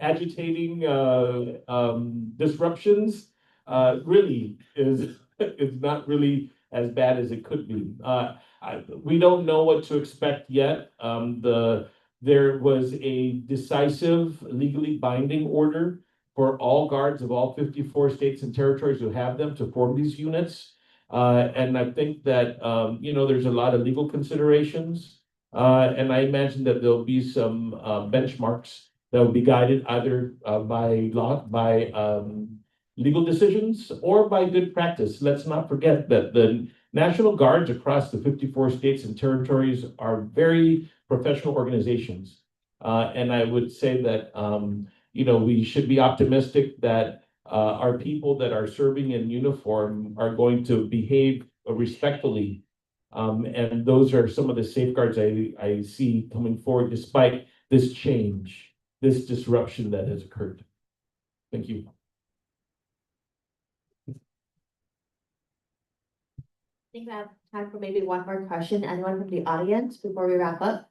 agitating disruptions really is not really as bad as it could be. We don't know what to expect yet. There was a decisive, legally binding order for all guards of all 54 states and territories who have them to form these units. And I think that, there's a lot of legal considerations. And I imagine that there'll be some benchmarks that will be guided either by legal decisions or by good practice. Let's not forget that the National Guards across the 54 states and territories are very professional organizations. And I would say that, we should be optimistic that our people that are serving in uniform are going to behave respectfully. And those are some of the safeguards I see coming forward despite this change, this disruption that has occurred. Thank you. I think we have time for maybe one more question. Anyone from the audience before we wrap up?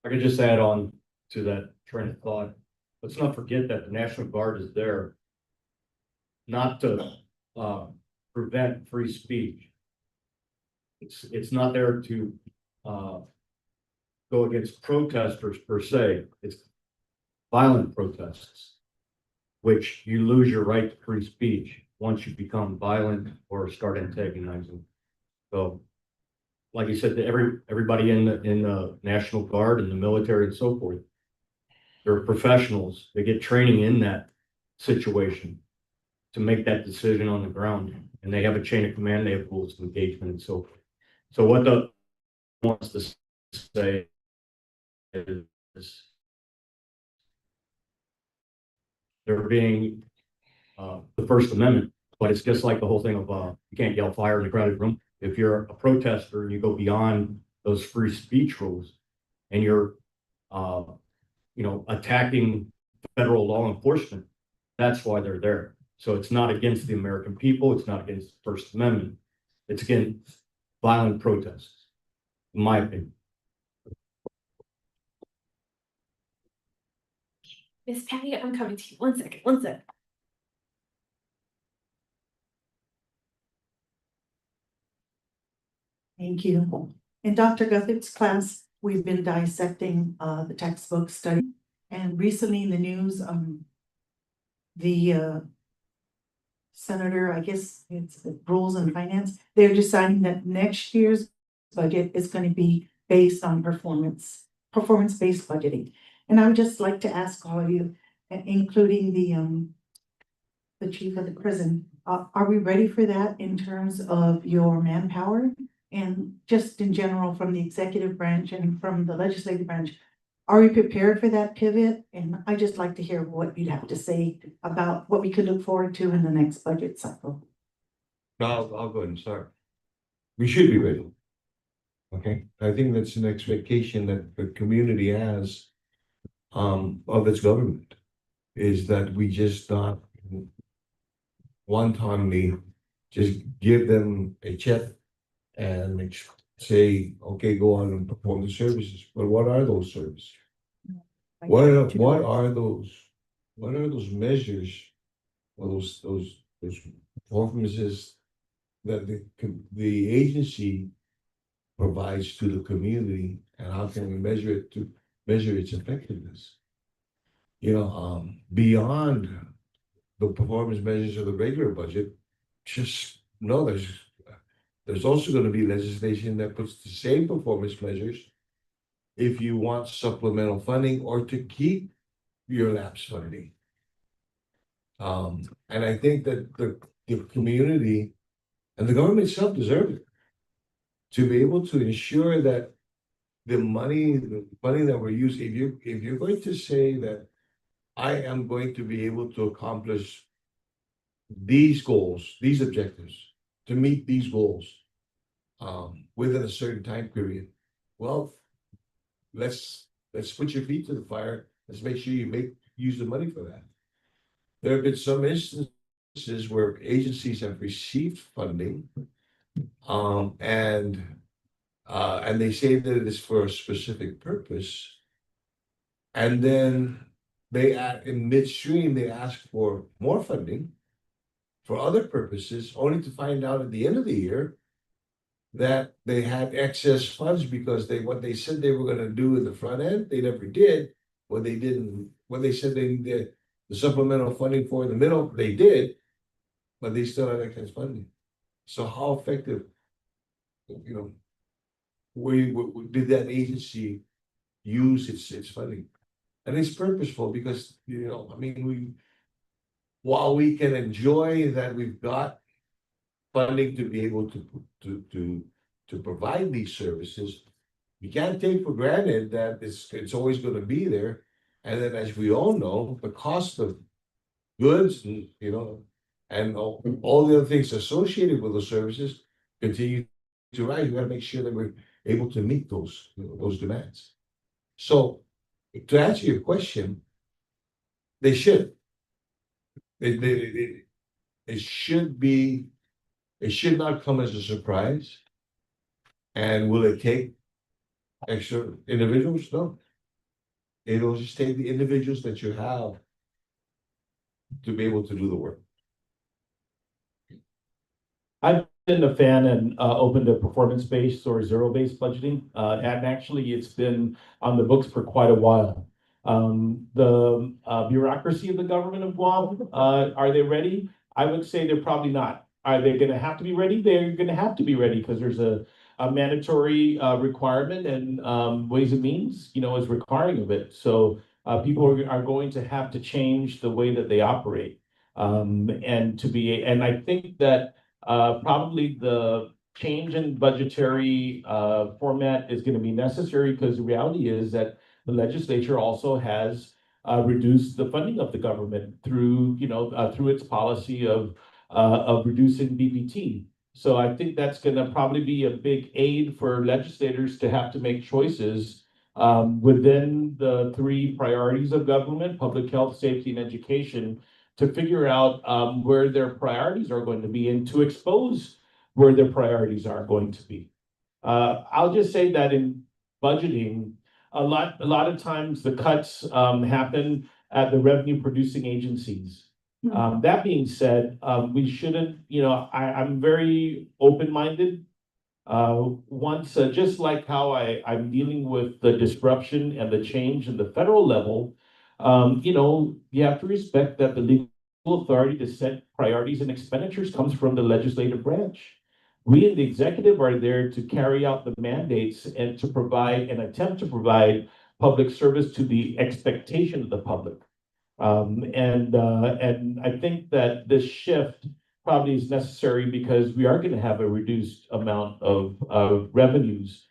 I could just add on to that train of thought. Let's not forget that the National Guard is there not to prevent free speech. It's not there to go against protesters per se. It's violent protests, which you lose your right to free speech once you become violent or start antagonizing. So, like you said, everybody in the National Guard and the military and so forth, they're professionals. They get training in that situation to make that decision on the ground, and they have a chain of command. They have rules of engagement and so forth. So what the wants to say is they're being the First Amendment, but it's just like the whole thing of you can't yell fire in a crowded room. If you're a protester and you go beyond those free speech rules and you're attacking federal law enforcement, that's why they're there. So it's not against the American people, it's not against the First Amendment, it's against violent protests, in my opinion. Miss Patty, I'm coming to you. One second. Thank you. In Dr. Guthick's class, we've been dissecting the textbook study, and recently in the news, the senator, I guess it's Rules and Finance, they're deciding that next year's budget is going to be based on performance-based budgeting. And I would just like to ask all of you, including the chief of the prison, are we ready for that in terms of your manpower? And just in general, from the executive branch and from the legislative branch, are we prepared for that pivot? And I'd just like to hear what you'd have to say about what we could look forward to in the next budget cycle. I'll go ahead and start. We should be ready. Okay, I think that's an expectation that the community has of its government, is that we just not wantonly just give them a check and say, okay, go on and perform the services. But what are those services? What are those measures or those performances that the agency provides to the community, and how can we measure it to measure its effectiveness? Beyond the performance measures of the regular budget, just know there's also going to be legislation that puts the same performance measures if you want supplemental funding or to keep your lapse funding. And I think that the community and the government itself deserve it, to be able to ensure that the money that we're using, if you're going to say that I am going to be able to accomplish these goals, these objectives, to meet these goals within a certain time period, well, let's put your feet to the fire. Let's make sure you use the money for that. There have been some instances where agencies have received funding, and they say that it is for a specific purpose, and then in midstream they ask for more funding for other purposes, only to find out at the end of the year that they had excess funds because what they said they were going to do in the front end, they never did, what they didn't, what they said they did, the supplemental funding for in the middle, they did, but they still have excess funding. So how effective, you know, did that agency use its funding? And it's purposeful because, you know, I mean, while we can enjoy that we've got funding to be able to provide these services, you can't take for granted that it's always gonna be there. And then, as we all know, the cost of goods, and, you know, and all the other things associated with those services continue to rise. We gotta make sure that we're able to meet those, you know, those demands. So, to answer your question, they should. It should be, it should not come as a surprise. And will it take extra individuals? No. It'll just take the individuals that you have to be able to do the work. I've been a fan and open to performance-based or zero-based budgeting. And actually, it's been on the books for quite a while. The bureaucracy of the government of Guam, are they ready? I would say they're probably not. Are they going to have to be ready? They're going to have to be ready because there's a mandatory requirement, and Ways and Means, you know, is requiring of it. So people are going to have to change the way that they operate. And I think that probably the change in budgetary format is going to be necessary because the reality is that the legislature also has reduced the funding of the government through, you know, through its policy of reducing BPT. So I think that's going to probably be a big aid for legislators to have to make choices within the three priorities of government: public health, safety, and education, to figure out where their priorities are going to be and to expose where their priorities are going to be. I'll just say that in budgeting, a lot of times the cuts happen at the revenue producing agencies. That being said, we shouldn't, you know, I'm very open-minded. Just like how I'm dealing with the disruption and the change in the federal level, you know, you have to respect that the legal authority to set priorities and expenditures comes from the legislative branch. We in the executive are there to carry out the mandates and to provide and attempt to provide public service to the expectation of the public. And I think that this shift probably is necessary because we are going to have a reduced amount of revenues.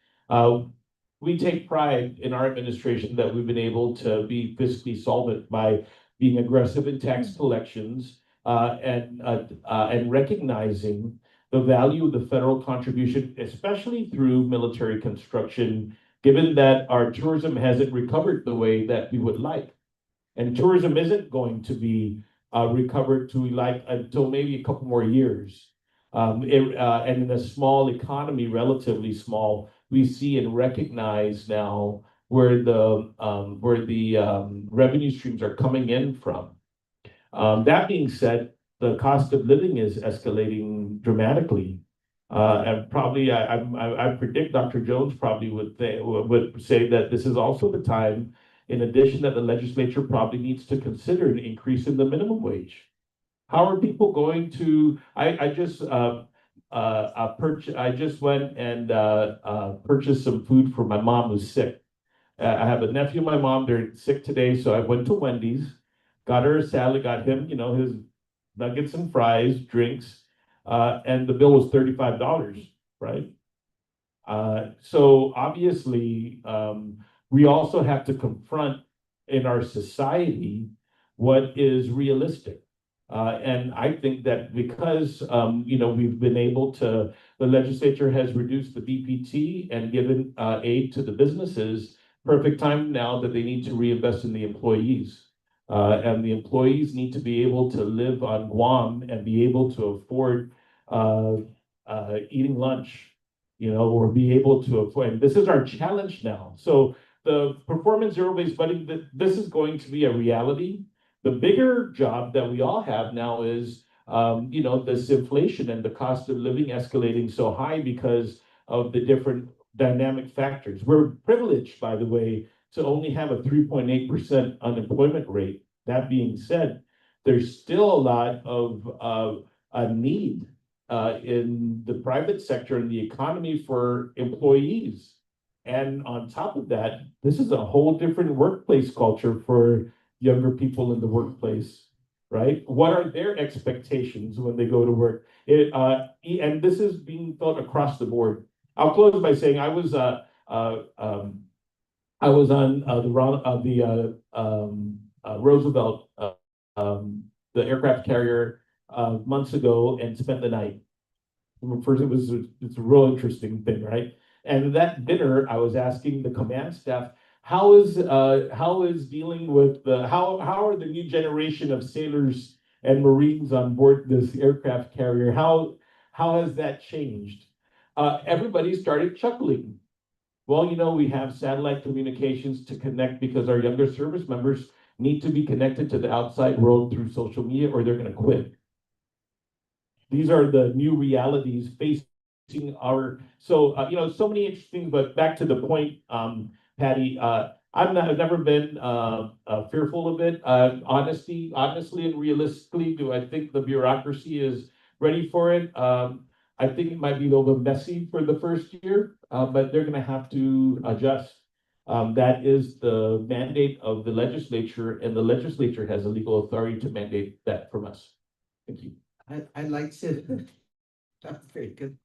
We take pride in our administration that we've been able to be fiscally solvent by being aggressive in tax collections and recognizing the value of the federal contribution, especially through military construction, given that our tourism hasn't recovered the way that we would like. And tourism isn't going to be recovered to like until maybe a couple more years. And in a small economy, relatively small, we see and recognize now where the revenue streams are coming in from. That being said, the cost of living is escalating dramatically. And probably I predict Dr. Jones probably would say that this is also the time, in addition, that the legislature probably needs to consider an increase in the minimum wage. How are people going to? I just went and purchased some food for my mom who's sick. I have a nephew and my mom, they're sick today, so I went to Wendy's, got her a salad, got him, you know, his nuggets and fries, drinks, and the bill was $35, right? So obviously, we also have to confront in our society what is realistic. And I think that because, you know, we've been able to, the legislature has reduced the BPT and given aid to the businesses, perfect time now that they need to reinvest in the employees. And the employees need to be able to live on Guam and be able to afford eating lunch, you know, or be able to afford. This is our challenge now. So the performance zero-based budgeting, this is going to be a reality. The bigger job that we all have now is, you know, this inflation and the cost of living escalating so high because of the different dynamic factors. We're privileged, by the way, to only have a 3.8% unemployment rate. That being said, there's still a lot of a need in the private sector and the economy for employees. And on top of that, this is a whole different workplace culture for younger people in the workplace, right? What are their expectations when they go to work? And this is being felt across the board. I'll close by saying I was on Roosevelt, the aircraft carrier, months ago and spent the night. First, it's a real interesting thing, right? And that dinner, I was asking the command staff, how is dealing with how are the new generation of sailors and Marines on board this aircraft carrier? How has that changed? Everybody started chuckling. Well, we have satellite communications to connect because our younger service members need to be connected to the outside world through social media or they're going to quit. These are the new realities facing our, so many interesting, but back to the point, Patty, I've never been fearful of it. Honestly and realistically, do I think the bureaucracy is ready for it? I think it might be a little bit messy for the first year, but they're gonna have to adjust. That is the mandate of the legislature, and the legislature has a legal authority to mandate that from us. Thank you. I'd like to, that's very good,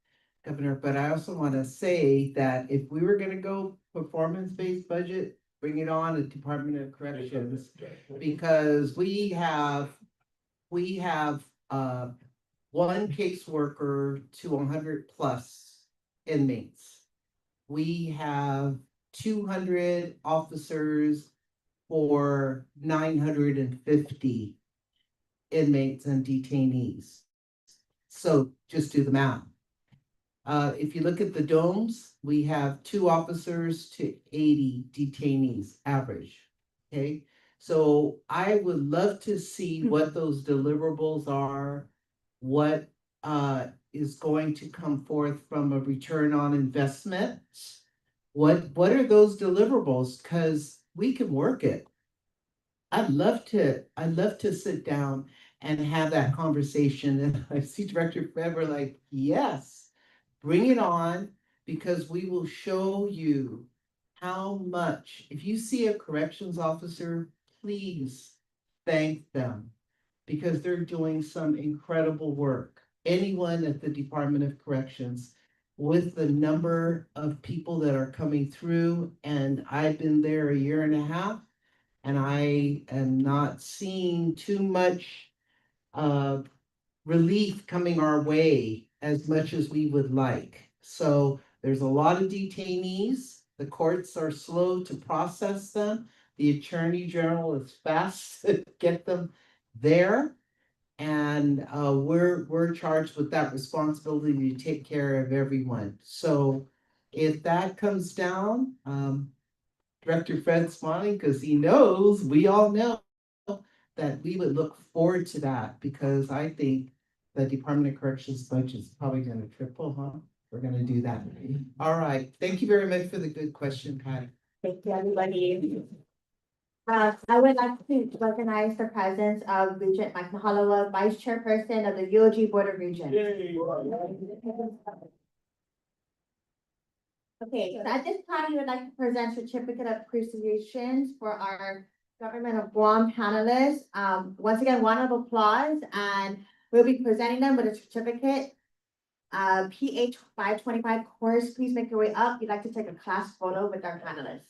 Governor, but I also want to say that if we were gonna go performance-based budget, bring it on the Department of Corrections, because we have one caseworker to 100+ inmates. We have 200 officers for 950 inmates and detainees. So just do the math. If you look at the domes, we have 2 officers to 80 detainees average. Okay, so I would love to see what those deliverables are, what is going to come forth from a return on investment. What are those deliverables? Because we can work it. I'd love to sit down and have that conversation. And I see Director Feber like, yes, bring it on, because we will show you how much, if you see a corrections officer, please thank them, because they're doing some incredible work. Anyone at the Department of Corrections, with the number of people that are coming through, and I've been there a year and a half, and I am not seeing too much relief coming our way as much as we would like. So there's a lot of detainees. The courts are slow to process them. The Attorney General is fast to get them there. And we're charged with that responsibility to take care of everyone. So if that comes down, Director Fred's smiling because he knows, we all know, that we would look forward to that, because I think the Department of Corrections budget is probably gonna triple, huh? We're gonna do that. All right, thank you very much for the good question, Patty. Thank you, everybody. I would like to recognize the presence of Regent Mike Mahalawa, Vice Chairperson of the UOG Board of Regents. Okay, so at this time, we would like to present certificate of appreciations for our Government of Guam panelists. Once again, round of applause, and we'll be presenting them with a certificate. PA-525 course, please make your way up. We'd like to take a class photo with our panelists.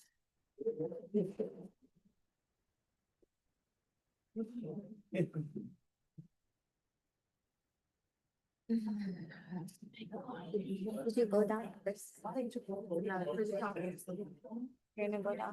Did you go down first? You're gonna go down?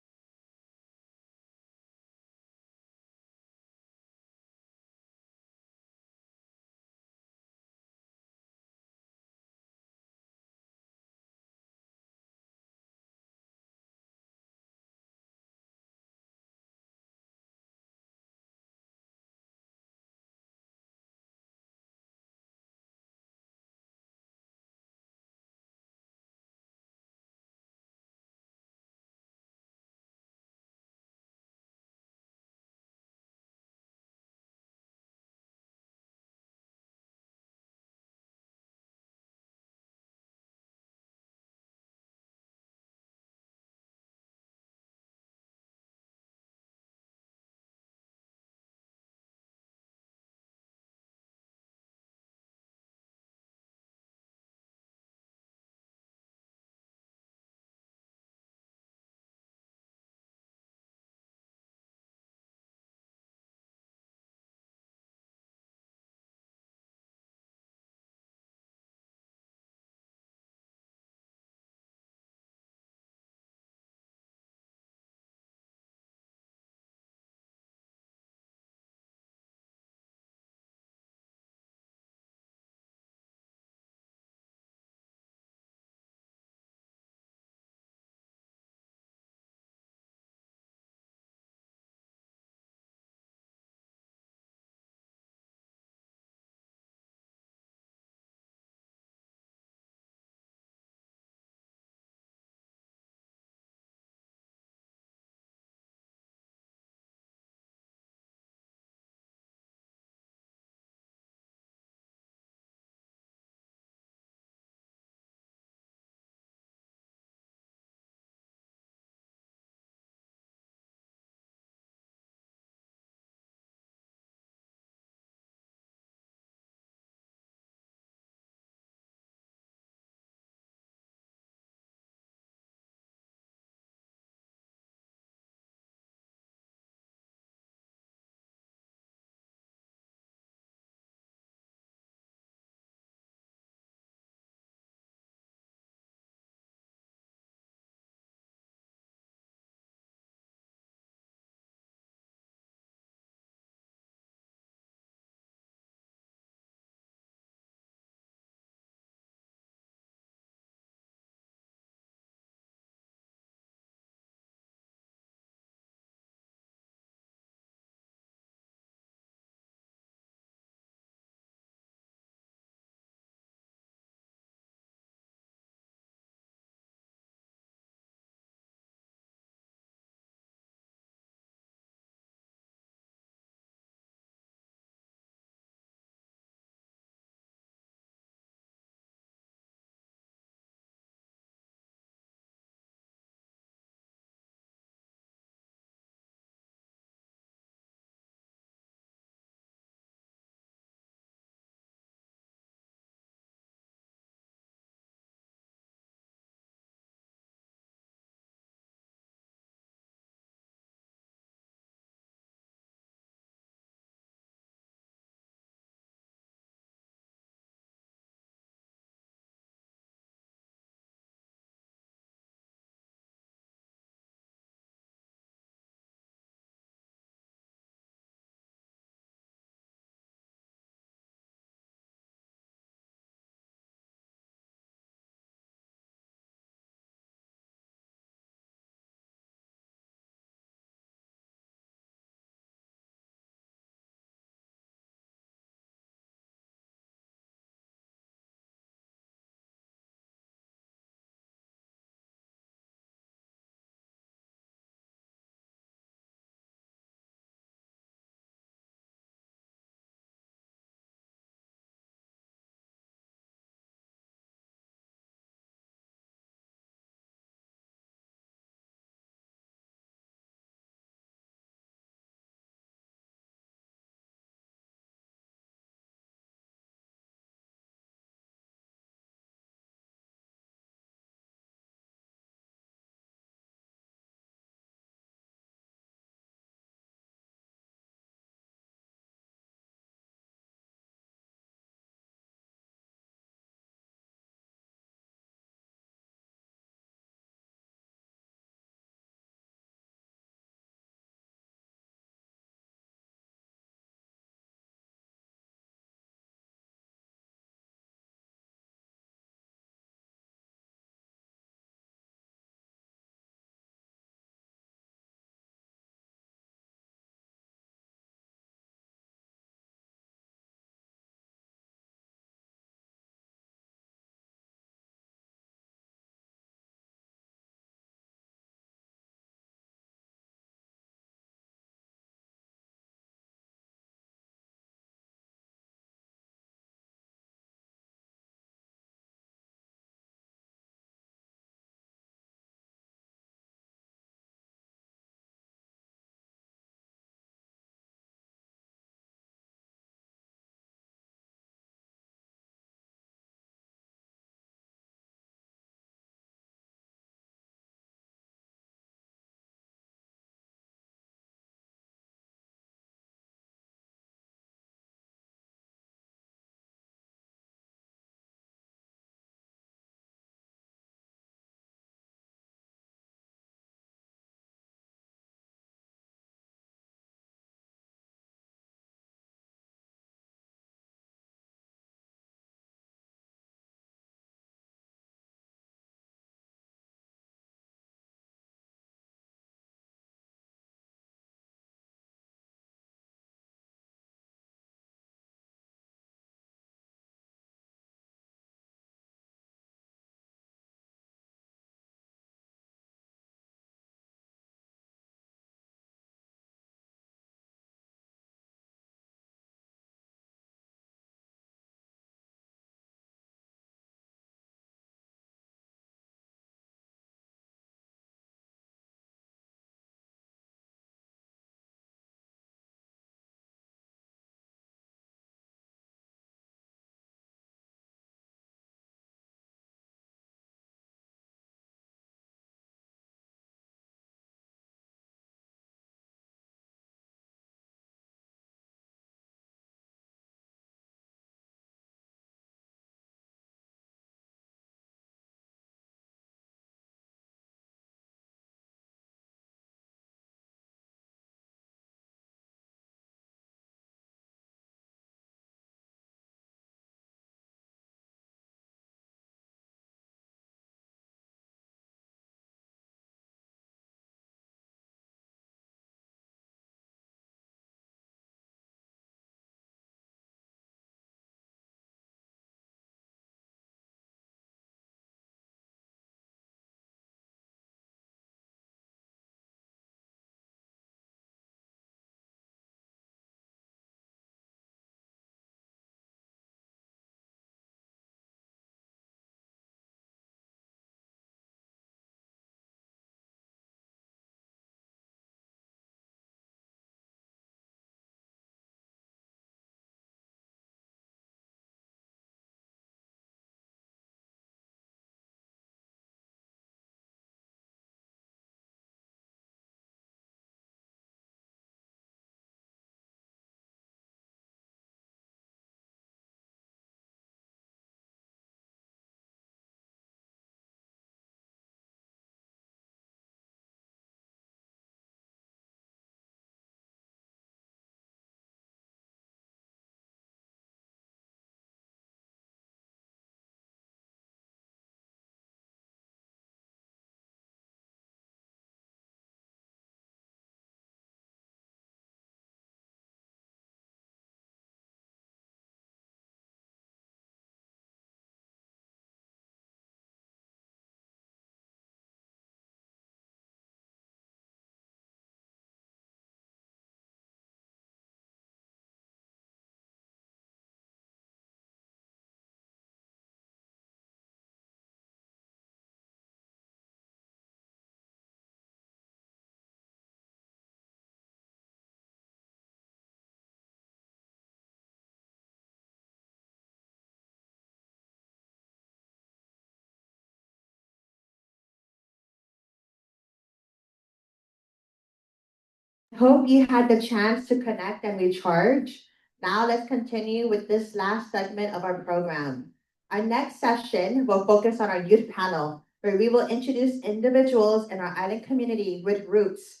Hope you had the chance to connect and recharge. Now let's continue with this last segment of our program. Our next session will focus on our youth panel, where we will introduce individuals in our island community with roots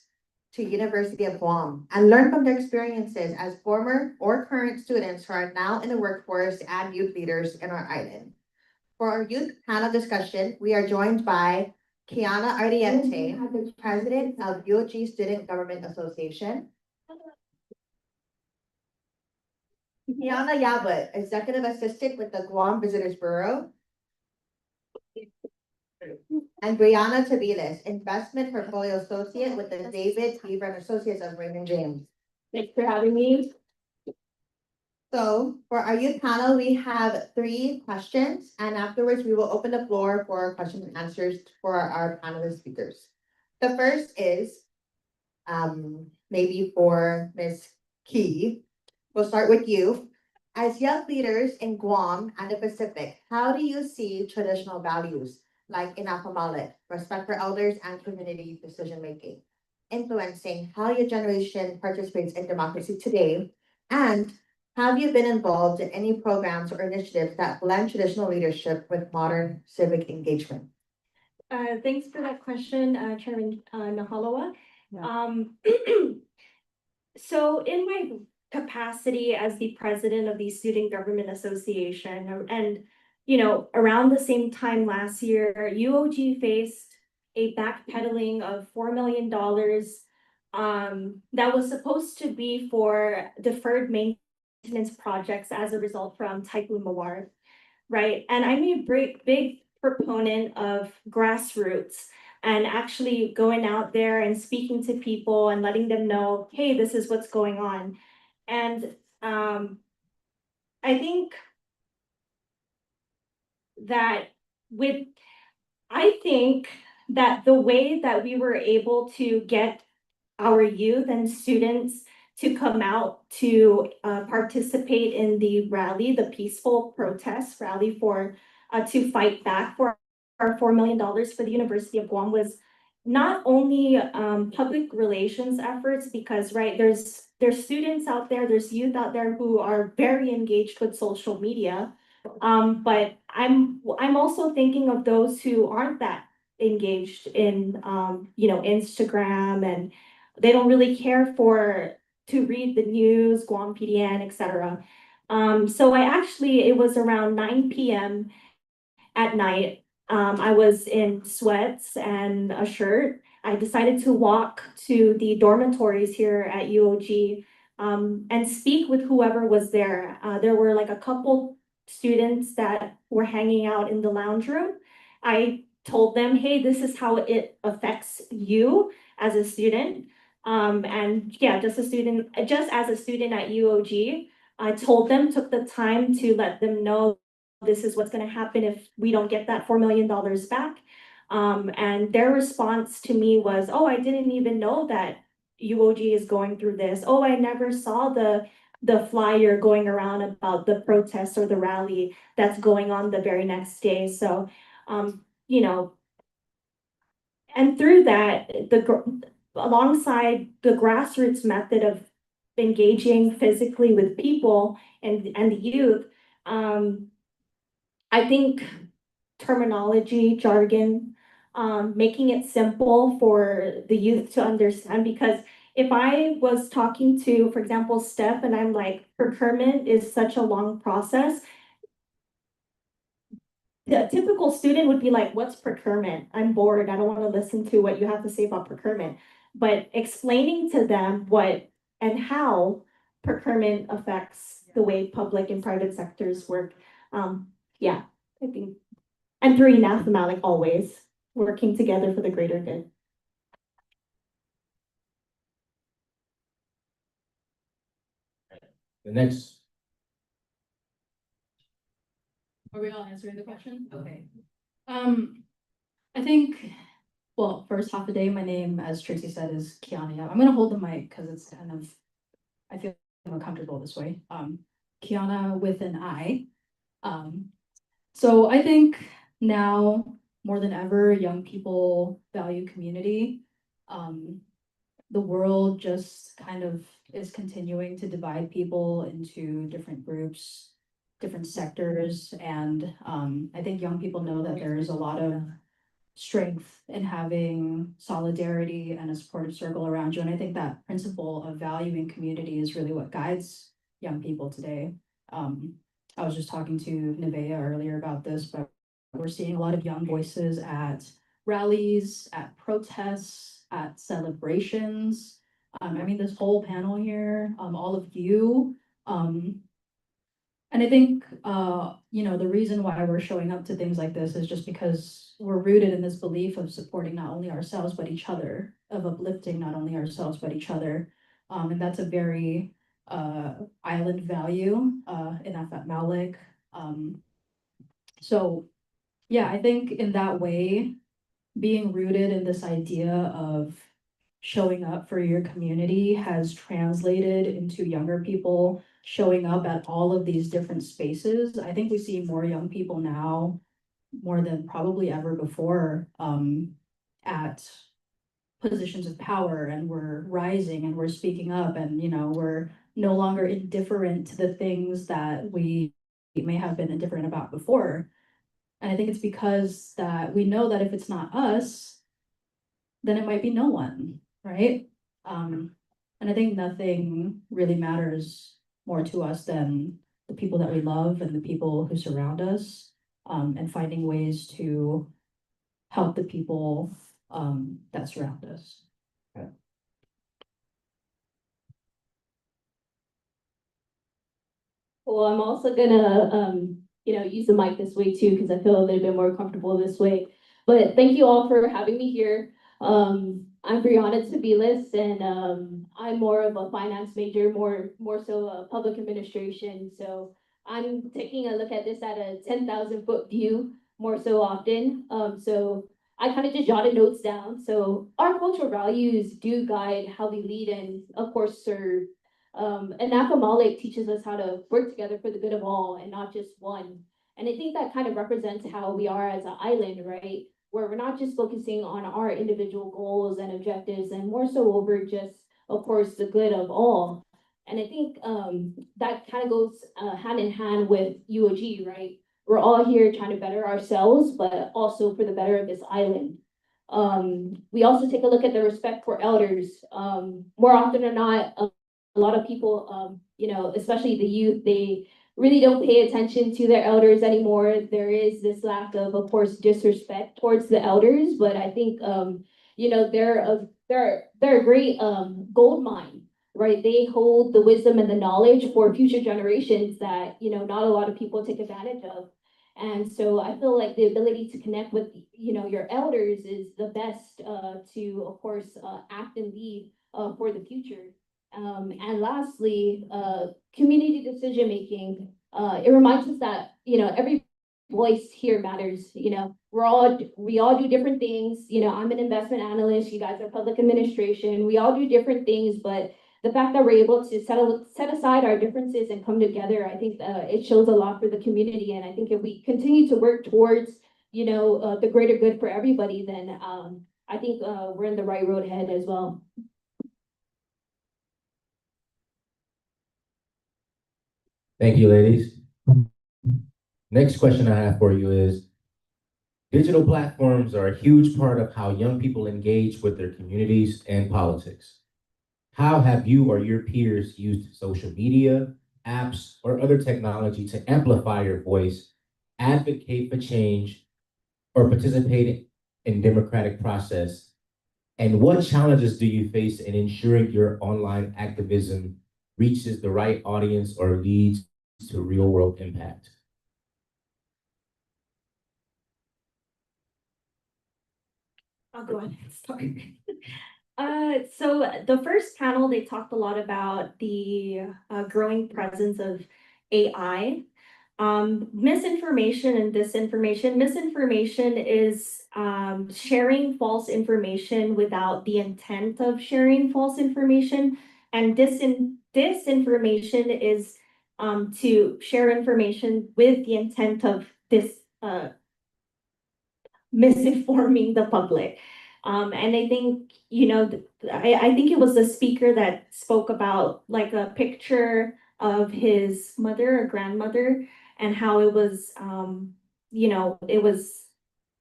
to University of Guam and learn from their experiences as former or current students who are now in the workforce and youth leaders in our island. For our youth panel discussion, we are joined by Kiana Ardiente, President of UOG Student Government Association. Kiana Yabut, Executive Assistant with the Guam Visitors Bureau. And Brianna Tabiles, Investment Portfolio Associate with the David Beaver and Associates of Raymond James. Thanks for having me. So for our youth panel, we have 3 questions, and afterwards we will open the floor for questions and answers for our panelist speakers. The first is maybe for Ms. Key. We'll start with you. As young leaders in Guam and the Pacific, how do you see traditional values like inapamalit, respect for elders, and community decision-making influencing how your generation participates in democracy today? And have you been involved in any programs or initiatives that blend traditional leadership with modern civic engagement? Thanks for that question, Chairman Nahalawa. So in my capacity as the president of the Student Government Association, and around the same time last year, UOG faced a backpedaling of $4 million that was supposed to be for deferred maintenance projects as a result from Typhoon Mawar, right? And I'm a big proponent of grassroots and actually going out there and speaking to people and letting them know, hey, this is what's going on. And I think that the way that we were able to get our youth and students to come out to participate in the rally, the peaceful protest rally to fight back for our $4 million for the University of Guam was not only public relations efforts, because there's students out there, there's youth out there who are very engaged with social media. But I'm also thinking of those who aren't that engaged in Instagram, and they don't really care to read the news, Guam PDN, etc. So it was around 9 p.m. at night. I was in sweats and a shirt. I decided to walk to the dormitories here at UOG and speak with whoever was there. There were like a couple students that were hanging out in the lounge room. I told them, hey, this is how it affects you as a student. And yeah, just as a student at UOG, I told them, took the time to let them know this is what's going to happen if we don't get that $4 million back. And their response to me was, oh, I didn't even know that UOG is going through this. Oh, I never saw the flyer going around about the protest or the rally that's going on the very next day. So, and through that, alongside the grassroots method of engaging physically with people and the youth, I think terminology, jargon, making it simple for the youth to understand, because if I was talking to, for example, Steph, and I'm like, procurement is such a long process, the typical student would be like, what's procurement? I'm bored. I don't want to listen to what you have to say about procurement. But explaining to them what and how procurement affects the way public and private sectors work. Yeah, I think, and through anathema, like always, working together for the greater good. The next. Are we all answering the question? Okay. I think, well, first half a day, my name, as Tracy said, is Kiana. I'm gonna hold the mic because it's kind of, I feel more comfortable this way. Kiana with an I. So I think now more than ever, young people value community. the world just kind of is continuing to divide people into different groups, different sectors, and I think young people know that there is a lot of strength in having solidarity and a supportive circle around you. And I think that principle of valuing community is really what guides young people today. I was just talking to Nevaeh earlier about this, but we're seeing a lot of young voices at rallies, at protests, at celebrations. I mean, this whole panel here, all of you, and I think, the reason why we're showing up to things like this is just because we're rooted in this belief of supporting not only ourselves, but each other, of uplifting not only ourselves, but each other. And that's a very island value in Afat Malik. So, yeah, I think in that way, being rooted in this idea of showing up for your community has translated into younger people showing up at all of these different spaces. I think we see more young people now, more than probably ever before, at positions of power, and we're rising and we're speaking up, and we're no longer indifferent to the things that we may have been indifferent about before. And I think it's because that we know that if it's not us, then it might be no one, right? And I think nothing really matters more to us than the people that we love and the people who surround us, and finding ways to help the people that surround us. Well, I'm also gonna, use the mic this way too, because I feel a little bit more comfortable this way. But thank you all for having me here. I'm Brianna Tabilis, and I'm more of a finance major, more so a public administration. So I'm taking a look at this at a 10,000-foot view more so often. So I kind of just jotted notes down. So our cultural values do guide how we lead and, of course, serve. And Afat Malik teaches us how to work together for the good of all and not just one. And I think that kind of represents how we are as an island, right? Where we're not just focusing on our individual goals and objectives, and more so over just, of course, the good of all. And I think that kind of goes hand in hand with UOG, right? We're all here trying to better ourselves, but also for the better of this island. We also take a look at the respect for elders. More often than not, a lot of people, especially the youth, they really don't pay attention to their elders anymore. There is this lack of course, disrespect towards the elders, but I think, they're a great gold mine, right? They hold the wisdom and the knowledge for future generations that, not a lot of people take advantage of. And so I feel like the ability to connect with, your elders is the best to, of course, act and lead for the future. And lastly, community decision making. It reminds us that every voice here matters. We all do different things. I'm an investment analyst. You guys are public administration. We all do different things, but the fact that we're able to set aside our differences and come together, I think it shows a lot for the community. And I think if we continue to work towards the greater good for everybody, then I think we're in the right road ahead as well. Thank you, ladies. Next question I have for you is, digital platforms are a huge part of how young people engage with their communities and politics. How have you or your peers used social media, apps, or other technology to amplify your voice, advocate for change, or participate in democratic process? And what challenges do you face in ensuring your online activism reaches the right audience or leads to real world impact? I'll go ahead and start. So the first panel, they talked a lot about the growing presence of AI. Misinformation and disinformation. Misinformation is sharing false information without the intent of sharing false information. And disinformation is to share information with the intent of misinforming the public. And I think, I think it was the speaker that spoke about like a picture of his mother or grandmother and how it was, it was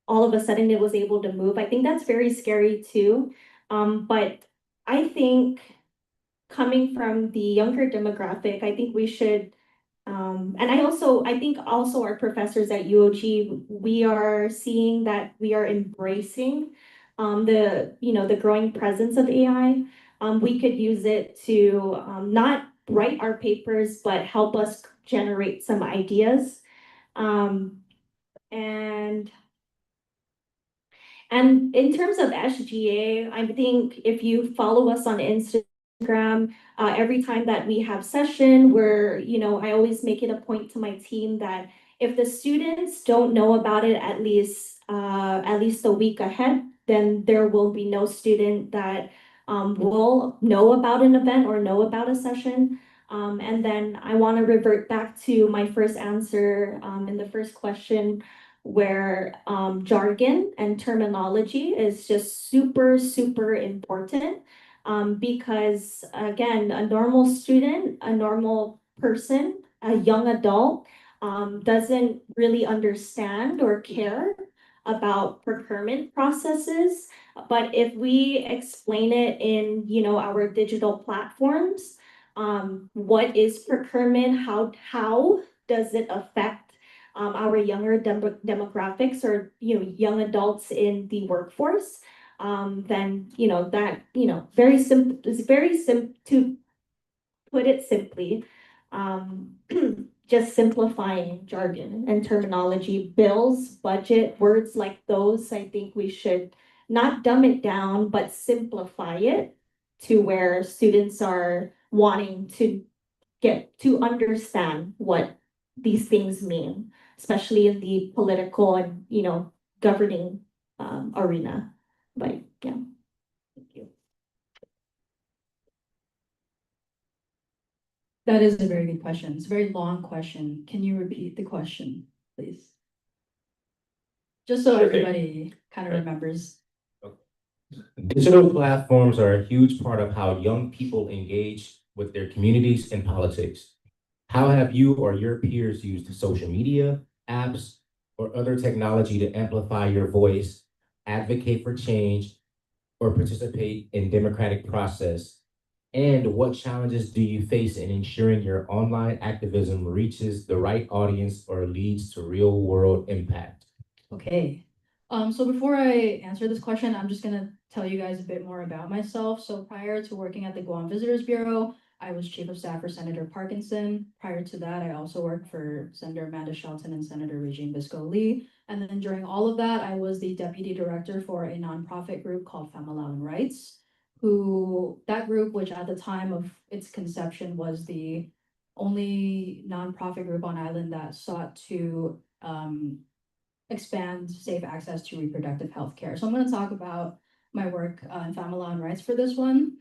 all of a sudden it was able to move. I think that's very scary too. But I think coming from the younger demographic, I think we should, and I think also our professors at UOG, we are seeing that we are embracing the growing presence of AI. We could use it to not write our papers, but help us generate some ideas. And in terms of SGA, I think if you follow us on Instagram, every time that we have session, I always make it a point to my team that if the students don't know about it at least a week ahead, then there will be no student that will know about an event or know about a session. And then I want to revert back to my first answer in the first question, where jargon and terminology is just super, super important. Because again, a normal student, a normal person, a young adult doesn't really understand or care about procurement processes. But if we explain it in, our digital platforms, what is procurement? How does it affect our younger demographics or young adults in the workforce? Then very simple. It's very simple to put it simply. Just simplifying jargon and terminology, bills, budget, words like those. I think we should not dumb it down, but simplify it to where students are wanting to get to understand what these things mean, especially in the political and, governing arena. But yeah, thank you. That is a very good question. It's a very long question. Can you repeat the question, please? Just so everybody kind of remembers. Digital platforms are a huge part of how young people engage with their communities and politics. How have you or your peers used social media, apps, or other technology to amplify your voice, advocate for change, or participate in democratic process? And what challenges do you face in ensuring your online activism reaches the right audience or leads to real world impact? Okay. So before I answer this question, I'm just gonna tell you guys a bit more about myself. So prior to working at the Guam Visitors Bureau, I was Chief of Staff for Senator Parkinson. Prior to that, I also worked for Senator Amanda Shelton and Senator Regine Bisco Lee. And then during all of that, I was the Deputy Director for a nonprofit group called Famalawan Rights, that group, which at the time of its conception was the only nonprofit group on island that sought to expand safe access to reproductive health care. So I'm going to talk about my work in Famalawan Rights for this one,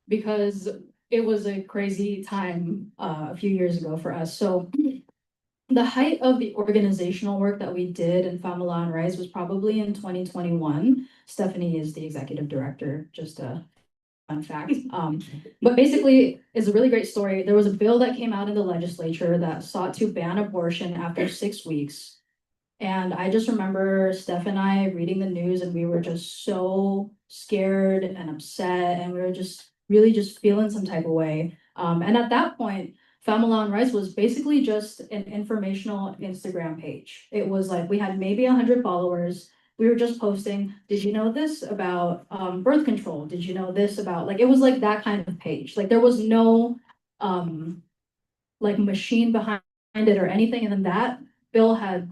because it was a crazy time a few years ago for us. So the height of the organizational work that we did in Famalawan Rights was probably in 2021. Stephanie is the executive director, just a fun fact. But basically, it's a really great story. There was a bill that came out in the legislature that sought to ban abortion after 6 weeks. And I just remember Steph and I reading the news, and we were just so scared and upset, and we were just really just feeling some type of way. And at that point, Famalawan Rights was basically just an informational Instagram page. It was like we had maybe 100 followers. We were just posting, did you know this about birth control? Did you know this about, like, it was like that kind of page. Like there was no like machine behind it or anything. And then that bill had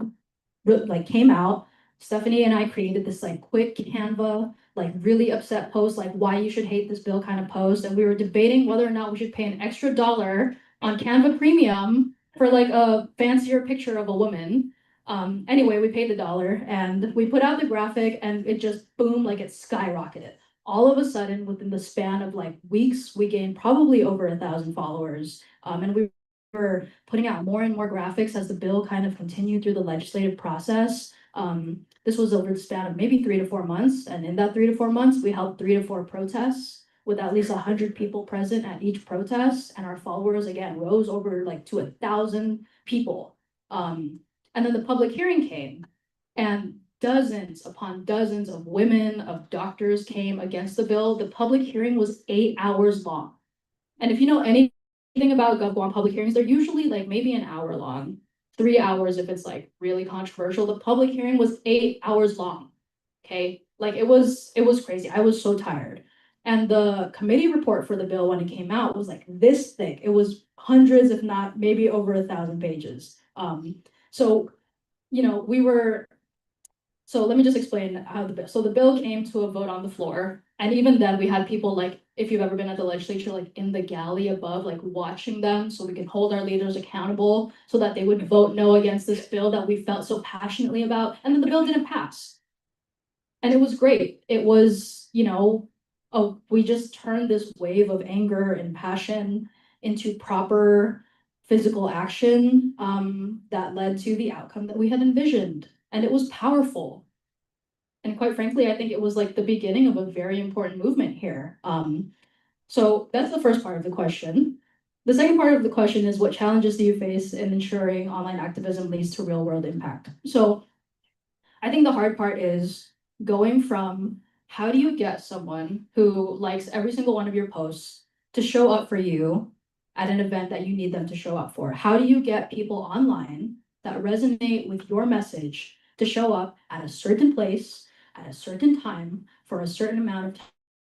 came out. Stephanie and I created this like quick Canva, like really upset post, like why you should hate this bill kind of post. And we were debating whether or not we should pay an extra $1 on Canva Premium for like a fancier picture of a woman. Anyway, we paid the $1 and we put out the graphic, and it just boom, like it skyrocketed. All of a sudden, within the span of like weeks, we gained probably over 1,000 followers. And we were putting out more and more graphics as the bill kind of continued through the legislative process. This was over the span of maybe 3 to 4 months, and in that 3 to 4 months, we held 3 to 4 protests with at least 100 people present at each protest, and our followers again rose over like to 1,000 people. And then the public hearing came, and dozens upon dozens of women, of doctors came against the bill. The public hearing was 8 hours long. And if you know anything about Guam public hearings, they're usually like maybe an hour long, 3 hours if it's like really controversial. The public hearing was 8 hours long. Okay, like it was crazy. I was so tired. And the committee report for the bill when it came out was like this thick. It was hundreds, if not maybe over 1,000 pages. So you know, so let me just explain how the bill came to a vote on the floor. And even then we had people like, if you've ever been at the legislature, like in the galley above, like watching them so we can hold our leaders accountable so that they would vote no against this bill that we felt so passionately about. And then the bill didn't pass. And it was great. It was, you know, we just turned this wave of anger and passion into proper physical action that led to the outcome that we had envisioned. And it was powerful. And quite frankly, I think it was like the beginning of a very important movement here. So that's the first part of the question. The second part of the question is, what challenges do you face in ensuring online activism leads to real world impact? So I think the hard part is going from how do you get someone who likes every single one of your posts to show up for you at an event that you need them to show up for? How do you get people online that resonate with your message to show up at a certain place, at a certain time, for a certain amount of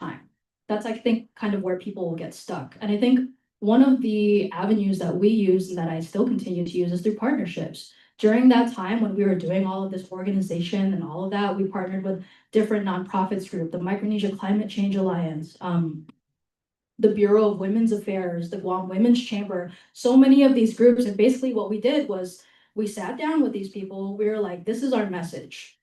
time? That's, I think, kind of where people will get stuck. And I think one of the avenues that we use and that I still continue to use is through partnerships. During that time when we were doing all of this organization and all of that, we partnered with different nonprofits group, the Micronesia Climate Change Alliance, the Bureau of Women's Affairs, the Guam Women's Chamber, so many of these groups. And basically what we did was we sat down with these people. We were like, this is our message.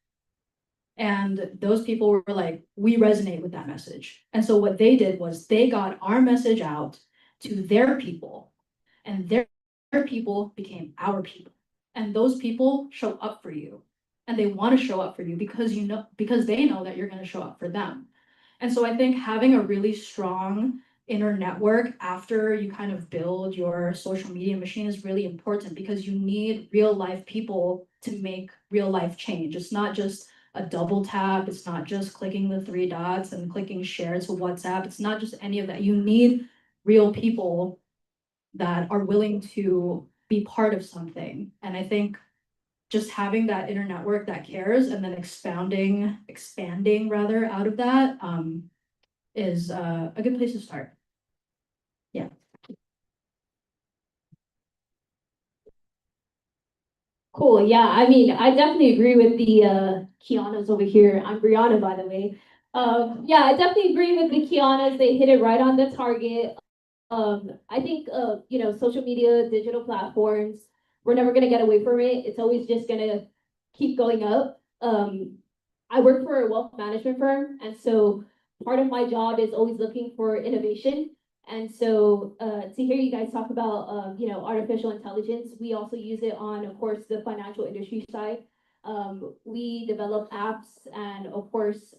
And those people were like, we resonate with that message. And so what they did was they got our message out to their people, and their people became our people. And those people show up for you, and they want to show up for you because they know that you're going to show up for them. And so I think having a really strong inner network after you kind of build your social media machine is really important, because you need real life people to make real life change. It's not just a double tap. It's not just clicking the 3 dots and clicking share to WhatsApp. It's not just any of that. You need real people that are willing to be part of something. And I think just having that inner network that cares and then expanding rather out of that is a good place to start. Yeah. Cool, yeah, I mean, I definitely agree with the Kianas over here. I'm Brianna, by the way. Yeah, I definitely agree with the Kianas. They hit it right on the target. I think you know, social media, digital platforms, we're never gonna get away from it. It's always just gonna keep going up. I work for a wealth management firm, and so part of my job is always looking for innovation. And so to hear you guys talk about you know, artificial intelligence, we also use it on, of course, the financial industry side. We develop apps and, of course,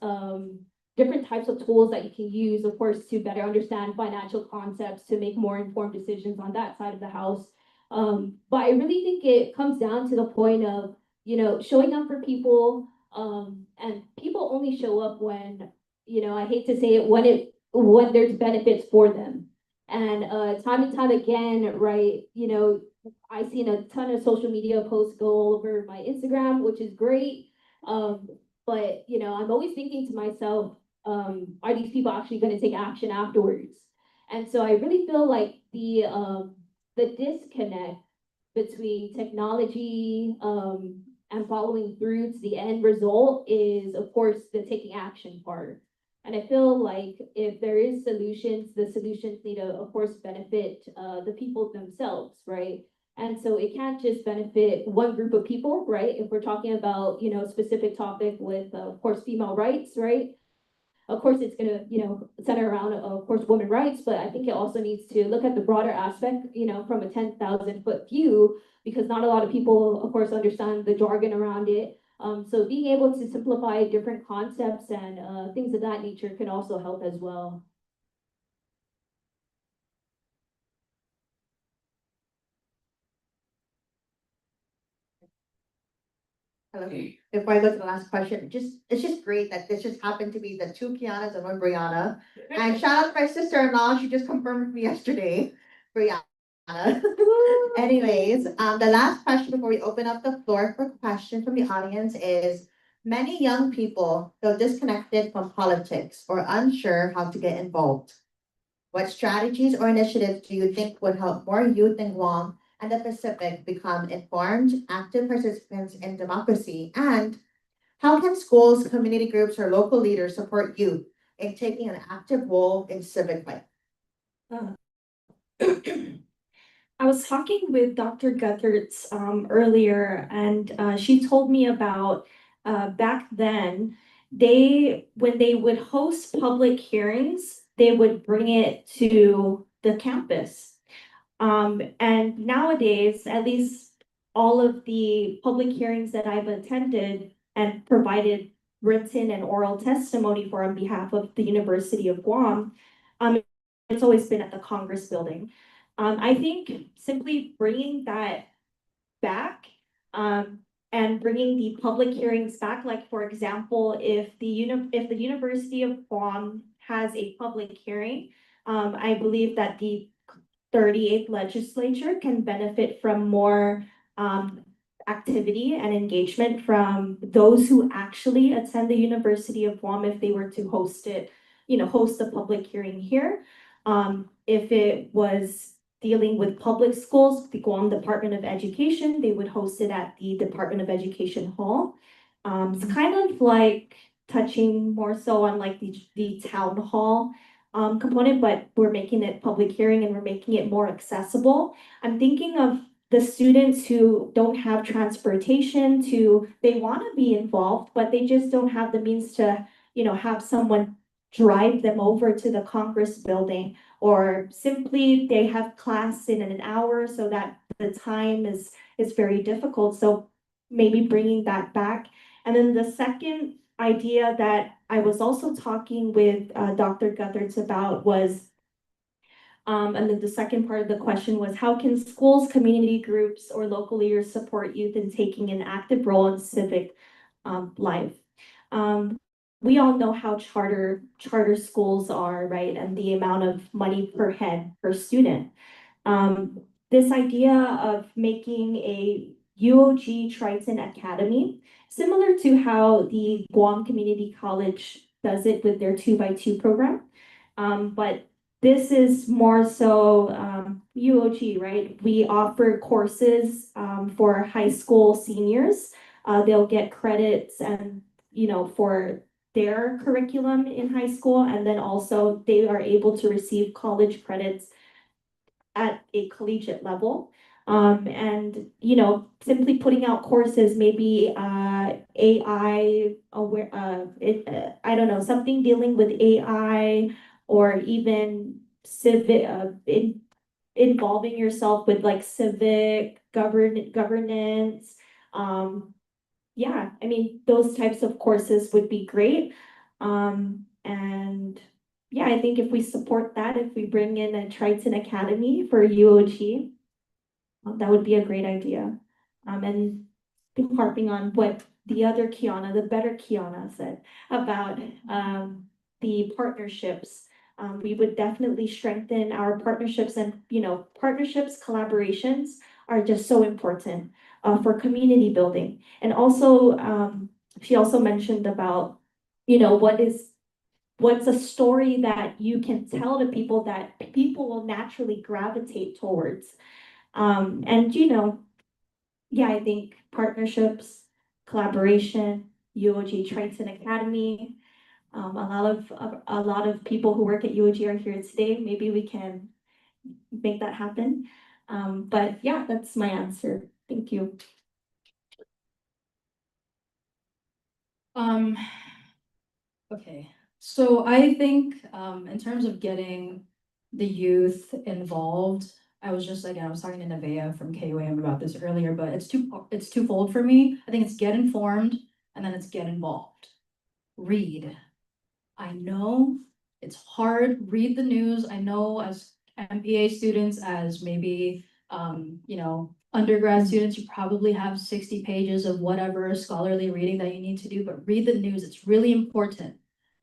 different types of tools that you can use, of course, to better understand financial concepts, to make more informed decisions on that side of the house. But I really think it comes down to the point of, you know, showing up for people, and people only show up when, you know, I hate to say it, when there's benefits for them. And time and time again, right, you know, I've seen a ton of social media posts go over my Instagram, which is great. But, you know, I'm always thinking to myself, are these people actually going to take action afterwards? And so I really feel like the disconnect between technology and following through to the end result is, of course, the taking action part. And I feel like if there is solutions, the solutions need to, of course, benefit the people themselves, right? And so it can't just benefit one group of people, right? If we're talking about, you know, a specific topic with, of course, female rights, right? Of course, it's gonna, you know, center around, of course, women's rights, but I think it also needs to look at the broader aspect, you know, from a 10,000 foot view, because not a lot of people, of course, understand the jargon around it. So being able to simplify different concepts and things of that nature can also help as well. Hello. Before I go to the last question, it's just great that this just happened to be the two Kianas and one Brianna. And shout out to my sister-in-law, she just confirmed with me yesterday, Brianna. Anyways, the last question before we open up the floor for questions from the audience is, many young people feel disconnected from politics or unsure how to get involved. What strategies or initiatives do you think would help more youth in Guam and the Pacific become informed, active participants in democracy? And how can schools, community groups, or local leaders support youth in taking an active role in civic life? I was talking with Dr. Guthertz earlier, and she told me about back then, when they would host public hearings, they would bring it to the campus. And nowadays, at least all of the public hearings that I've attended and provided written and oral testimony for on behalf of the University of Guam, it's always been at the Congress building. I think simply bringing that back, and bringing the public hearings back, like for example, if the University of Guam has a public hearing, I believe that the 38th legislature can benefit from more activity and engagement from those who actually attend the University of Guam if they were to host it, host a public hearing here. If it was dealing with public schools, the Guam Department of Education, they would host it at the Department of Education Hall. It's kind of like touching more so on like the town hall component, but we're making it public hearing and we're making it more accessible. I'm thinking of the students who don't have transportation they want to be involved, but they just don't have the means to, have someone drive them over to the Congress building, or simply they have class in an hour so that the time is very difficult. So maybe bringing that back. And then the second idea that I was also talking with Dr. Guthertz about was, and then the second part of the question was, how can schools, community groups, or local leaders support youth in taking an active role in civic life? We all know how charter schools are, right? And the amount of money per head per student. This idea of making a UOG Triton Academy, similar to how the Guam Community College does it with their 2x2 program. But this is more so UOG, right? We offer courses for high school seniors. They'll get credits and, for their curriculum in high school, and then also they are able to receive college credits at a collegiate level. And simply putting out courses, maybe AI aware, I don't know, something dealing with AI, or even civic, involving yourself with like civic governance. Yeah, I mean, those types of courses would be great. And yeah, I think if we support that, if we bring in a Triton Academy for UOG, that would be a great idea. And harping on what the other Kiana, the better Kiana said about the partnerships. We would definitely strengthen our partnerships, and partnerships, collaborations are just so important for community building. And also, she also mentioned about, what's a story that you can tell to people that people will naturally gravitate towards. And yeah, I think partnerships, collaboration, UOG Triton Academy. A lot of people who work at UOG are here today. Maybe we can make that happen. But yeah, that's my answer. Thank you. Okay, so I think in terms of getting the youth involved, I was talking to Nevaeh from KUAM about this earlier, but it's twofold for me. I think it's get informed and then it's get involved. Read. I know it's hard, read the news. I know as MPA students, as maybe, you know, undergrad students, you probably have 60 pages of whatever scholarly reading that you need to do, but read the news. It's really important.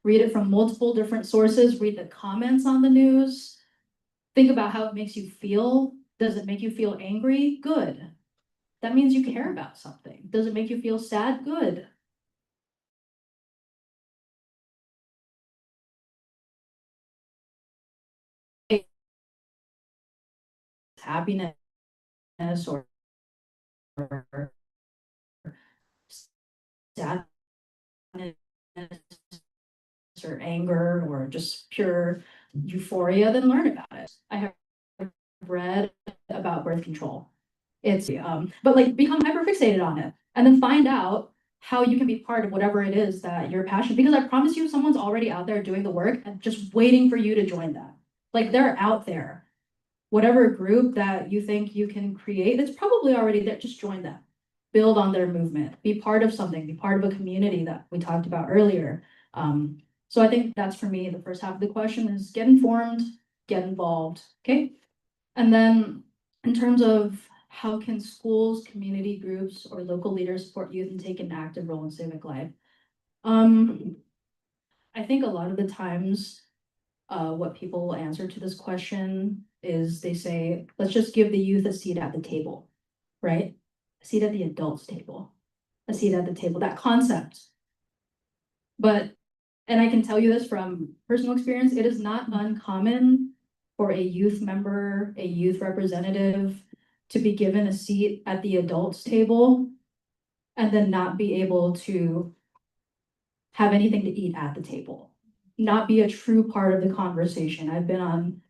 Read it from multiple different sources, read the comments on the news. Think about how it makes you feel. Does it make you feel angry? Good. That means you care about something. Does it make you feel sad? Good. Happiness or sadness or anger or just pure euphoria, then learn about it. I have read about birth control. It's but like become hyperfixated on it and then find out how you can be part of whatever it is that you're passionate, because I promise you someone's already out there doing the work and just waiting for you to join them. Like they're out there. Whatever group that you think you can create, it's probably already there. Just join them. Build on their movement. Be part of something. Be part of a community that we talked about earlier. So I think that's for me, the first half of the question is get informed, get involved, okay? And then in terms of how can schools, community groups, or local leaders support youth and take an active role in civic life? I think a lot of the times, what people will answer to this question is they say, let's just give the youth a seat at the table, right? A seat at the adults' table, a seat at the table, that concept. But, and I can tell you this from personal experience, it is not uncommon for a youth member, a youth representative to be given a seat at the adults' table and then not be able to have anything to eat at the table, not be a true part of the conversation. I've been on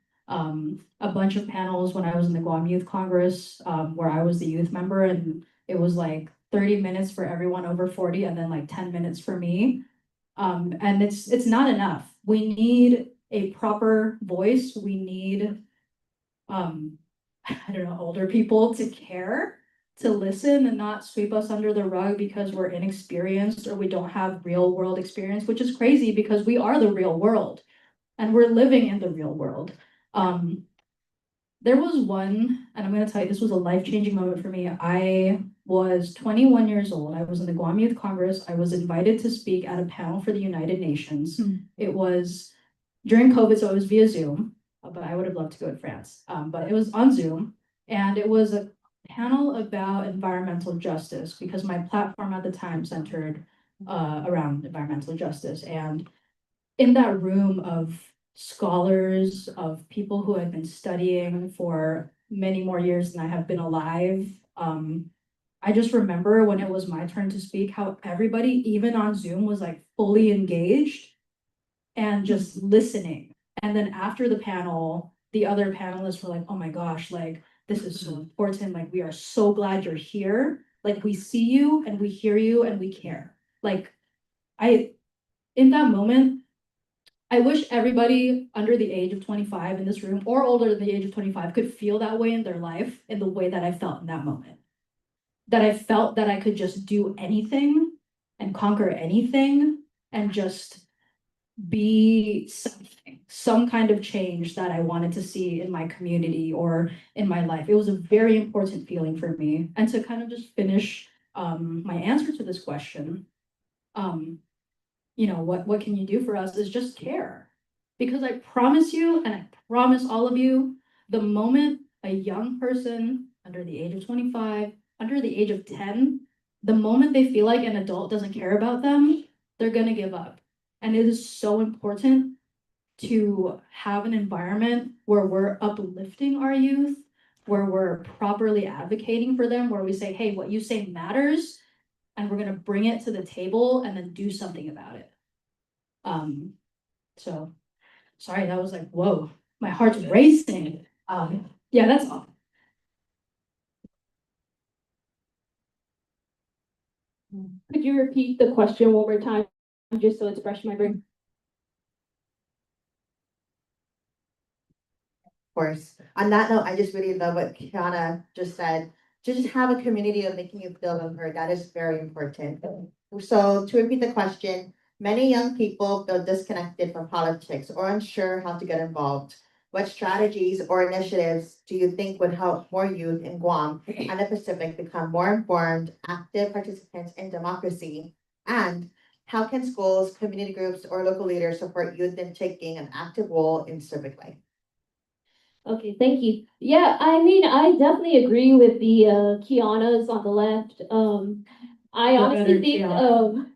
a bunch of panels when I was in the Guam Youth Congress, where I was the youth member, and it was like 30 minutes for everyone over 40 and then like 10 minutes for me. And it's not enough. We need a proper voice. We need, I don't know, older people to care, to listen and not sweep us under the rug because we're inexperienced or we don't have real world experience, which is crazy because we are the real world and we're living in the real world. There was one, and I'm going to tell you, this was a life-changing moment for me. I was 21 years old. I was in the Guam Youth Congress. I was invited to speak at a panel for the United Nations. It was during COVID, so it was via Zoom, but I would have loved to go to France. But it was on Zoom, and it was a panel about environmental justice because my platform at the time centered around environmental justice. And in that room of scholars, of people who had been studying for many more years than I have been alive, I just remember when it was my turn to speak, how everybody, even on Zoom, was like fully engaged and just listening. And then after the panel, the other panelists were like, oh my gosh, like, this is so important. Like, we are so glad you're here. Like, we see you and we hear you and we care. Like, in that moment, I wish everybody under the age of 25 in this room or older than the age of 25 could feel that way in their life in the way that I felt in that moment. That I felt that I could just do anything and conquer anything and just be something, some kind of change that I wanted to see in my community or in my life. It was a very important feeling for me. And to kind of just finish my answer to this question, you know, what can you do for us is just care. Because I promise you, and I promise all of you, the moment a young person under the age of 25, under the age of 10, the moment they feel like an adult doesn't care about them, they're gonna give up. And it is so important to have an environment where we're uplifting our youth, where we're properly advocating for them, where we say, hey, what you say matters, and we're gonna bring it to the table and then do something about it. So sorry, that was like, whoa, my heart's racing. Yeah, that's all. Could you repeat the question one more time, just so it's fresh in my brain? Of course. On that note, I just really love what Kiana just said. to just have a community of making you feel heard. That is very important. So to repeat the question, many young people feel disconnected from politics or unsure how to get involved. What strategies or initiatives do you think would help more youth in Guam and the Pacific become more informed, active participants in democracy? And how can schools, community groups, or local leaders support youth in taking an active role in civic life? Okay, thank you. Yeah, I mean, I definitely agree with the Kianas on the left. I Feel honestly better, think Kiana.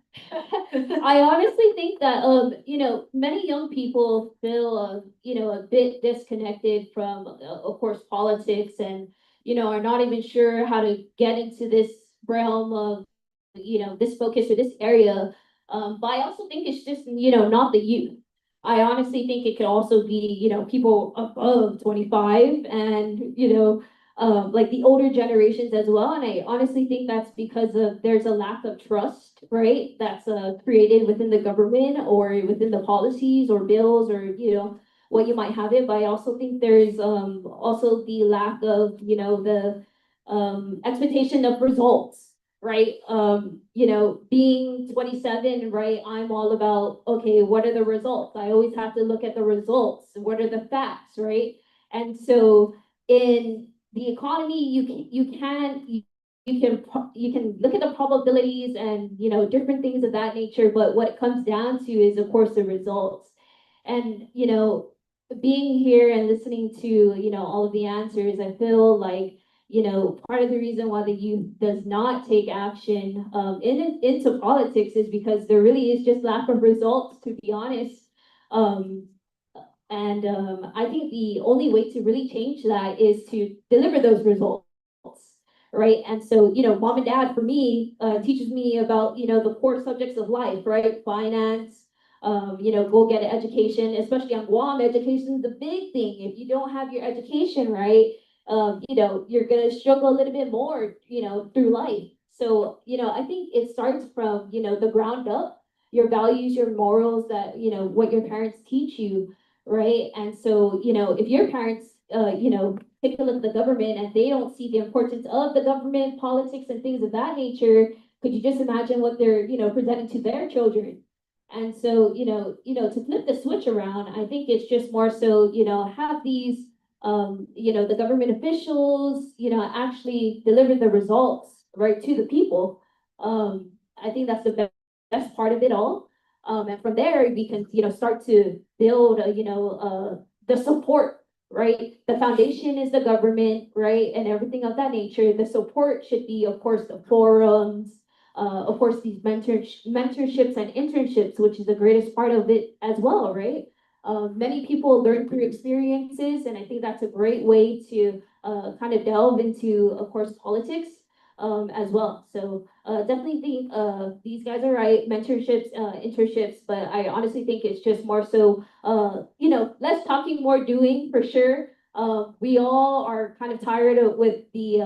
I honestly think that you know, many young people feel you know, a bit disconnected from of course politics, and you know, are not even sure how to get into this realm of, you know, this focus or this area. But I also think it's just, you know, not the youth. I honestly think it could also be, you know, people above 25 and, you know, like the older generations as well. And I honestly think that's because of there's a lack of trust, right? That's created within the government or within the policies or bills or, you know, what you might have it. But I also think there's also the lack of, you know, the expectation of results, right? You know, being 27, right? I'm all about, okay, what are the results? I always have to look at the results. What are the facts, right? And so in the economy, you can look at the probabilities and, you know, different things of that nature, but what it comes down to is of course the results. And, you know, being here and listening to, you know, all of the answers, I feel like, you know, part of the reason why the youth does not take action into politics is because there really is just lack of results, to be honest. I think the only way to really change that is to deliver those results, right? And so, you know, mom and dad for me teaches me about, you know, the core subjects of life, right? Finance, you know, go get an education, especially on Guam. Education is the big thing. If you don't have your education, right, you know, you're gonna struggle a little bit more, you know, through life. So, you know, I think it starts from, you know, the ground up, your values, your morals, that, you know, what your parents teach you, right? And so, you know, if your parents, you know, take a look at the government and they don't see the importance of the government, politics, and things of that nature, could you just imagine what they're, you know, presenting to their children? And so, you know, to flip the switch around, I think it's just more so, you know, have these, you know, the government officials, you know, actually deliver the results, right, to the people. I think that's the best part of it all. And from there, we can, you know, start to build, you know, the support, right? The foundation is the government, right? And everything of that nature. The support should be, of course, the forums, of course, these mentorships and internships, which is the greatest part of it as well, right? Many people learn through experiences, and I think that's a great way to kind of delve into, of course, politics as well. So definitely think these guys are right, mentorships, internships, but I honestly think it's just more so, you know, less talking, more doing for sure. We all are kind of tired of with the,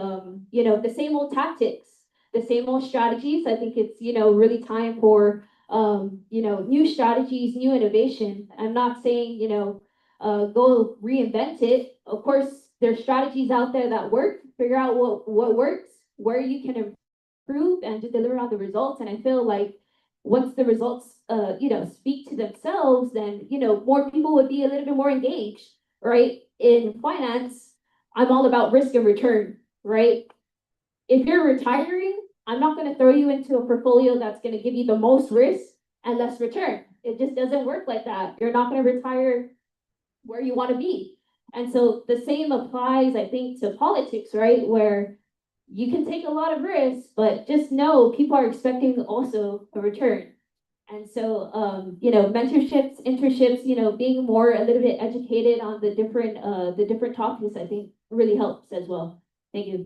you know, the same old tactics, the same old strategies. I think it's, you know, really time for, you know, new strategies, new innovation. I'm not saying, you know, go reinvent it. Of course, there's strategies out there that work. Figure out what works, where you can improve, and just deliver on the results. And I feel like once the results, you know, speak to themselves, then, you know, more people would be a little bit more engaged, right? In finance, I'm all about risk and return, right? If you're retiring, I'm not going to throw you into a portfolio that's going to give you the most risk and less return. It just doesn't work like that. You're not going to retire where you want to be. And so the same applies, I think, to politics, right? Where you can take a lot of risks, but just know people are expecting also a return. And so, you know, mentorships, internships, you know, being more a little bit educated on the different topics, I think really helps as well. Thank you.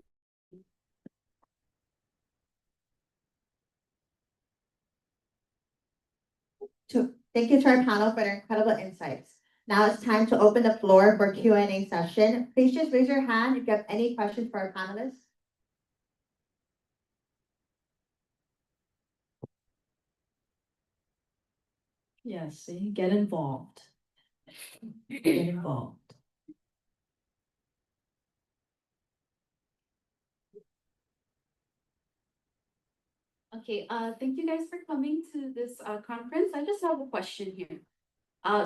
Thank you to our panel for their incredible insights. Now it's time to open the floor for Q&A session. Please just raise your hand if you have any questions for our panelists. Yes, see, get involved. Get involved. Okay, thank you guys for coming to this conference. I just have a question here.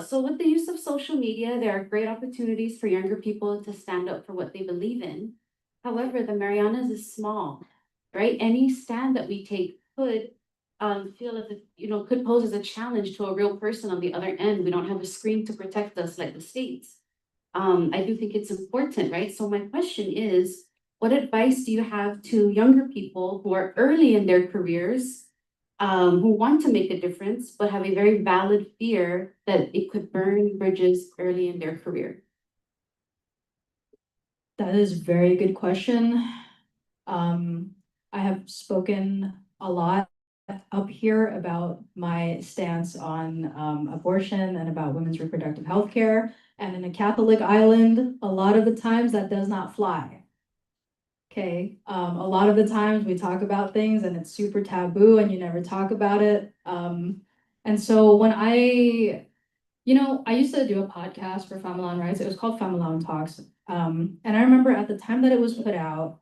So with the use of social media, there are great opportunities for younger people to stand up for what they believe in. However, the Marianas is small, right? Any stand that we take could feel as if, could pose as a challenge to a real person on the other end. We don't have a screen to protect us like the States. I do think it's important, right? So my question is, what advice do you have to younger people who are early in their careers, who want to make a difference, but have a very valid fear that it could burn bridges early in their career? That is a very good question. I have spoken a lot up here about my stance on abortion and about women's reproductive health care. And in a Catholic island, a lot of the times that does not fly. Okay, a lot of the times we talk about things and it's super taboo and you never talk about it. And so when I used to do a podcast for Famalan Rights. It was called Famalan Talks. And I remember at the time that it was put out,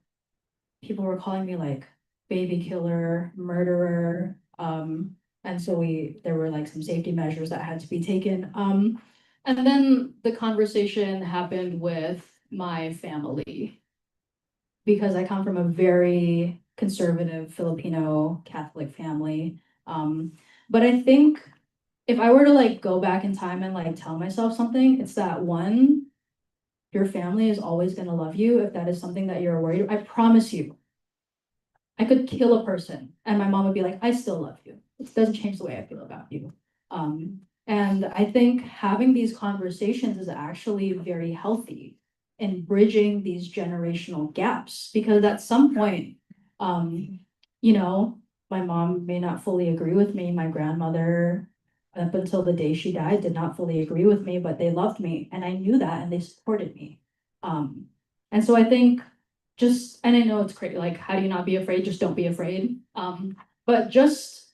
people were calling me like baby killer, murderer. And so there were like some safety measures that had to be taken. And then the conversation happened with my family because I come from a very conservative Filipino Catholic family. But I think if I were to like go back in time and like tell myself something, it's that one, your family is always gonna love you if that is something that you're worried about. I promise you, I could kill a person and my mom would be like, I still love you. It doesn't change the way I feel about you. And I think having these conversations is actually very healthy in bridging these generational gaps, because at some point, my mom may not fully agree with me. My grandmother, up until the day she died, did not fully agree with me, but they loved me and I knew that and they supported me. And so I think and I know it's crazy, like, how do you not be afraid? Just don't be afraid. But just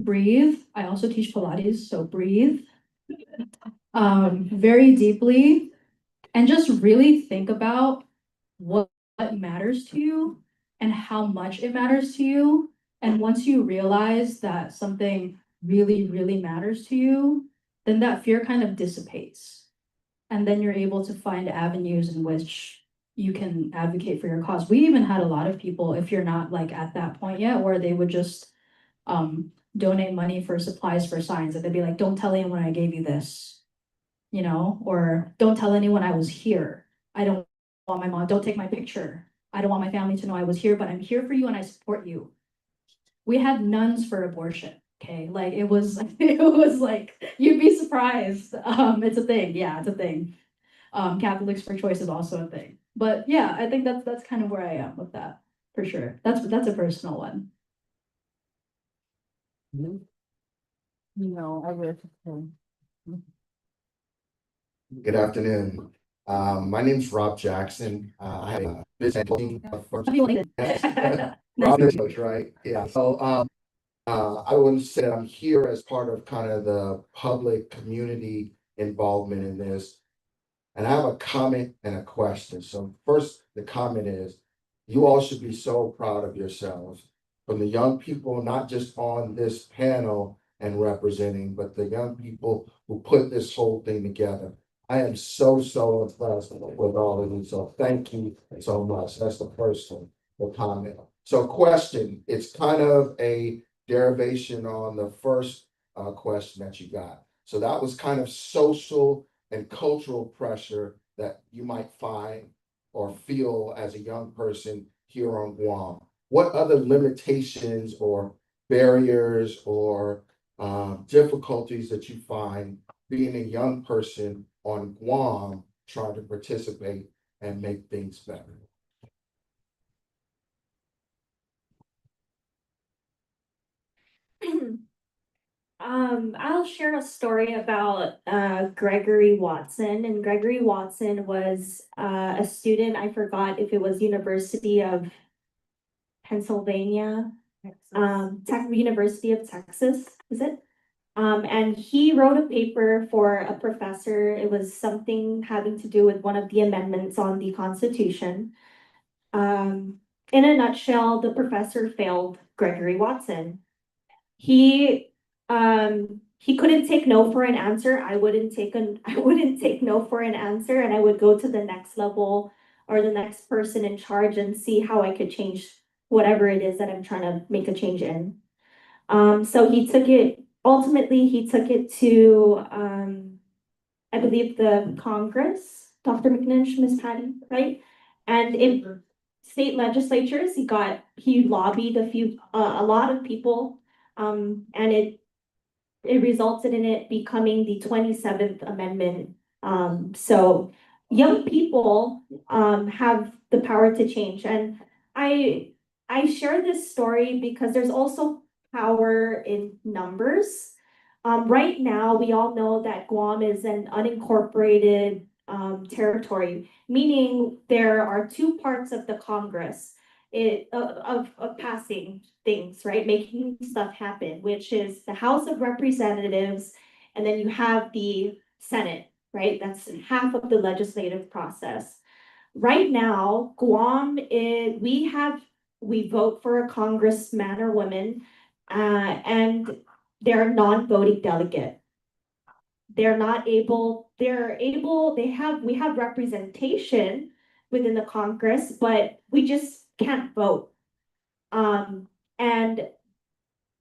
breathe. I also teach Pilates, so breathe very deeply and just really think about what matters to you and how much it matters to you. And once you realize that something really, really matters to you, then that fear kind of dissipates. And then you're able to find avenues in which you can advocate for your cause. We even had a lot of people, if you're not like at that point yet, where they would just donate money for supplies for signs, and they'd be like, don't tell anyone I gave you this, or don't tell anyone I was here. I don't want my mom, don't take my picture. I don't want my family to know I was here, but I'm here for you and I support you. We had nuns for abortion. Okay, like it was like, you'd be surprised. It's a thing. Yeah, it's a thing. Catholics for choice is also a thing. But yeah, I think that's kind of where I am with that, for sure. That's a personal one. No, I wish. Good afternoon. My name's Rob Jackson. I have a business Rob knows, right? Yeah. So I wouldn't say that I'm here as part of kind of the public community involvement in this. And I have a comment and a question. So first, the comment is, you all should be so proud of yourselves. From the young people, not just on this panel and representing, but the young people who put this whole thing together. I am so impressed with all of you. So thank you so much. That's the first thing, the comment. So question, it's kind of a derivation on the first question that you got. So that was kind of social and cultural pressure that you might find or feel as a young person here on Guam. What other limitations or barriers or difficulties that you find being a young person on Guam trying to participate and make things better? I'll share a story about Gregory Watson, and Gregory Watson was a student. I forgot if it was University of Pennsylvania, University of Texas, is it? And he wrote a paper for a professor. It was something having to do with one of the amendments on the Constitution. in a nutshell, the professor failed Gregory Watson. He couldn't take no for an answer. I wouldn't take no for an answer, and I would go to the next level or the next person in charge and see how I could change whatever it is that I'm trying to make a change in. So ultimately he took it to I believe the Congress, Dr. McNinch, Miss Patty, right? And in state legislatures, he lobbied a lot of people, and it resulted in it becoming the 27th Amendment. So young people have the power to change. And I share this story because there's also power in numbers. Right now, we all know that Guam is an unincorporated territory, meaning there are two parts of the Congress of passing things, right? Making stuff happen, which is the House of Representatives, and then you have the Senate, right? That's half of the legislative process. Right now, Guam we vote for a congressman or woman, and they're a non-voting delegate. We have representation within the Congress, but we just can't vote. And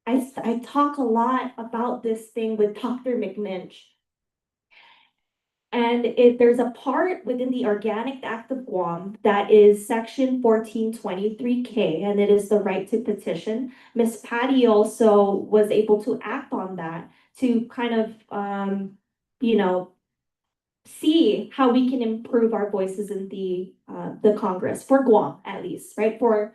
I talk a lot about this thing with Dr. McNinch. And there's a part within the Organic Act of Guam that is section 1423K, and it is the right to petition. Miss Patty also was able to act on that to kind of, see how we can improve our voices in the Congress, for Guam at least, right? For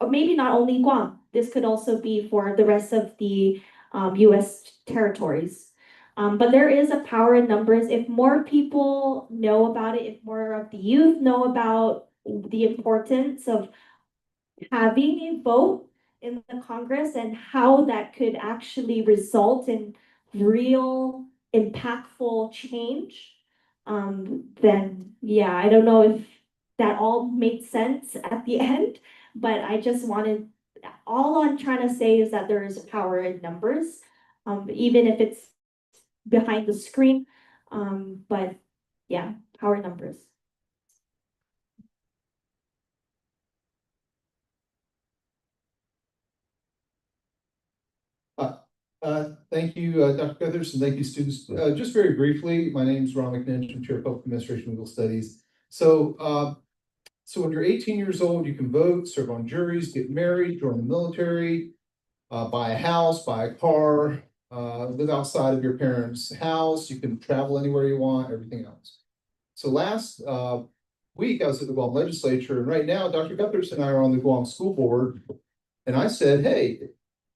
maybe not only Guam, this could also be for the rest of the US territories. But there is a power in numbers. If more people know about it, if more of the youth know about the importance of having a vote in the Congress and how that could actually result in real impactful change, then yeah, I don't know if that all made sense at the end, but all I'm trying to say is that there is power in numbers, even if it's behind the screen. But yeah, power numbers. Thank you, Dr. Guthers, and thank you, students. Just very briefly, my name is Ron McNinch, I'm Chair of Public Administration and Legal Studies. So when you're 18 years old, you can vote, serve on juries, get married, join the military, buy a house, buy a car, live outside of your parents' house. You can travel anywhere you want, everything else. So last week, I was at the Guam legislature, and right now, Dr. Guthers and I are on the Guam school board. And I said, hey,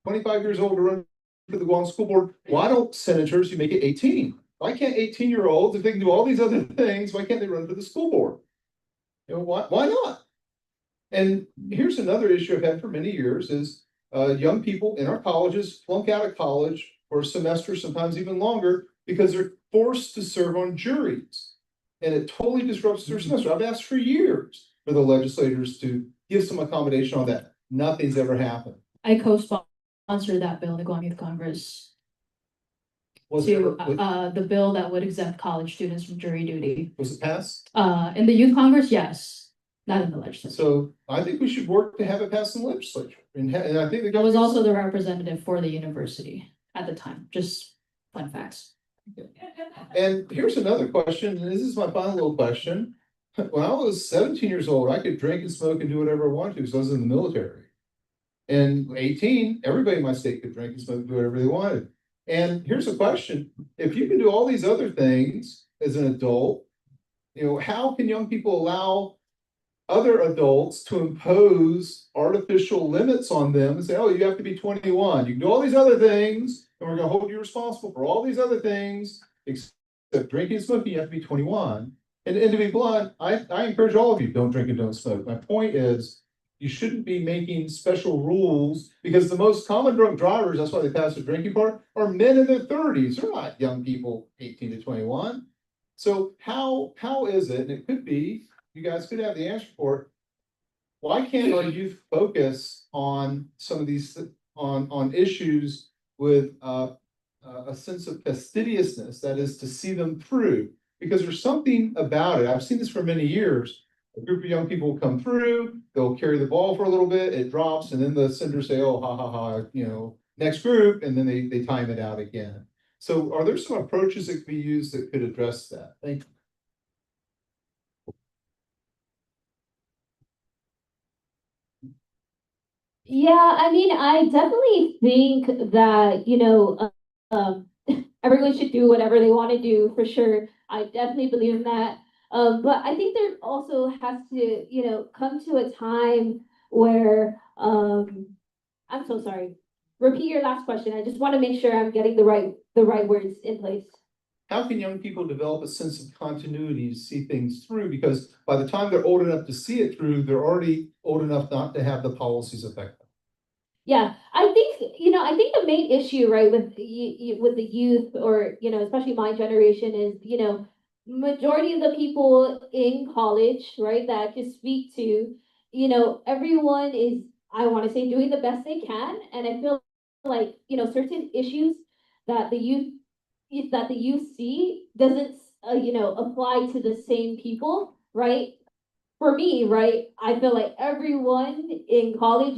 25 years old to run for the Guam school board, why don't senators, you make it 18? Why can't 18-year-olds, if they can do all these other things, why can't they run for the school board? Why not? And here's another issue I've had for many years is young people in our colleges flunk out of college for a semester, sometimes even longer, because they're forced to serve on juries. And it totally disrupts their semester. I've asked for years for the legislators to give some accommodation on that. Nothing's ever happened. I co-sponsored that bill in the Guam Youth Congress. The bill that would exempt college students from jury duty. Was it passed? In the Youth Congress, yes, not in the legislature. So I think we should work to have it passed in the legislature. And I think I was also the representative for the university at the time, just fun facts. And here's another question, and this is my final little question. When I was 17 years old, I could drink and smoke and do whatever I wanted to because I was in the military. And 18, everybody in my state could drink and smoke and do whatever they wanted. And here's a question. If you can do all these other things as an adult, how can young people allow other adults to impose artificial limits on them and say, oh, you have to be 21. You can do all these other things, and we're going to hold you responsible for all these other things, except drinking and smoking, you have to be 21. And to be blunt, I encourage all of you, don't drink and don't smoke. My point is, you shouldn't be making special rules because the most common drunk drivers, that's why they passed the drinking part, are men in their 30s. They're not young people 18 to 21. So how is it, and it could be, you guys could have the answer for it, why can't our youth focus on some of these, on issues with, a sense of fastidiousness, that is to see them through? Because there's something about it, I've seen this for many years. A group of young people will come through, they'll carry the ball for a little bit, it drops, and then the senders say, oh, ha, ha, ha, next group, and then they time it out again. So are there some approaches that could be used that could address that? Thank you. Yeah, I mean, I definitely think that, everyone should do whatever they want to do for sure. I definitely believe in that. But I think there also has to, come to a time where, I'm so sorry. Repeat your last question. I just want to make sure I'm getting the right words in place. How can young people develop a sense of continuity to see things through? Because by the time they're old enough to see it through, they're already old enough not to have the policies affect them. Yeah, I think the main issue, right, with with the youth, or especially my generation, is majority of the people in college, right, that I can speak to, everyone is, I want to say, doing the best they can, and I feel like certain issues that the youth see doesn't apply to the same people, right? For me, right, I feel like everyone in college,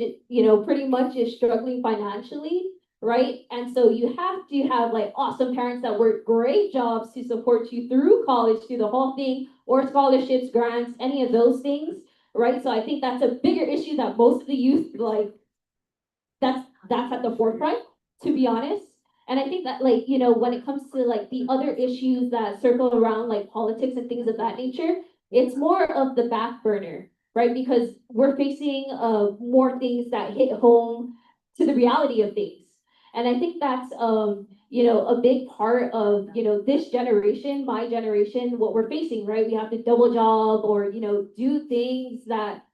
pretty much is struggling financially, right? And so you have to have like awesome parents that work great jobs to support you through college, through the whole thing, or scholarships, grants, any of those things, right? So I think that's a bigger issue that most of the youth, like, that's at the forefront, to be honest. And I think that, like, when it comes to like the other issues that circle around like politics and things of that nature, it's more of the back burner, right? Because we're facing more things that hit home to the reality of things. And I think that's a big part of this generation, my generation, what we're facing, right? We have to double job, or do things that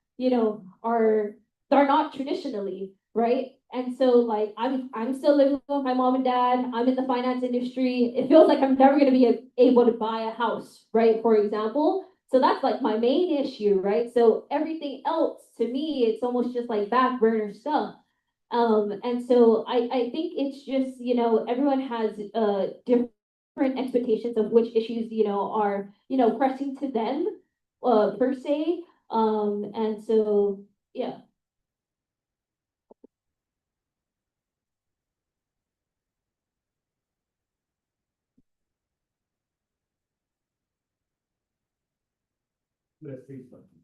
are not traditionally, right? And so like I'm still living with my mom and dad. I'm in the finance industry. It feels like I'm never gonna be able to buy a house, right? For example. So that's like my main issue, right? So everything else to me, it's almost just like back burner stuff. And so I think it's just, everyone has different expectations of which issues, are, pressing to them, per se. And so yeah. Let's say something.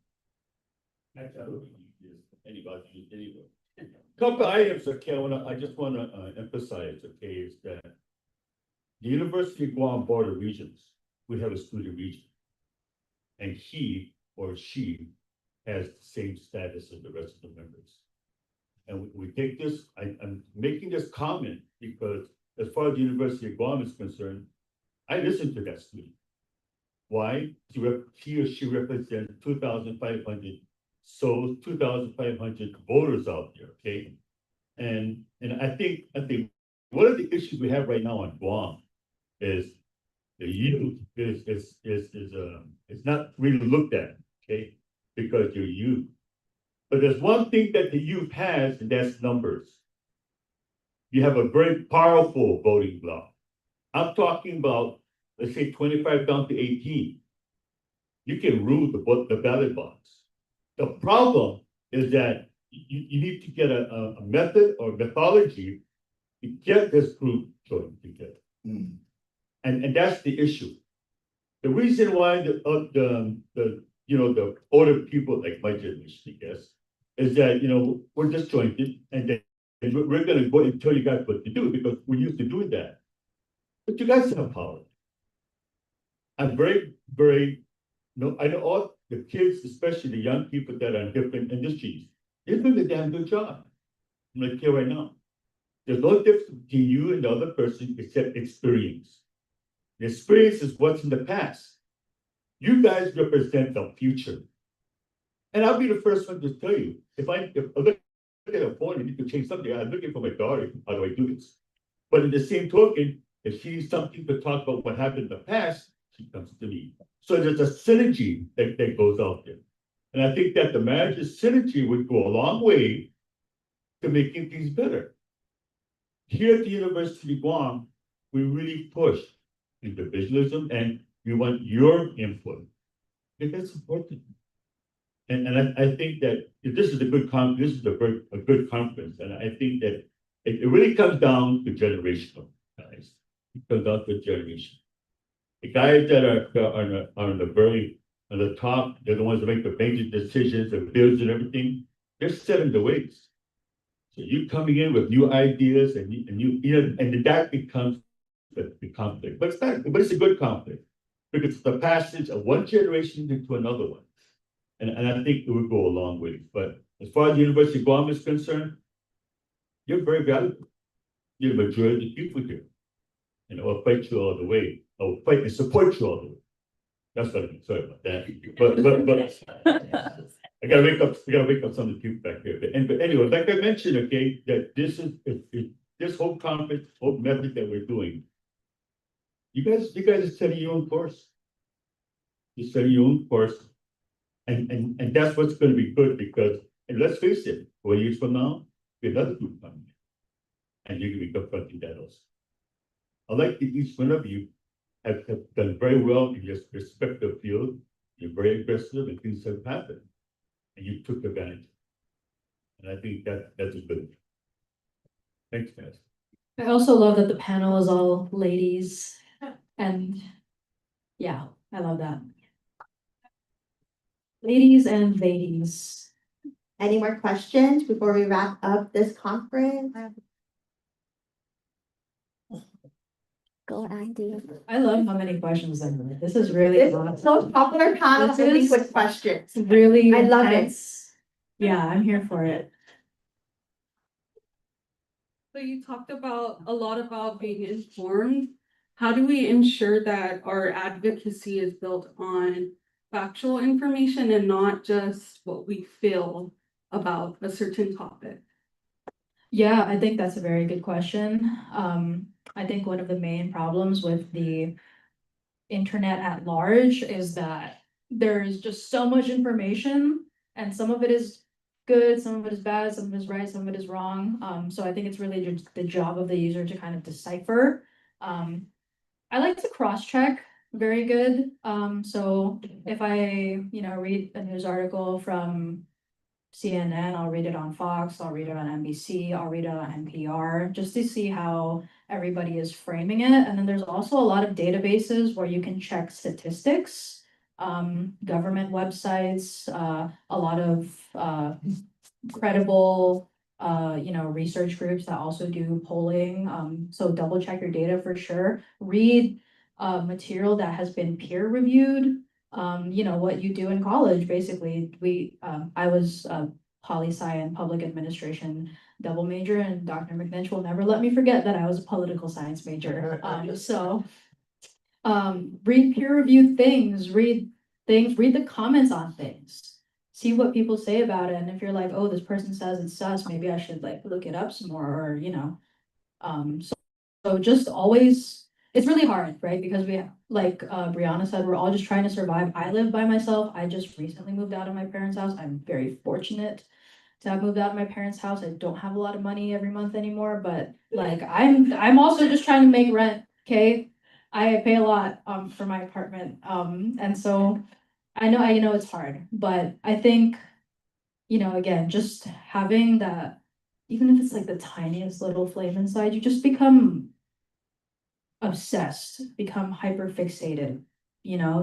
Actually, I don't think you use anybody anyway. Couple items, okay, I just wanna emphasize, okay, is that the University of Guam Board of Regents, we have a student regent. And he or she has the same status as the rest of the members. And we take this, I'm making this comment because as far as the University of Guam is concerned, I listened to that student. Why? He or she represents 2,500 souls, 2,500 voters out there, okay? And I think one of the issues we have right now on Guam is the youth is not really looked at, okay? Because you're youth. But there's one thing that the youth has, and that's numbers. You have a very powerful voting bloc. I'm talking about, let's say 25 down to 18. You can rule the ballot box. The problem is that you need to get a method or methodology to get this group joined together. And that's the issue. The reason why the older people like my generation, I guess, is that we're disjointed, and then we're gonna go and tell you guys what to do because we're used to doing that. But you guys have power. I'm very, very, I know all the kids, especially the young people that are in different industries, they're doing a damn good job. I'm gonna tell you right now. There's no difference between you and the other person except experience. The experience is what's in the past. You guys represent the future. And I'll be the first one to tell you, if I look at a phone and need to change something, I'm looking for my daughter, how do I do this? But in the same token, if she needs something to talk about what happened in the past, she comes to me. So there's a synergy that goes out there. And I think that the manager synergy would go a long way to making things better. Here at the University of Guam, we really push individualism and we want your input. I think that's important. And I think that this is a good this is a good conference, and I think that it really comes down to generational, guys. It comes down to generation. The guys that are on the top, they're the ones that make the major decisions, the bills and everything. They're setting the ways. So you coming in with new ideas and and that becomes the conflict. But it's a good conflict because it's the passage of one generation into another one. And I think it would go a long way. But as far as the University of Guam is concerned, you're very valuable. You're the majority of the people here. And I'll fight you all the way. I'll fight and support you all the way. That's what I mean. Sorry about that. But I gotta wake up some of the people back here. But anyway, like I mentioned, okay, that this is this whole conference, whole method that we're doing. You guys are setting your own course. You're setting your own course. And that's what's going to be good because, and let's face it, 4 years from now, we have another group coming in, and you're going to be confronting that also. I like that each one of you have done very well in your respective field. You're very aggressive, and things have happened, and you took advantage. And I think that's a good thing. Thanks, guys. I also love that the panel is all ladies, and yeah, I love that. Ladies and ladies. Any more questions before we wrap up this conference? Go Andy. I love how many questions there were. This is really This is so popular panel, I think, with questions. really I love it. intense. Yeah, I'm here for it. So you talked about a lot about being informed. How do we ensure that our advocacy is built on factual information and not just what we feel about a certain topic? Yeah, I think that's a very good question. I think one of the main problems with the internet at large is that there's just so much information and some of it is good, some of it is bad, some of it is right, some of it is wrong. So I think it's really just the job of the user to kind of decipher. I like to cross-check very good. So if I, read a news article from CNN, I'll read it on Fox, I'll read it on NBC, I'll read it on NPR, just to see how everybody is framing it. And then there's also a lot of databases where you can check statistics, government websites, a lot of credible research groups that also do polling. So double check your data for sure. Read material that has been peer reviewed. What you do in college, basically. I was a poli-sci and public administration double major, and Dr. McNinch will never let me forget that I was a political science major. Read peer reviewed things, read the comments on things, see what people say about it. And if you're like, oh, this person says it's sus, maybe I should look it up some more, or so just always, it's really hard, right? Because we, Brianna said, we're all just trying to survive. I live by myself. I just recently moved out of my parents' house. I'm very fortunate to have moved out of my parents' house. I don't have a lot of money every month anymore, but I'm also just trying to make rent, okay? I pay a lot for my apartment. And so I know it's hard, but I think, again, just having that, even if it's the tiniest little flame inside, you just become obsessed, become hyper fixated,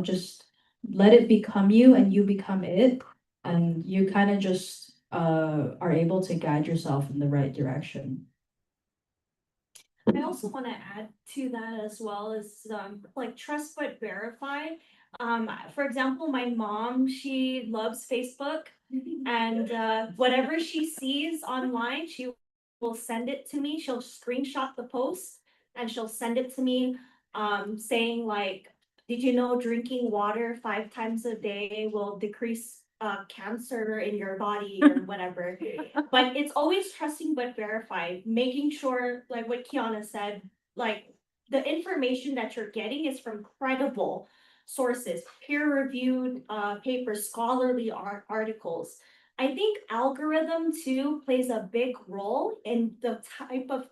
just let it become you and you become it. And you kind of just are able to guide yourself in the right direction. I also want to add to that as well as trust but verify. For example, my mom, she loves Facebook, and whatever she sees online, she will send it to me. She'll screenshot the post and she'll send it to me, saying did you know drinking water 5 times a day will decrease cancer in your body or whatever. But it's always trusting but verify, making sure, like what Kiana said, the information that you're getting is from credible sources, peer-reviewed papers, scholarly articles. I think algorithm too plays a big role in the type of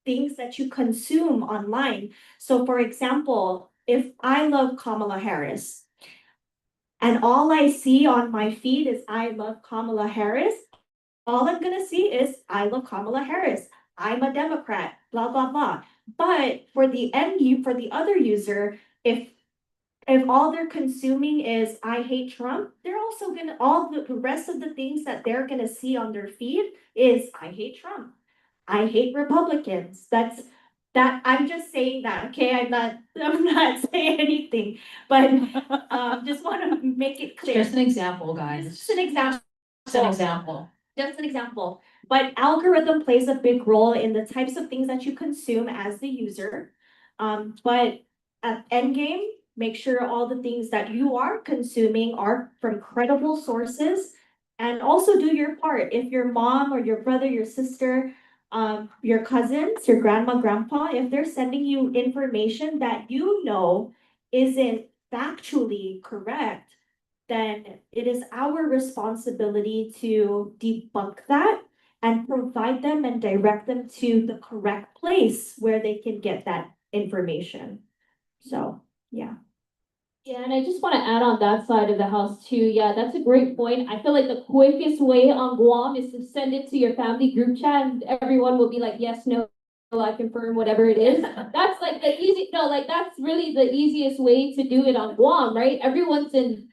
things that you consume online. So for example, if I love Kamala Harris and all I see on my feed is I love Kamala Harris, all I'm gonna see is I love Kamala Harris. I'm a Democrat, blah, blah, blah. But for the for the other user, if all they're consuming is I hate Trump, they're also gonna, all the rest of the things that they're gonna see on their feed is I hate Trump. I hate Republicans. That I'm just saying that, okay? I'm not saying anything, but just want to make it clear. Just an example, guys. Just an example. Just an example. Just an example. But algorithm plays a big role in the types of things that you consume as the user. But at end game, make sure all the things that you are consuming are from credible sources, and also do your part. If your mom or your brother, your sister, your cousins, your grandma, grandpa, if they're sending you information that you know isn't factually correct, then it is our responsibility to debunk that and provide them and direct them to the correct place where they can get that information. So, yeah. Yeah, and I just want to add on that side of the house too. Yeah, that's a great point. I feel like the quickest way on Guam is to send it to your family group chat and everyone will be like, yes, no, I confirm, whatever it is. That's like the that's really the easiest way to do it on Guam, right? Everyone's in,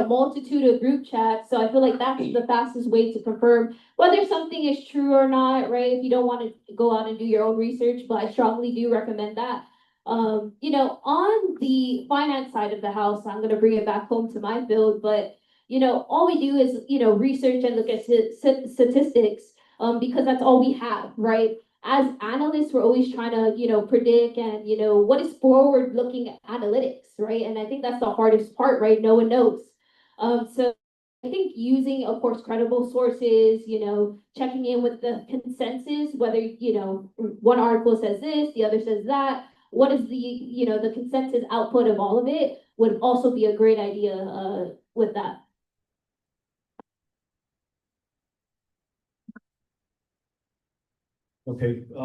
multitude of group chats. So I feel like that's the fastest way to confirm whether something is true or not, right? If you don't want to go out and do your own research, but I strongly do recommend that. On the finance side of the house, I'm gonna bring it back home to my field, but all we do is, research and look at statistics, because that's all we have, right? As analysts, we're always trying to, predict and, what is forward-looking analytics, right? And I think that's the hardest part, right? No one knows. So I think using, of course, credible sources, checking in with the consensus, whether, one article says this, the other says that, what is the, the consensus output of all of it would also be a great idea with that. Okay, a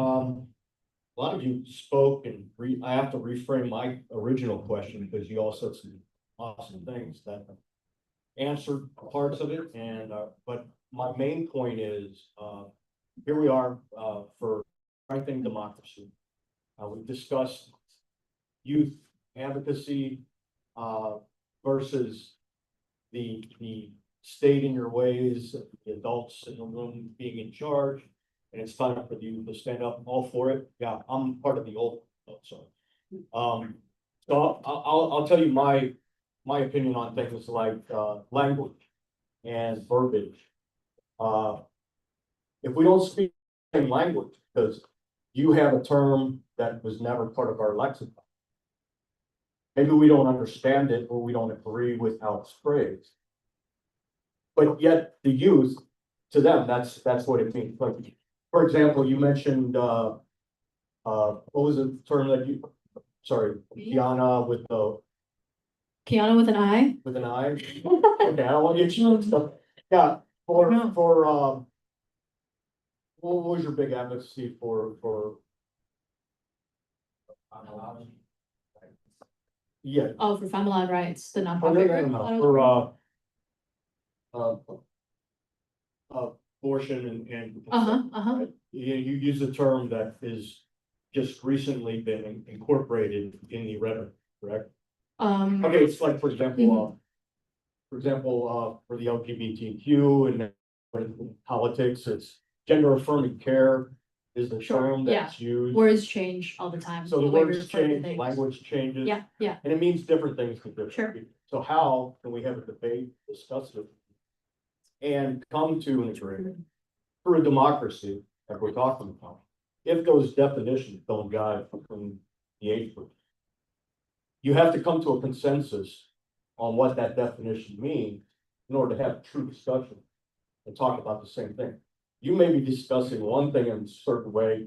lot of you spoke and I have to reframe my original question because you all said some awesome things that answered parts of it. And, but my main point is, here we are, for strengthening democracy. We've discussed youth advocacy, versus the state in your ways, the adults in the room being in charge. And it's time for you to stand up, all for it. Yeah, I'm part of the old, so. So I'll tell you my opinion on things like, language and verbiage. If we don't speak the same language, because you have a term that was never part of our lexicon. Maybe we don't understand it or we don't agree with how it's phrased. But yet the youth, to them, that's what it means. Like, for example, you mentioned, what was the term that you, sorry, Kiana with Kiana with an I? with an I? Okay, I don't want to get you mixed up. Yeah, what was your big advocacy for? Yeah. Oh, for family rights, the Oh, nonprofit group. For, abortion and. Uh-huh. You use a term that is just recently been incorporated in the rhetoric, correct? Okay, it's like, for example, for the LGBTQ and politics, it's gender affirming care is the term that's used. Words change all the time. So the way we words refer to change, things. language changes. Yeah. And it means different things to different Sure. people. So how can we have a debate, discuss it, and come to an agreement for a democracy that we're talking about? If those definitions don't jive between the age groups, you have to come to a consensus on what that definition means in order to have true discussion and talk about the same thing. You may be discussing one thing in a certain way,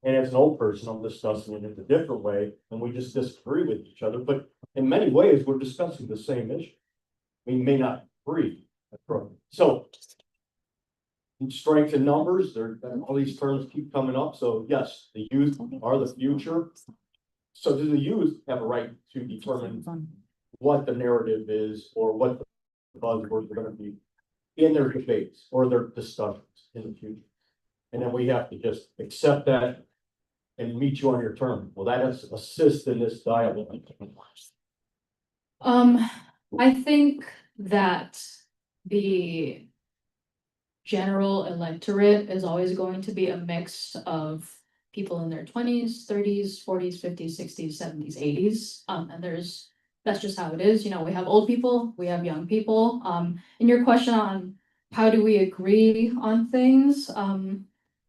And as an old person, I'm discussing it in a different way, and we just disagree with each other, but in many ways, we're discussing the same issue. We may not agree. So. Strength in numbers, all these terms keep coming up, so yes, the youth are the future. So do the youth have a right to determine what the narrative is, or what the buzzwords are gonna be in their debates or their discussions in the future? And then we have to just accept that and meet you on your terms. Will that assist in this dialogue? I think that the general electorate is always going to be a mix of people in their 20s, 30s, 40s, 50s, 60s, 70s, 80s. And that's just how it is. You know, we have old people, we have young people. And your question on how do we agree on things?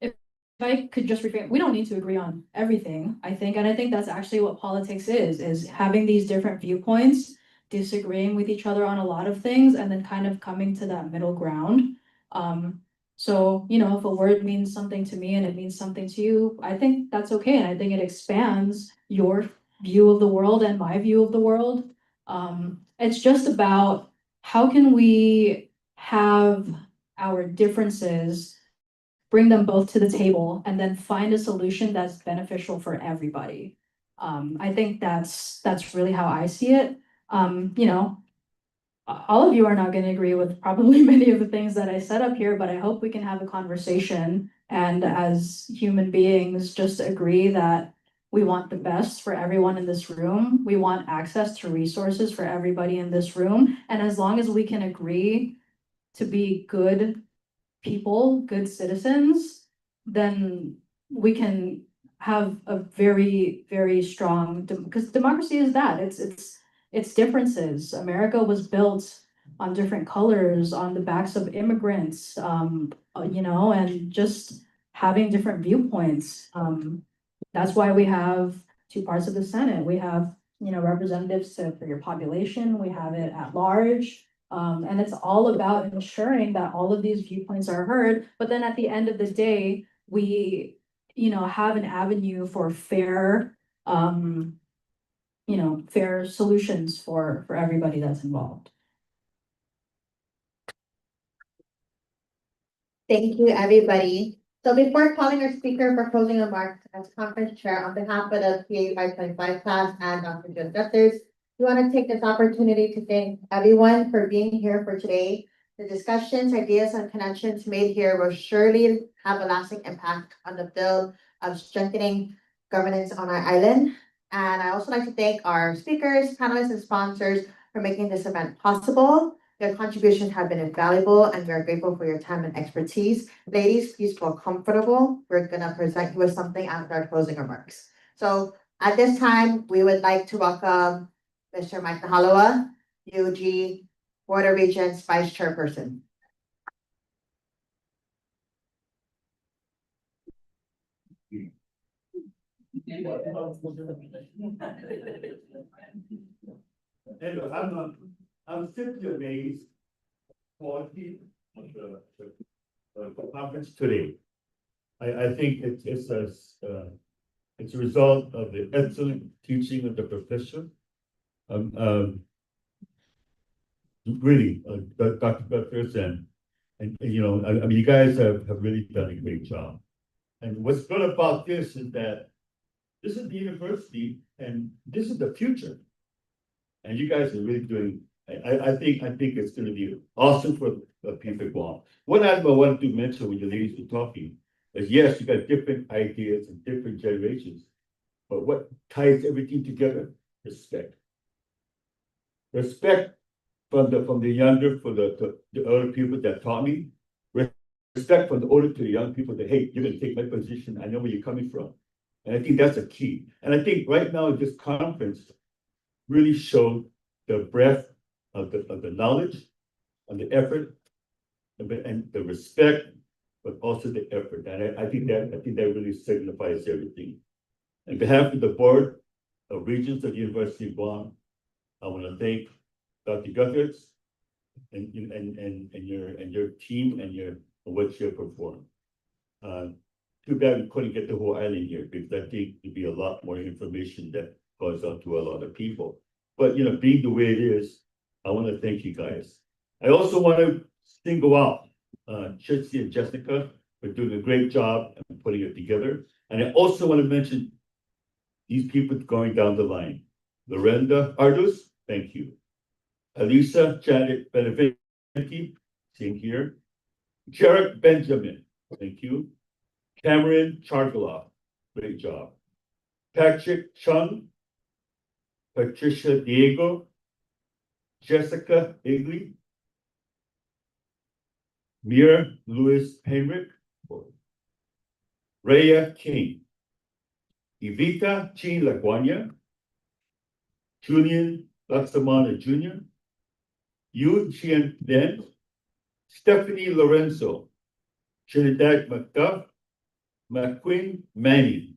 If I could just reframe, we don't need to agree on everything, I think. And I think that's actually what politics is having these different viewpoints, disagreeing with each other on a lot of things, and then kind of coming to that middle ground. So, you know, if a word means something to me and it means something to you, I think that's okay. And I think it expands your view of the world and my view of the world. It's just about how can we have our differences, bring them both to the table, and then find a solution that's beneficial for everybody. I think that's really how I see it. You know, all of you are not going to agree with probably many of the things that I said up here, but I hope we can have a conversation and as human beings just agree that we want the best for everyone in this room. We want access to resources for everybody in this room. And as long as we can agree to be good people, good citizens, then we can have a very, very strong, because democracy is that, it's differences. America was built on different colors, on the backs of immigrants, you know, and just having different viewpoints. That's why we have two parts of the Senate. We have, you know, representatives for your population, we have it at large. And it's all about ensuring that all of these viewpoints are heard, but then at the end of the day, we, you know, have an avenue for fair, you know, fair solutions for everybody that's involved. Thank you, everybody. So before calling our speaker for closing remarks as conference chair on behalf of the PA-525 class and Dr. Joe Justice, we want to take this opportunity to thank everyone for being here for today. The discussions, ideas, and connections made here will surely have a lasting impact on the build of strengthening governance on our island. And I also like to thank our speakers, panelists, and sponsors for making this event possible. Your contributions have been invaluable, and we are grateful for your time and expertise. Ladies, please feel comfortable. We're gonna present you with something after our closing remarks. So at this time, we would like to welcome Mr. Mike Nahalawa, UG Board of Regents Vice Chairperson. I'm simply amazed quality of the conference today. I think it's a result of the excellent teaching of the professor. Really, Dr. Butters and you know, I mean, you guys have really done a great job. And what's good about this is that this is the university and this is the future. And you guys are really doing, I think it's gonna be awesome for people of Guam. What I wanted to mention when the ladies were talking is, yes, you got different ideas and different generations, but what ties everything together? Respect. Respect from the younger, for the older people that taught me. Respect from the older to the young people that, hey, you're gonna take my position, I know where you're coming from. And I think that's a key. And I think right now this conference really showed the breadth of the knowledge and the effort and the respect, but also the effort. And I think that really signifies everything. On behalf of the Board of Regents of the University of Guam, I want to thank Dr. Guthers and your team and what you have performed. To too bad we couldn't get the whole island here, because I think there'd be a lot more information that goes out to a lot of people. But, you know, being the way it is, I want to thank you guys. I also want to single out, Chitsy and Jessica for doing a great job and putting it together. And I also want to mention these people going down the line. Lorenda Ardus, thank you. Elisa Janet Beneventi, same here. Jarek Benjamin, thank you. Cameron Chargaloff, great job. Patrick Chung, Patricia Diego, Jessica Igley, Mira Lewis Henrik, Rhea King, Evita Chi Laguanya, Julian Laxamana Jr., Yu Chien Den, Stephanie Lorenzo, Trinidad McDuff, McQueen Manning,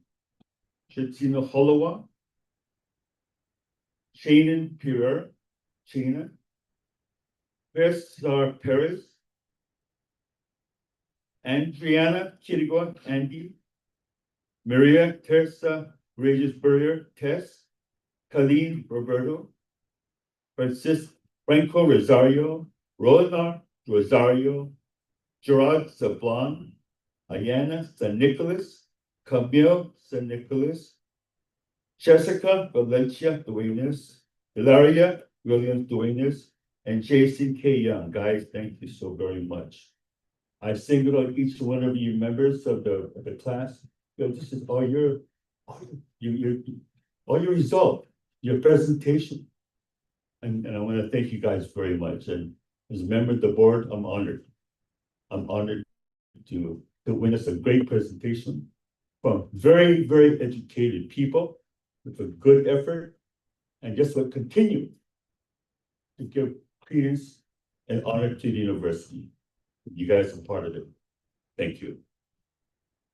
Chatina Holowa, Shannon Pierre, China, Cesar Perez, Andriana Chirigo, Andy, Maria Teresa Regis Burrier, Tess, Colleen Roberto, Franco Rosario, Roland Rosario, Gerard Sablon, Ayana San Nicolas, Camille San Nicolas, Jessica Valencia Duenas, Hilaria Williams Duenas, and Jason K. Young. Guys, thank you so very much. I singled out each one of you members of the class. You know, this is all your result, your presentation. And I want to thank you guys very much. And as a member of the board, I'm honored. I'm honored to witness a great presentation from very, very educated people with a good effort, and just will continue to give credence and honor to the university. You guys are part of it. Thank you.